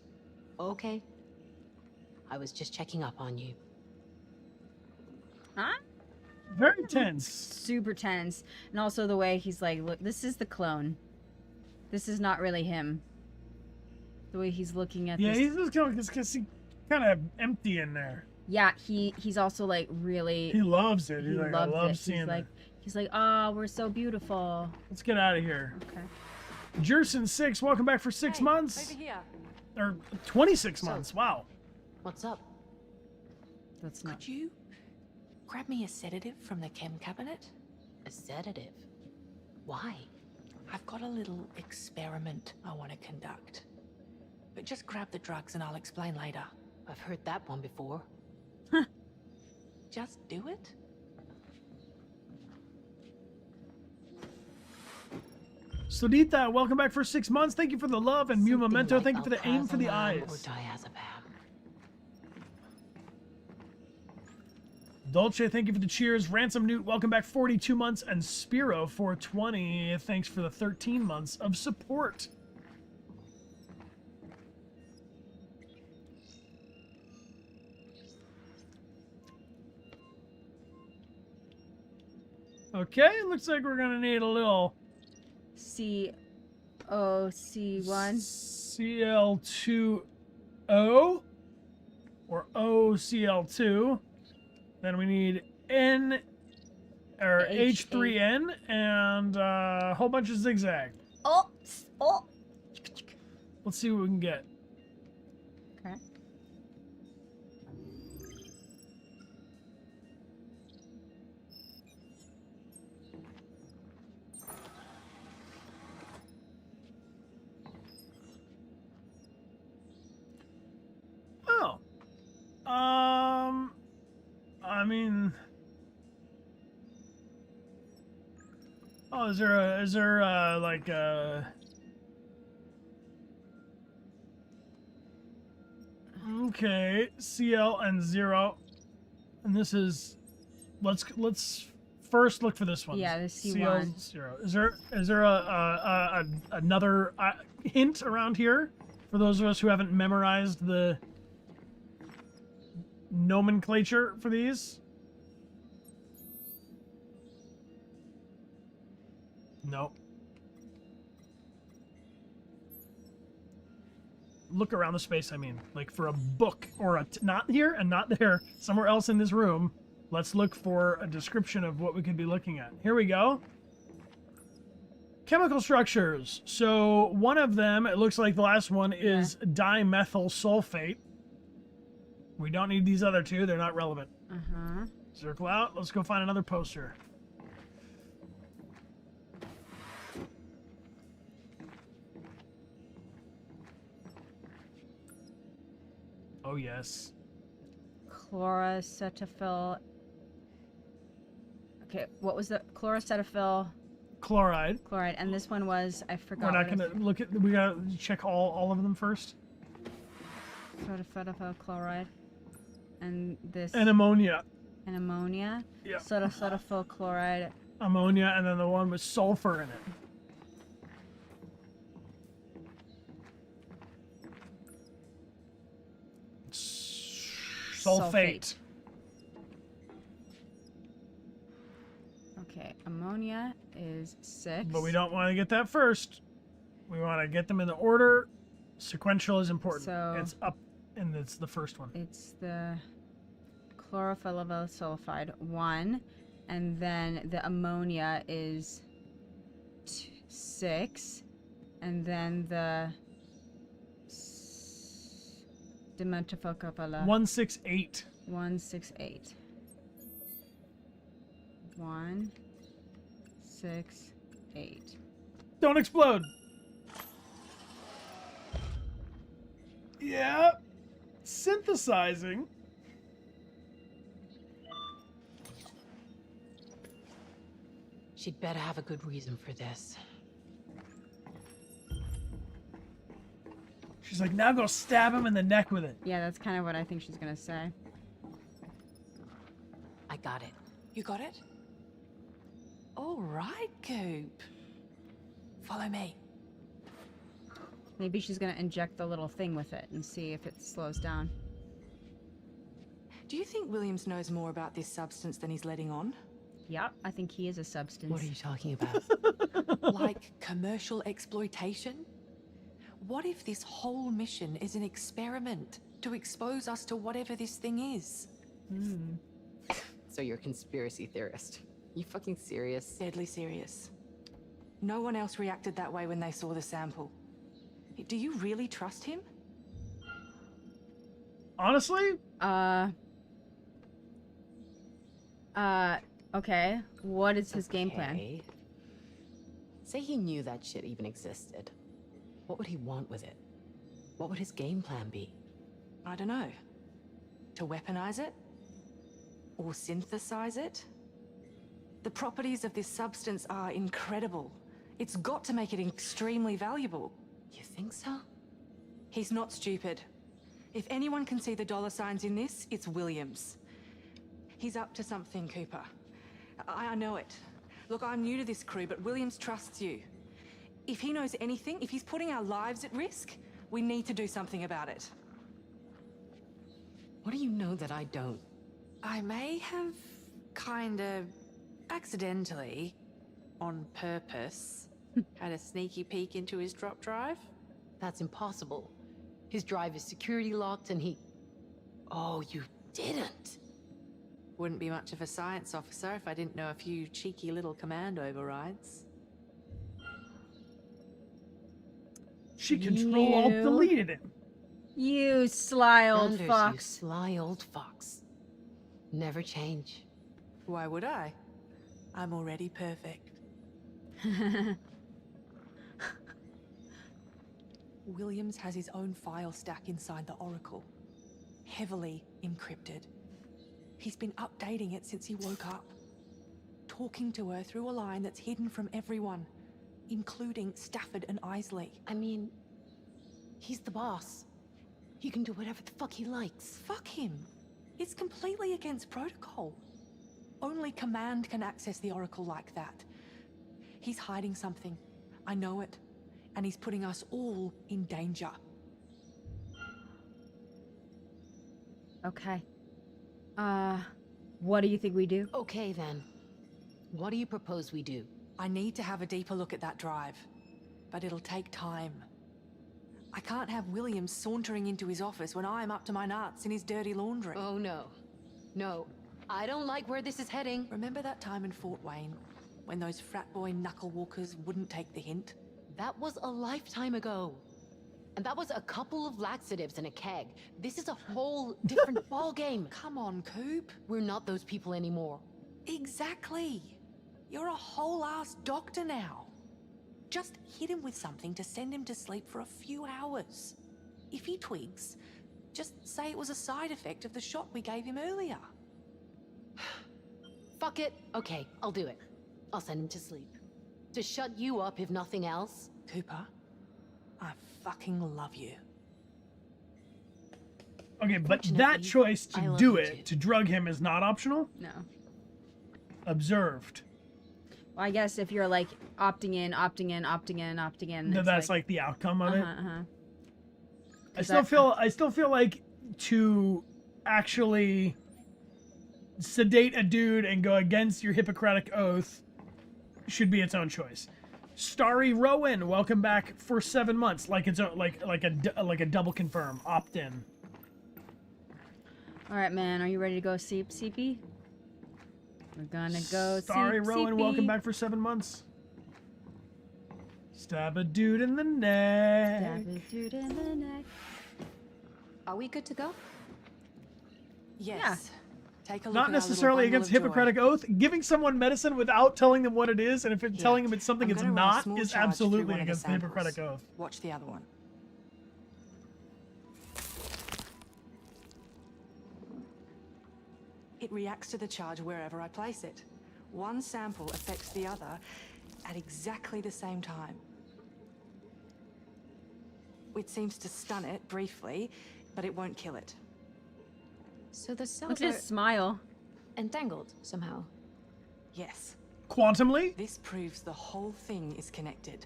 Okay. I was just checking up on you. Huh? Very tense. Super tense. And also the way he's like, look, this is the clone. This is not really him. The way he's looking at Yeah, this. he's just kind of empty in there. Yeah, he's also like really. He loves it. He He's like, loves I love it. seeing He's like, oh, we're so beautiful. Let's get out of here. Okay. Jerson6, welcome back for 6 months. Over here. Or 26 months. Wow. What's up? That's not. Could you grab me a sedative from the chem cabinet? A sedative? Why? I've got a little experiment I want to conduct. But just grab the drugs and I'll explain later. I've heard that one before. just do it? Sudita, welcome back for 6 months. Thank you for the love. And Mew Something Memento, like thank you for the aim for the alprazolam or eyes. diazepam. Dolce, thank you for the cheers. Ransom Newt, welcome back 42 months. And Spiro 420, thanks for the 13 months of support. Okay, looks like we're gonna need a little COC1. CL2O or OCL2. Then we need N or H3N and a whole bunch of zigzag. Oh. Let's see what we can get. Okay. Oh. I mean, oh, is there like okay, CL and 0. And this is let's first look for this one. Yeah, the CL C1. 0. Is there another hint around here for those of us who haven't memorized the nomenclature for these? Nope. Look around the space, I mean. Like for a book or not here and not there, somewhere else in this room. Let's look for a description of what we could be looking at. Here we go. Chemical structures. So one of them, it looks like the last one, is dimethyl sulfate. We don't need these other two. They're not relevant. Uh-huh. Circle out. Let's go find another poster. Oh, yes. Chloracetaphyl. Okay, what was the chloracetaphyl? Chloride. Chloride, and this one was, I forgot. We're not going to look at, we got to check all of them first. Chloracetaphyl chloride. And this. And ammonia. And ammonia. Yeah. Chloracetaphyl chloride. Ammonia, and then the one with sulfur in it. Sulfate. Okay, ammonia is 6. But we don't want to get that first. We want to get them in the order. Sequential is important. So it's up, and it's the first one. It's the chlorophyll sulfide 1, and then the ammonia is 6, and then the dimethyl-copala 168. 168. 168. Don't explode. Yeah. Synthesizing. She'd better have a good reason for this. She's like, now go stab him in the neck with it. Yeah, that's kind of what I think she's gonna say. I got it. You got it? All right, Coop. Follow me. Maybe she's gonna inject the little thing with it and see if it slows down. Do you think Williams knows more about this substance than he's letting on? Yeah, I think he is a substance. What are you talking about? Like commercial exploitation? What if this whole mission is an experiment to expose us to whatever this thing is? So you're a conspiracy theorist. You fucking serious? Deadly serious. No one else reacted that way when they saw the sample. Do you really trust him? Honestly? Okay. What is his game plan? Okay. Say he knew that shit even existed. What would he want with it? What would his game plan be? I don't know. To weaponize it? or synthesize it. The properties of this substance are incredible. It's got to make it extremely valuable. You think so? He's not stupid. If anyone can see the dollar signs in this, it's Williams. He's up to something, Cooper. I know it. Look, I'm new to this crew, but Williams trusts you. If he knows anything, if he's putting our lives at risk, we need to do something about it. What do you know that I don't? I may have kinda accidentally, on purpose, had a sneaky peek into his drop drive. That's impossible. His drive is security locked and he... Oh, you didn't. Wouldn't be much of a science officer if I didn't know a few cheeky little command overrides. She control-alt-deleted him. You sly old Anders, fox. You sly old fox. Never change. Why would I? I'm already perfect. Williams has his own file stack inside the Oracle. Heavily encrypted. He's been updating it since he woke up. Talking to her through a line that's hidden from everyone, including Stafford and Isley. I mean, he's the boss. He can do whatever the fuck he likes. Fuck him. It's completely against protocol. Only command can access the Oracle like that. He's hiding something. I know it. And he's putting us all in danger. Okay. What do you think we do? Okay, then. What do you propose we do? I need to have a deeper look at that drive. But it'll take time. I can't have Williams sauntering into his office when I'm up to my nuts in his dirty laundry. Oh, no. No. I don't like where this is heading. Remember that time in Fort Wayne? When those frat boy knuckle-walkers wouldn't take the hint? That was a lifetime ago. And that was a couple of laxatives and a keg. This is a whole different ballgame. Come on, Coop. We're not those people anymore. Exactly. You're a whole-ass doctor now. Just hit him with something to send him to sleep for a few hours. If he twigs, just say it was a side effect of the shot we gave him earlier. Fuck it. Okay, I'll do it. I'll send him to sleep. To shut you up, if nothing else. Cooper, I fucking love you. Okay, but that choice I to love do you it, too. to drug him, is not optional? No. Observed. Well, I guess if you're like opting in, opting in, opting in, opting in. No, it's that's like the outcome of it. I Is still that- I still feel like to actually sedate a dude and go against your Hippocratic oath should be its own choice. Starry Rowan, welcome back for 7 months. Like it's like a double confirm, opt in. All right, man. Are you ready to go CP? We're gonna go Starry Rowan, CP. welcome back for 7 months. Stab a dude in the neck. Stab a dude in the neck. Are we good to go? Yes. Take a look Not at our little necessarily bundle against of joy. Hippocratic oath. Giving someone medicine without telling them what it is, and if it's Yeah. telling them it's something I'm it's gonna run a not, small is charge through absolutely one of the against the samples. Hippocratic oath. Watch the other one. It reacts to the charge wherever I place it. One sample affects the other at exactly the same time. It seems to stun it briefly, but it won't kill it. So the cells Look at his smile. entangled somehow. Yes. Quantumly? This proves the whole thing is connected.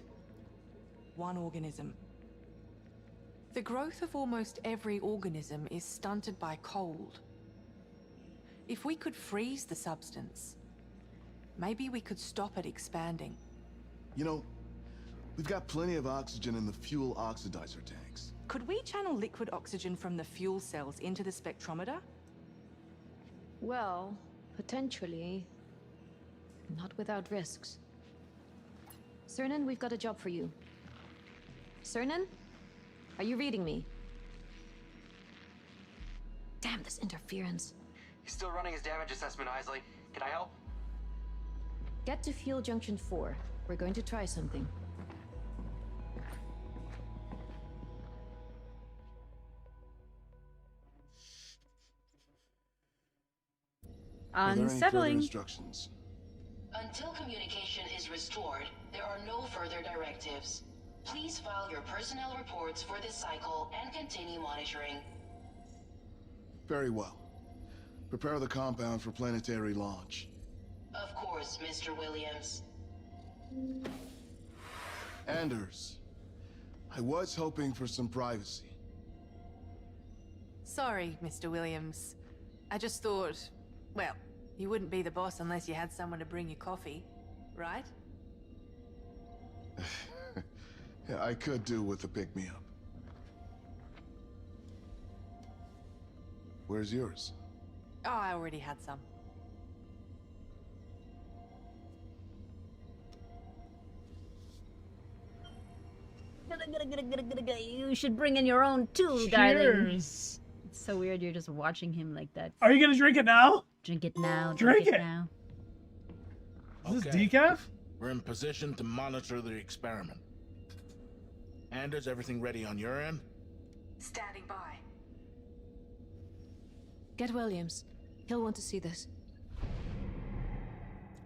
One organism. The growth of almost every organism is stunted by cold. If we could freeze the substance, maybe we could stop it expanding. You know, we've got plenty of oxygen in the fuel oxidizer tanks. Could we channel liquid oxygen from the fuel cells into the spectrometer? Well, potentially. Not without risks. Cernan, we've got a job for you. Cernan? Are you reading me? Damn this interference. He's still running his damage assessment, Isley. Can I help? Get to Fuel Junction 4. We're going to try something. Are there any further Unsettling. instructions? Until communication is restored, there are no further directives. Please file your personnel reports for this cycle and continue monitoring. Very well. Prepare the compound for planetary launch. Of course, Mr. Williams. Anders, I was hoping for some privacy. Sorry, Mr. Williams. I just thought, well, you wouldn't be the boss unless you had someone to bring you coffee, right? Yeah, I could do with a pick-me-up. Where's yours? Oh, I already had some. You should bring in your own too, darling. Cheers. It's so weird. You're just watching him like that. Are you gonna drink it now? Drink it now. Drink it. now. Is this Okay. decaf? We're in position to monitor the experiment. Anders, everything ready on your end? Standing by. Get Williams. He'll want to see this.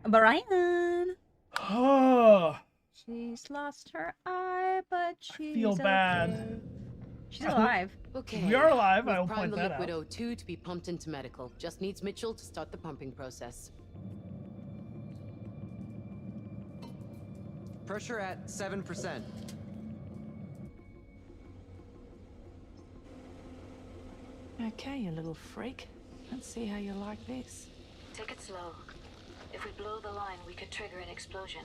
Brian. Oh, She's lost her eye, but she's feel bad. okay. She's alive. Okay. We are alive, We've I will primed point the that liquid out. O2 to be pumped into medical. Just needs Mitchell to start the pumping process. Pressure at 7%. Okay, you little freak. Let's see how you like this. Take it slow. If we blow the line, we could trigger an explosion.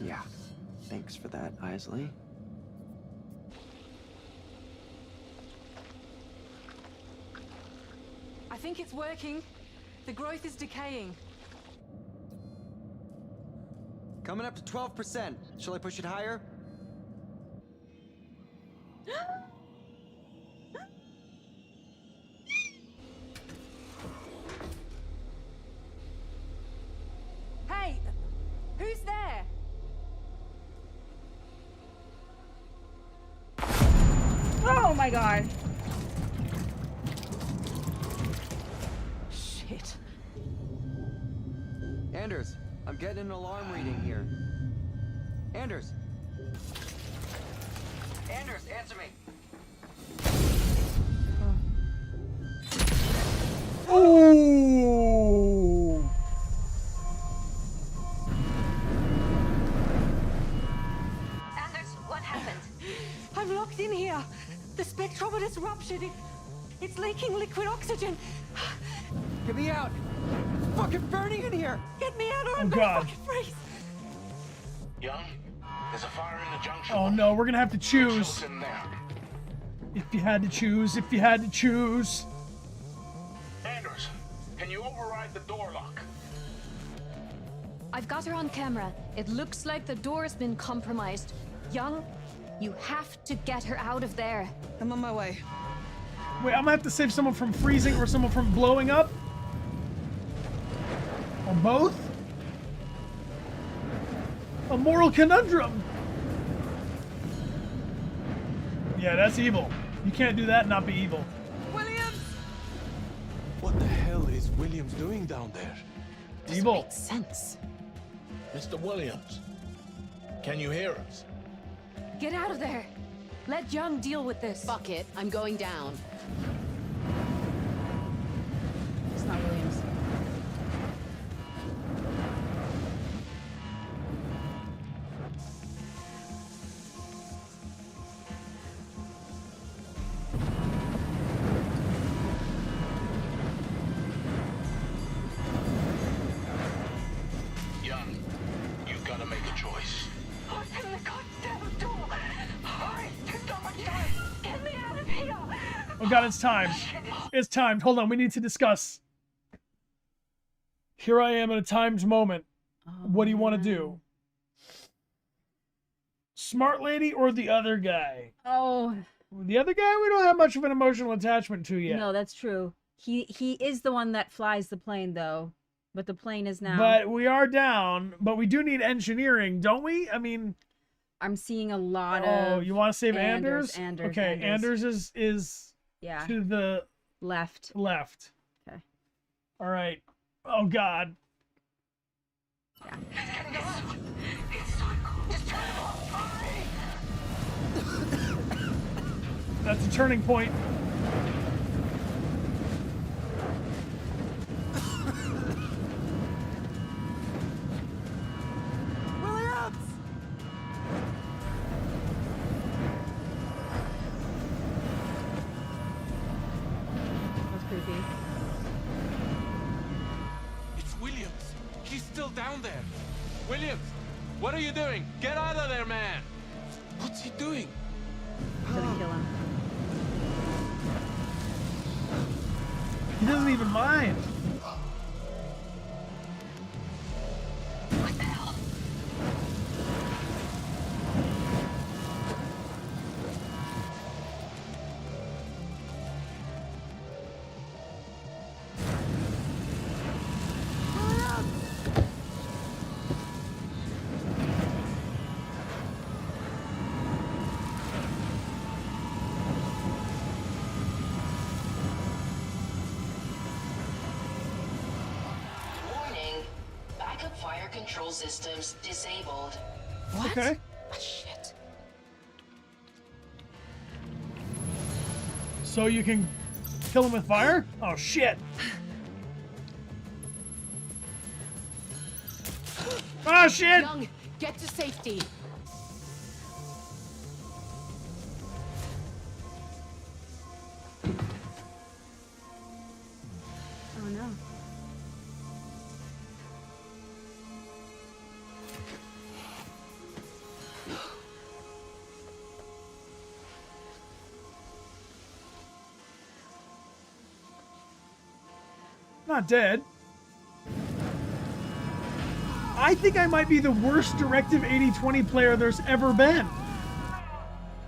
Yeah. Thanks for that, Isley. I think it's working. The growth is decaying. Coming up to 12%. Shall I push it higher? Hey! Who's there? Oh my god. Shit. Anders, I'm getting an alarm reading here. Anders! Anders, answer me! Ooh. Anders, what happened? I'm locked in here. The spectrometer's ruptured. It's leaking liquid oxygen. Get me out! It's fucking burning in here! Get me out or Oh, I'm God. gonna fucking freeze. Young, there's a fire in the junction. Oh no, we're gonna have to choose. Mitchell's in there. If you had to choose, if you had to choose. Anders, can you override the door lock? I've got her on camera. It looks like the door's been compromised. Young, you have to get her out of there. I'm on my way. Wait, I'm gonna have to save someone from freezing or someone from blowing up? Or both? A moral conundrum. Yeah, that's evil. You can't do that and not be evil. Williams! What the hell is Williams doing down there? Evil. Makes sense. Mr. Williams, can you hear us? Get out of there. Let Young deal with this. Fuck it, I'm going down. It's not Williams. Young, you've got to make a choice. Open the goddamn door! Hurry! There's not much time! Get me out of here! Oh god, it's time. It's timed. Hold on, we need to discuss. Here I am at a timed moment. What do you want to do? Smart lady or the other guy? Oh. The other guy we don't have much of an emotional attachment to yet. No, that's true. He is the one that flies the plane though. But the plane is now. But we are down, but we do need engineering, don't we? I mean, I'm seeing a lot oh, of you want to save Anders? Okay, Anders is yeah, to the left. left. Okay. All right. Oh God. That's a turning point. Williams! That's creepy. It's Williams. He's still down there. Williams, what are you doing? Get out of there, man! What's he doing? He's gonna kill him. He doesn't even mind. What the hell? Warning. Backup fire control systems disabled. Okay. Ah, shit. So you can kill him with fire? Oh shit. Oh shit. Young, get to safety. Oh no. Not dead. I think I might be the worst Directive 8020 player there's ever been.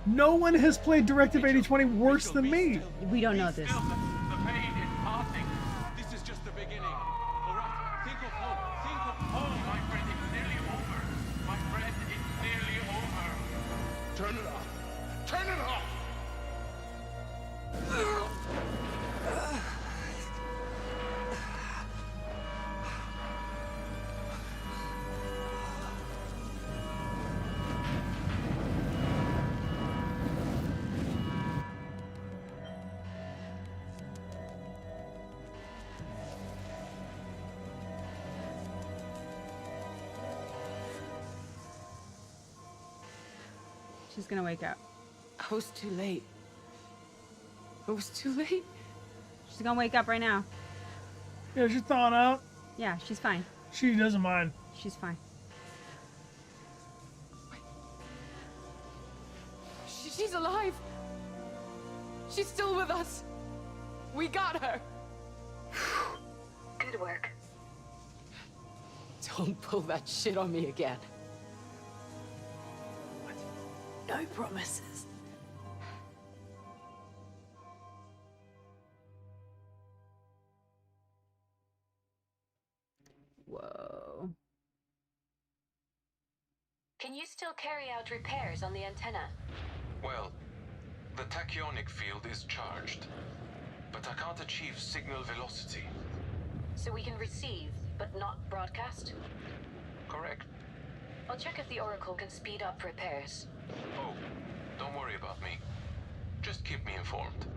No one has played Directive 8020 worse than me. We don't know this. The pain is passing. This is just the beginning. All right, think of home. Think of home. My friend, it's nearly over. My friend, it's nearly over. Turn it off. Turn it off. She's gonna wake up. I was too late. It was too late. She's gonna wake up right now. Yeah, she's thawing out. Yeah, she's fine. She doesn't mind. She's fine. She's alive. She's still with us. We got her. Good work. Don't pull that shit on me again. No promises. Whoa. Can you still carry out repairs on the antenna? Well, the tachyonic field is charged, but I can't achieve signal velocity. So we can receive, but not broadcast? Correct. I'll check if the Oracle can speed up repairs. Oh, don't worry about me. Just keep me informed.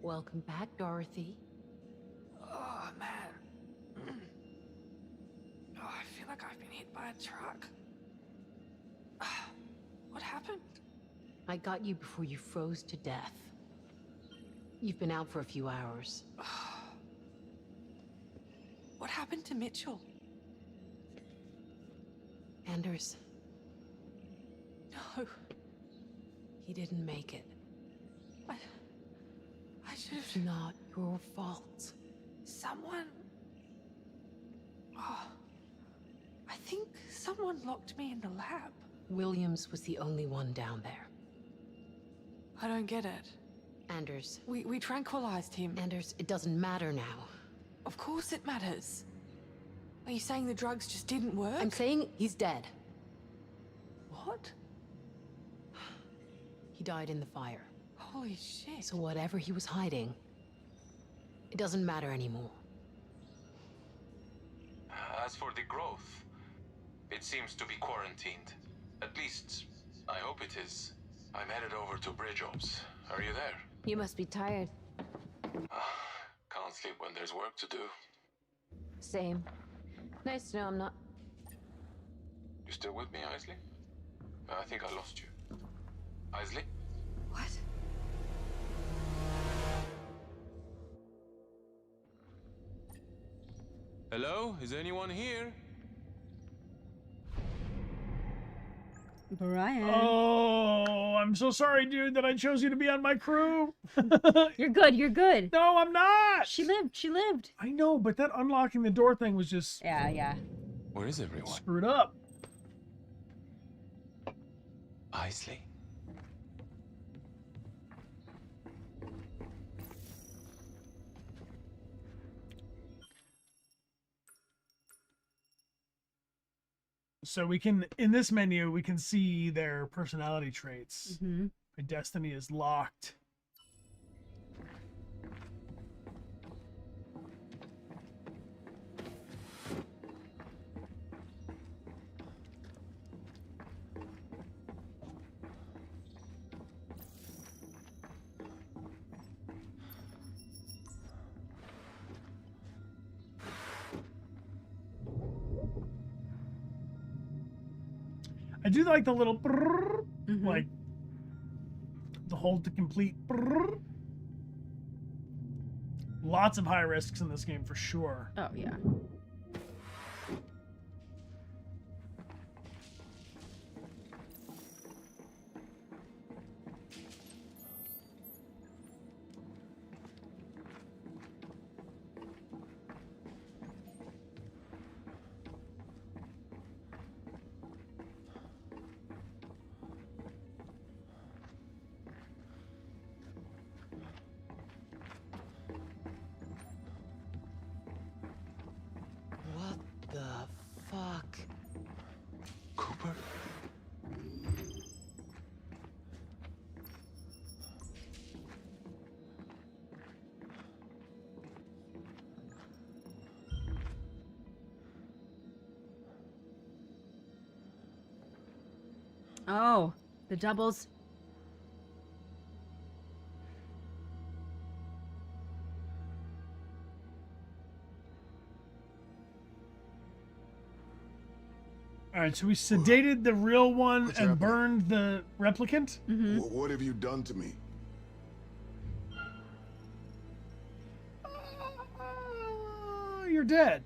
Welcome back, Dorothy. Oh, man. Oh, I feel like I've been hit by a truck. What happened? I got you before you froze to death. You've been out for a few hours. What happened to Mitchell? Anders, No. he didn't make it. I should It's have... not your fault. Someone... Oh. I think someone locked me in the lab. Williams was the only one down there. I don't get it. Anders. We tranquilized him. Anders, it doesn't matter now. Of course it matters. Are you saying the drugs just didn't work? I'm saying he's dead. What? He died in the fire. Holy shit. So whatever he was hiding, it doesn't matter anymore. As for the growth, it seems to be quarantined. At least, I hope it is. I'm headed over to Bridge Ops. Are you there? You must be tired. Can't sleep when there's work to do. Same. Nice to know I'm not. You still with me, Isley? I think I lost you. Isley? What? Hello? Is anyone here? Brian. Oh, I'm so sorry, dude, that I chose you to be on my crew. You're good, you're good. No, I'm not. She lived. I know, but that unlocking the door thing was just Yeah. Where is everyone? screwed up. Isley? So we can, in this menu, we can see their personality traits. Mm-hmm. My destiny is locked. I do like the little brrr, like the hold to complete. Brrr. Lots of high risks in this game for sure. Oh, yeah. What the fuck? Cooper? Oh, the doubles. All right, so we sedated the real one What's and happening? burned the replicant. What have you done to me? You're dead.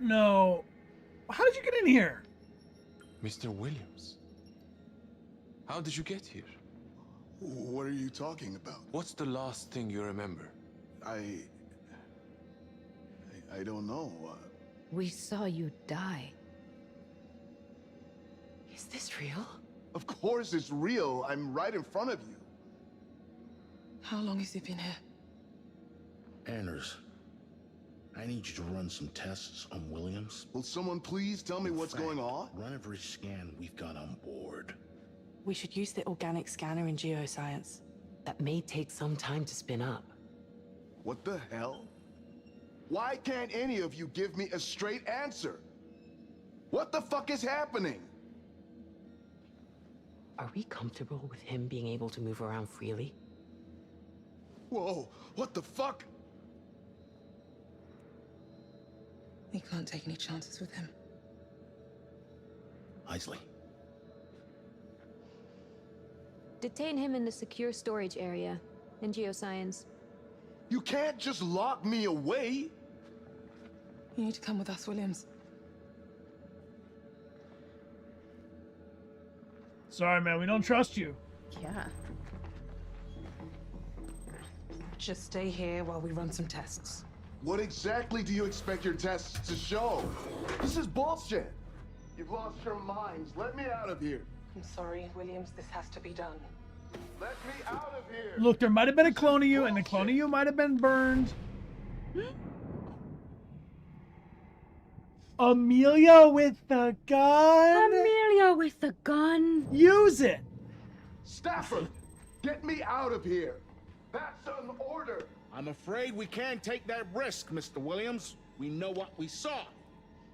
No. How did you get in here? Mr. Williams? How did you get here? What are you talking about? What's the last thing you remember? I don't know. We saw you die. Is this real? Of course it's real. I'm right in front of you. How long has he been here? Anders, I need you to run some tests on Williams. Will someone please tell me what's going on? Run every scan we've got on board. We should use the organic scanner in geoscience. That may take some time to spin up. What the hell? Why can't any of you give me a straight answer? What the fuck is happening? Are we comfortable with him being able to move around freely? Whoa, what the fuck? We can't take any chances with him. Isley, Detain him in the secure storage area in geoscience. You can't just lock me away. You need to come with us, Williams. Sorry, man, we don't trust you. Yeah. Just stay here while we run some tests. What exactly do you expect your tests to show? This is bullshit. You've lost your minds. Let me out of here. I'm sorry, Williams. This has to be done. Let me out of here. Look, there might have been a clone of you, and the clone of you might have been burned. Amelia with the gun. Amelia with the gun. Use it. Stafford, Get me out of here. That's an order. I'm afraid we can't take that risk, Mr. Williams. We know what we saw.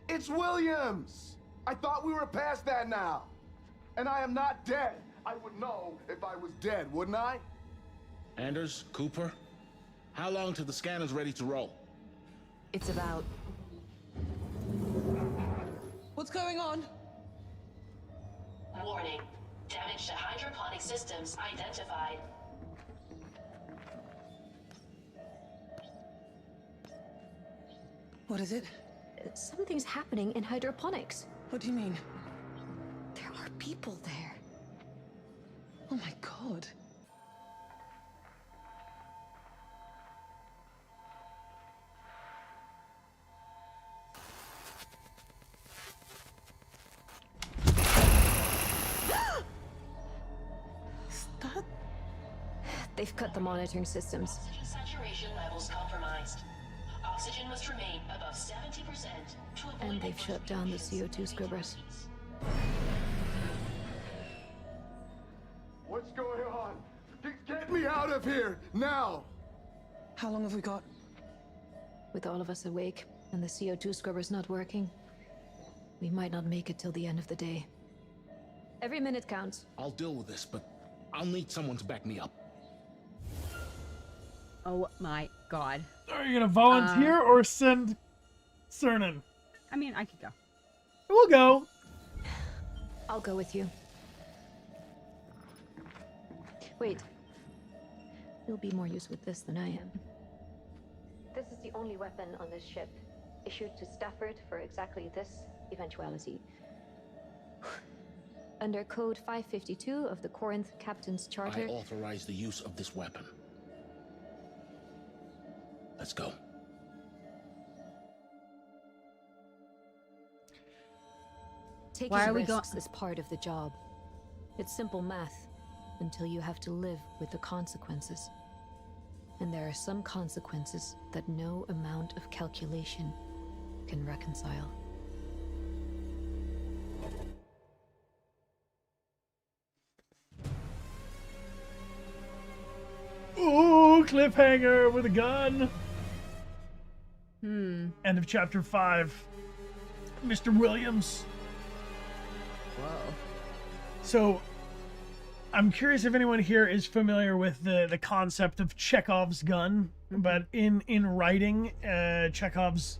It's Williams. I thought we were past that now. And I am not dead. I would know if I was dead, wouldn't I? Anders, Cooper, how long till the scanner's ready to roll? It's about... What's going on? Warning. Damage to hydroponic systems identified. What is it? Something's happening in hydroponics. What do you mean? There are people there. Oh my god. Is that... They've cut the monitoring systems. Oxygen saturation levels compromised. Oxygen must remain above 70% to avoid... And they've shut down the CO2 scrubbers. What's going on? Get me out of here, now! How long have we got? With all of us awake and the CO2 scrubbers not working, we might not make it till the end of the day. Every minute counts. I'll deal with this, but I'll need someone to back me up. Oh my god. Are you gonna volunteer or send Cernan? I mean, I could go. We'll go. I'll go with you. Wait. You'll be more use with this than I am. This is the only weapon on this ship, issued to Stafford for exactly this eventuality. Under Code 552 of the Corinth Captain's Charter... I authorize the use of this weapon. Let's go. Taking risks is part of the job. It's simple math, until you have to live with the consequences. And there are some consequences that no amount of calculation can reconcile. Ooh, cliffhanger with a gun. End of chapter 5. Mr. Williams. Whoa. So, I'm curious if anyone here is familiar with the concept of Chekhov's gun, but in writing, Chekhov's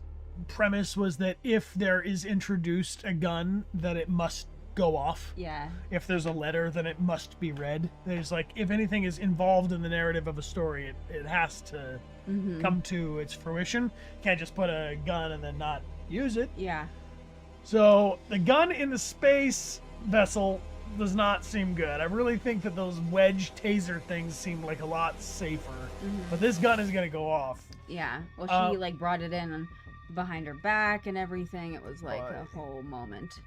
premise was that if there is introduced a gun, that it must go off. Yeah. If there's a letter, then it must be read. There's like, if anything is involved in the narrative of a story, it has to come to its fruition. Can't just put a gun and then not use it. Yeah. So the gun in the space vessel does not seem good. I really think that those wedge taser things seem like a lot safer. But this gun is gonna go off. Yeah. Well, she like brought it in behind her back and everything. It was like a whole moment.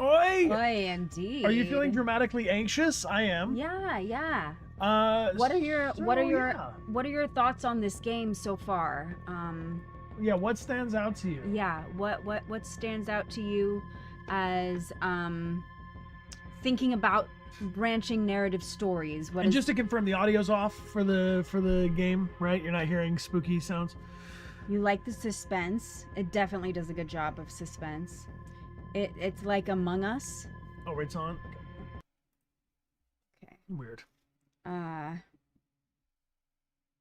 Oi! Oi, indeed. Are you feeling dramatically anxious? I am. Yeah, yeah. What are your thoughts on this game so far? Yeah, what stands out to you? Yeah, what stands out to you as thinking about branching narrative stories? Just to confirm, the audio's off for the game, right? You're not hearing spooky sounds. You like the suspense. It definitely does a good job of suspense. It's like Among Us. Oh, it's on. Okay. Weird.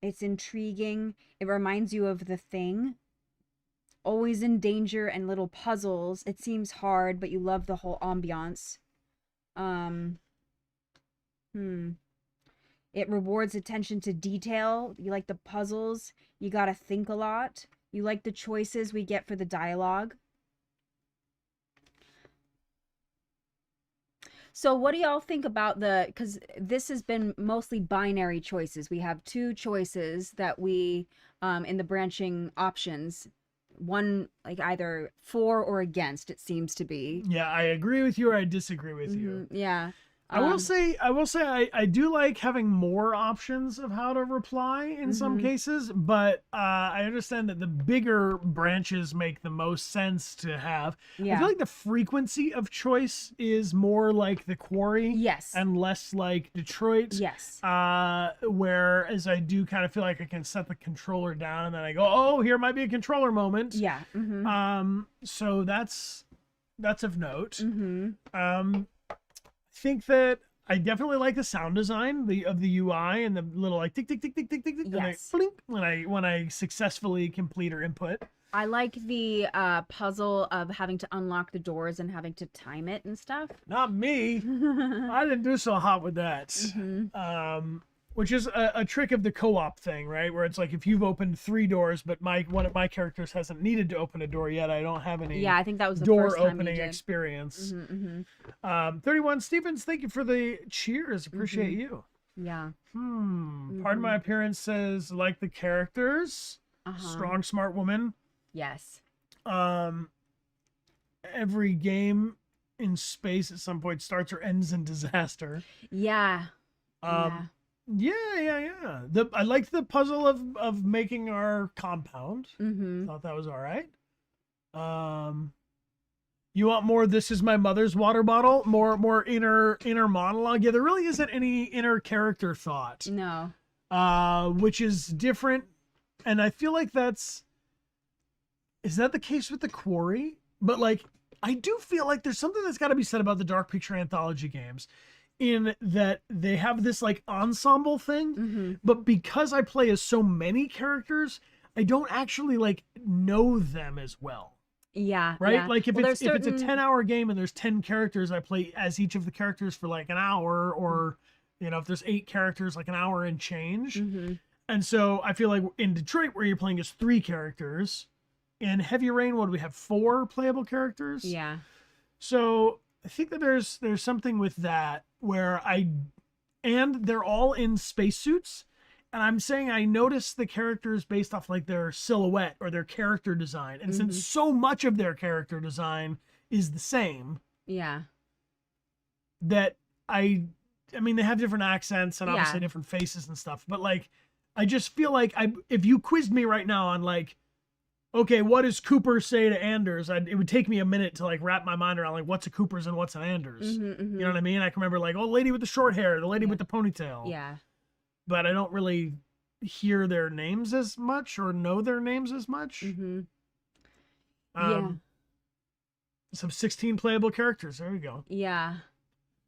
It's intriguing. It reminds you of The Thing. Always in danger and little puzzles. It seems hard, but you love the whole ambiance. It rewards attention to detail. You like the puzzles. You gotta think a lot. You like the choices we get for the dialogue. So what do y'all think about because this has been mostly binary choices. We have two choices that we, in the branching options, one like either for or against, it seems to be. Yeah, I agree with you or I disagree with you. Yeah. I will say, I do like having more options of how to reply in some cases, but I understand that the bigger branches make the most sense to have. I feel like the frequency of choice is more like the Quarry, Yes, and less like Detroit. Yes. Whereas I do kind of feel like I can set the controller down and then I go, oh, here might be a controller moment. Yeah. So that's of note. Mm-hmm. I think that I definitely like the sound design of the UI and the little like tick tick tick tick tick tick tick Yes. blink when I successfully complete or input. I like the puzzle of having to unlock the doors and having to time it and stuff. Not me. I didn't do so hot with that. Which is a trick of the co-op thing, right? Where it's like if you've opened 3 doors, but one of my characters hasn't needed to open a door yet, I don't have any. Yeah, I think that was the door first time you opening did. experience. 31 Stevens, thank you for the cheers. Appreciate you. Yeah. Pardon my appearance says like the characters. Strong, smart woman. Yes. Every game in space at some point starts or ends in disaster. Yeah. Yeah. I liked the puzzle of making our compound. Thought that was all right. You want more? This is my mother's water bottle. More inner monologue. Yeah, there really isn't any inner character thought. No. Which is different, and I feel like is that the case with the Quarry? But like, I do feel like there's something that's got to be said about the Dark Picture Anthology games, in that they have this like ensemble thing, but because I play as so many characters, I don't actually like know them as well. Yeah. Right? Yeah. Like if Well, it's a 10-hour game and there's 10 characters, I play as each of the characters for like an hour, or if there's 8 characters, like an hour and change. And so I feel like in Detroit, where you're playing as 3 characters, in Heavy Rain, what do we have? 4 playable characters? Yeah. So I think that there's something with that where and they're all in spacesuits, and I'm saying I notice the characters based off like their silhouette or their character design, and since so much of their character design is the same, Yeah. that I mean they have different accents and obviously different faces and stuff, but like I just feel like if you quizzed me right now on like, okay, what does Cooper say to Anders? It would take me a minute to like wrap my mind around like what's a Cooper's and what's an Anders. You know what I mean? I can remember like, oh, lady with the short hair, the lady with the ponytail. Yeah. But I don't really hear their names as much or know their names as much. Yeah. Some 16 playable characters. There we go. Yeah.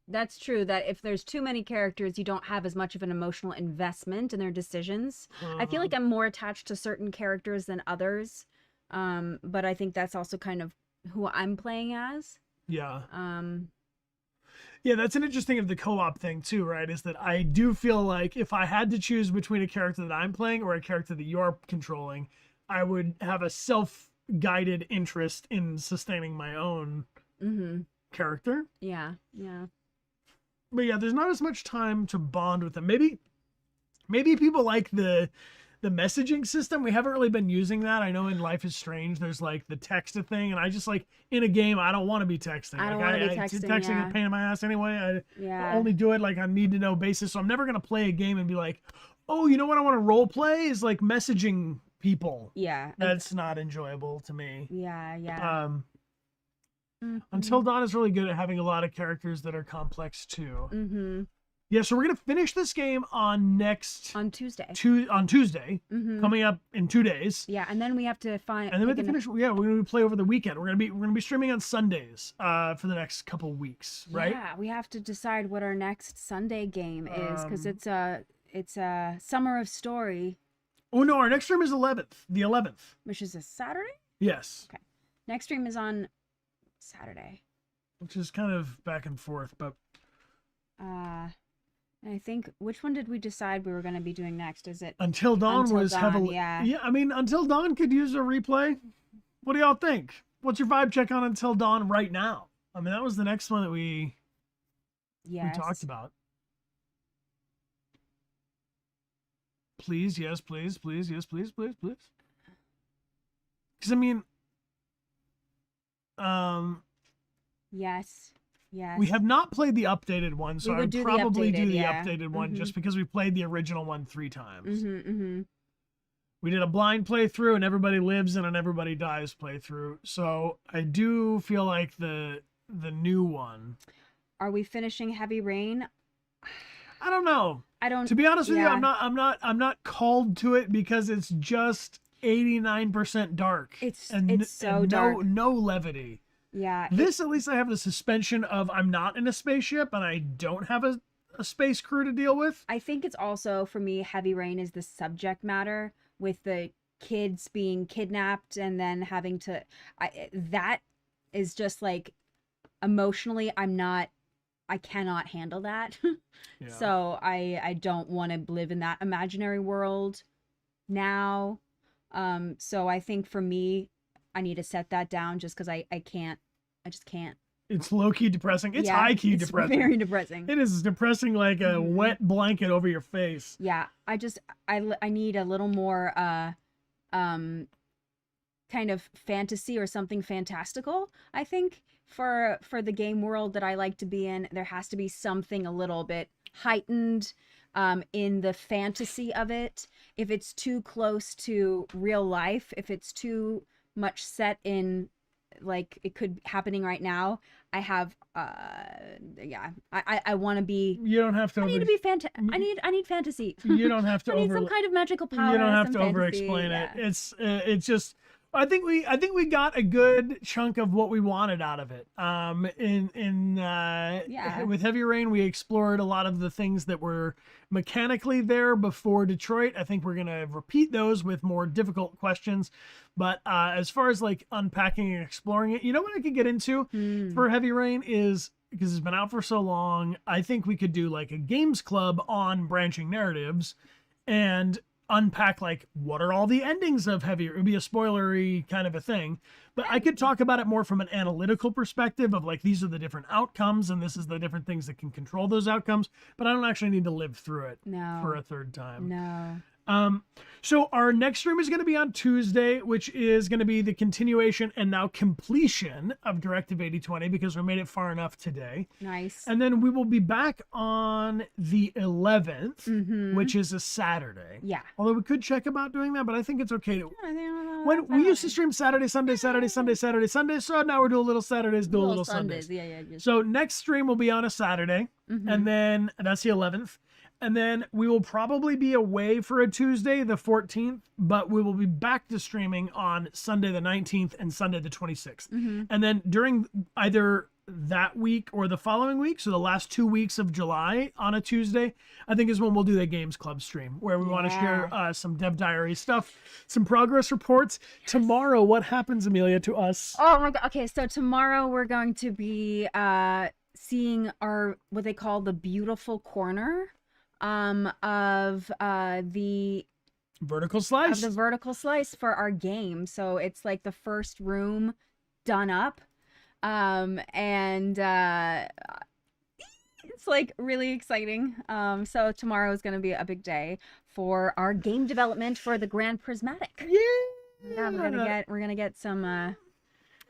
That's true, that if there's too many characters, you don't have as much of an emotional investment in their decisions. I feel like I'm more attached to certain characters than others. But I think that's also kind of who I'm playing as. Yeah. Yeah, that's an interesting of the co-op thing too, right? Is that I do feel like if I had to choose between a character that I'm playing or a character that you're controlling, I would have a self-guided interest in sustaining my own character. Yeah. But yeah, there's not as much time to bond with them. Maybe people like the messaging system. We haven't really been using that. I know in Life is Strange, there's like the text thing, and I just like in a game, I don't want to be texting. I don't want to be texting. Texting a pain in my ass anyway. I only do it like on need to know basis. So I'm never gonna play a game and be like, oh, you know what I want to role play is like messaging people. Yeah. That's not enjoyable to me. Yeah. Until Dawn is really good at having a lot of characters that are complex too. Yeah, so we're gonna finish this game on Tuesday. On Tuesday, coming up in 2 days. Yeah, and then we have to find. And then we have to finish. Yeah, we're gonna play over the weekend. We're gonna be streaming on Sundays for the next couple weeks, right? Yeah, we have to decide what our next Sunday game is, because it's a Summer of Story. Oh no, our next stream is the 11th, which is a Saturday. Yes. Okay. Next stream is on Saturday, which is kind of back and forth, but. I think, which one did we decide we were going to be doing next? Is it Until Dawn was heavily? Yeah, I mean, Until Dawn could use a replay. What do y'all think? What's your vibe check on Until Dawn right now? I mean, that was the next one that we talked about. Please, yes, please, yes, please. Because I mean, yes. Yes. We have not played the updated one, so We I would would do the probably do updated, the yeah. updated one just because we played the original one 3 times. Mm-hmm. We did a blind playthrough and everybody lives and an everybody dies playthrough. So I do feel like the new one. Are we finishing Heavy Rain? I don't know. I don't. To be honest with you, yeah. I'm not called to it because it's just 89% dark. It's so and dark. No levity. Yeah. This, at least I have the suspension of I'm not in a spaceship and I don't have a space crew to deal with. I think it's also, for me, Heavy Rain is the subject matter with the kids being kidnapped and then having to... that is just like, emotionally, I cannot handle that. Yeah. So I don't want to live in that imaginary world now. So I think for me, I need to set that down just because I just can't. It's low-key depressing. It's high-key depressing. Very depressing. It is depressing like a wet blanket over your face. Yeah, I need a little more kind of fantasy or something fantastical. I think for the game world that I like to be in, there has to be something a little bit heightened in the fantasy of it. If it's too close to real life, if it's too much set in like it could be happening right now, I have I want to be. You don't have to. I need to be I need fantasy. You don't have to. I need some kind of magical power. You don't have to some over-explain fantasy, it. It's just. I think we got a good chunk of what we wanted out of it. With Heavy Rain, we explored a lot of the things that were mechanically there before Detroit. I think we're gonna repeat those with more difficult questions. But as far as like unpacking and exploring it, you know what I could get into for Heavy Rain is, because it's been out for so long, I think we could do like a games club on branching narratives and unpack like what are all the endings of Heavy. It would be a spoilery kind of a thing, but I could talk about it more from an analytical perspective of like these are the different outcomes and this is the different things that can control those outcomes, but I don't actually need to live through it for a third time. No. So our next stream is going to be on Tuesday, which is going to be the continuation and now completion of Directive 8020 because we made it far enough today. Nice. And then we will be back on the 11th, which is a Saturday. Yeah. Although we could check about doing that, but I think it's okay to. When we used to stream Saturday, Sunday, Saturday, Sunday, Saturday, Sunday, so now we're doing little Saturdays, do a little Sundays. Yeah. So next stream will be on a Saturday, and then that's the 11th. And then we will probably be away for a Tuesday, the 14th, but we will be back to streaming on Sunday the 19th and Sunday the 26th. And then during either that week or the following week, so the last 2 weeks of July on a Tuesday, I think is when we'll do the Games Club stream, where we want to share some Dev Diary stuff, some progress reports. Tomorrow, what happens, Amelia, to us? Oh my God. Okay, so tomorrow we're going to be seeing our, what they call the beautiful corner of the vertical slice for our game. So it's like the first room done up, and it's like really exciting. So tomorrow is going to be a big day for our game development for the Grand Prismatic. Yeah, we're gonna get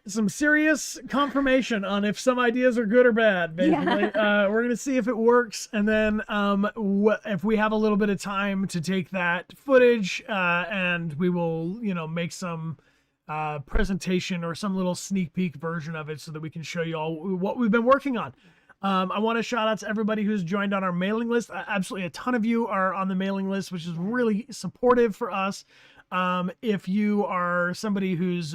some serious confirmation on if some ideas are good or bad, basically. We're going to see if it works. And then if we have a little bit of time to take that footage and we will, make some presentation or some little sneak peek version of it so that we can show you all what we've been working on. I want to shout out to everybody who's joined on our mailing list. Absolutely a ton of you are on the mailing list, which is really supportive for us. If you are somebody who's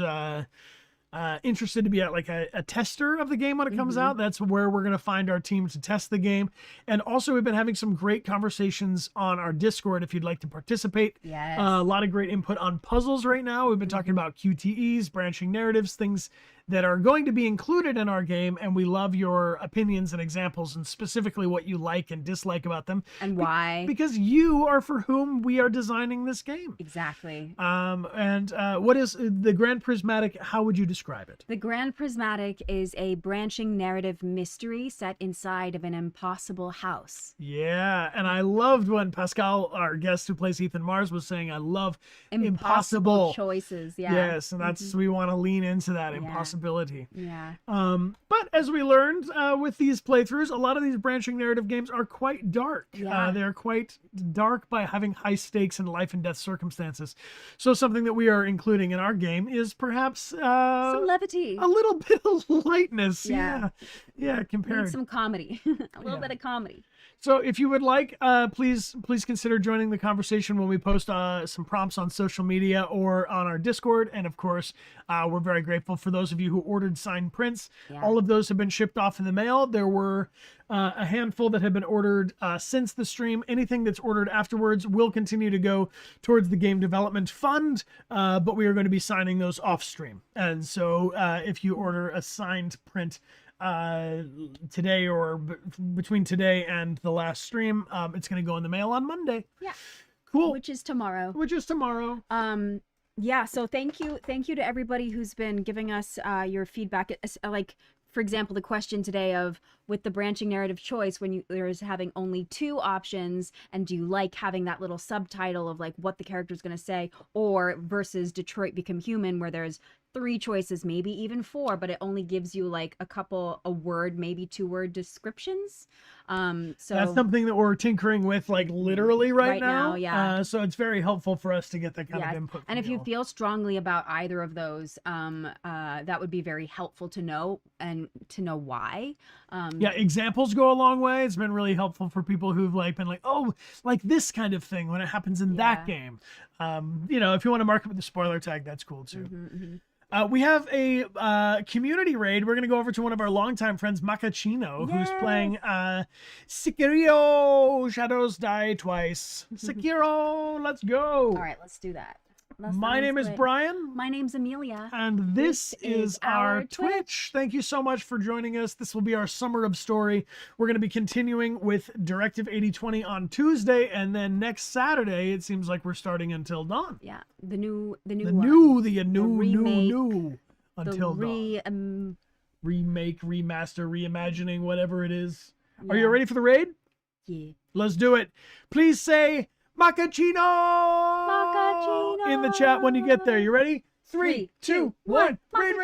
interested to be like a tester of the game when it comes out, that's where we're going to find our team to test the game. And also we've been having some great conversations on our Discord if you'd like to participate. A lot of great input on puzzles right now. We've been talking about QTEs, branching narratives, things that are going to be included in our game, and we love your opinions and examples and specifically what you like and dislike about them and why, because you are for whom we are designing this game. Exactly. And what is the Grand Prismatic? How would you describe it? The Grand Prismatic is a branching narrative mystery set inside of an impossible house. Yeah, and I loved when Pascal, our guest who plays Ethan Mars, was saying, I love impossible choices. Yeah. Yes, and that's we want to lean into that impossibility possibility. Yeah. But as we learned with these playthroughs, a lot of these branching narrative games are quite dark. Yeah. They're quite dark by having high stakes and life and death circumstances. So something that we are including in our game is perhaps Some levity. a little bit of lightness. Yeah. Yeah, compared. Need some comedy. A little bit of comedy. So if you would like, please consider joining the conversation when we post some prompts on social media or on our Discord. And of course, we're very grateful for those of you who ordered signed prints. Yeah. All of those have been shipped off in the mail. There were a handful that have been ordered since the stream. Anything that's ordered afterwards will continue to go towards the Game Development Fund, but we are going to be signing those off stream. And so if you order a signed print today or between today and the last stream, it's going to go in the mail on Monday. Yeah. Cool. Which is tomorrow. Yeah, so thank you to everybody who's been giving us your feedback. Like, for example, the question today of, with the branching narrative choice, when there's having only 2 options, and do you like having that little subtitle of like what the character is going to say, or versus Detroit Become Human, where there's 3 choices, maybe even 4, but it only gives you like a word, maybe 2-word descriptions. So that's something that we're tinkering with, like literally right now. Yeah. So it's very helpful for us to get that kind of input. And if you feel strongly about either of those, that would be very helpful to know, and to know why. Yeah, examples go a long way. It's been really helpful for people who've like been like, oh, like this kind of thing when it happens in that game. If you want to mark it with the spoiler tag, that's cool too. We have a community raid. We're going to go over to one of our longtime friends, Macachino, who's playing Sekiro Shadows Die Twice. Sekiro, let's go. All right, let's do that. My name is Brian. My name's Amelia. And this is our Twitch. Thank you so much for joining us. This will be our Summer of Story. We're going to be continuing with Directive 8020 on Tuesday, and then next Saturday, it seems like we're starting Until Dawn. Yeah, the new Until Dawn. Remake, remaster, reimagining, whatever it is. Yeah. Are you ready for the raid? Yeah. Let's do it. Please say Macachino in the chat when you get there. You ready? 3, 2, 1. Raid.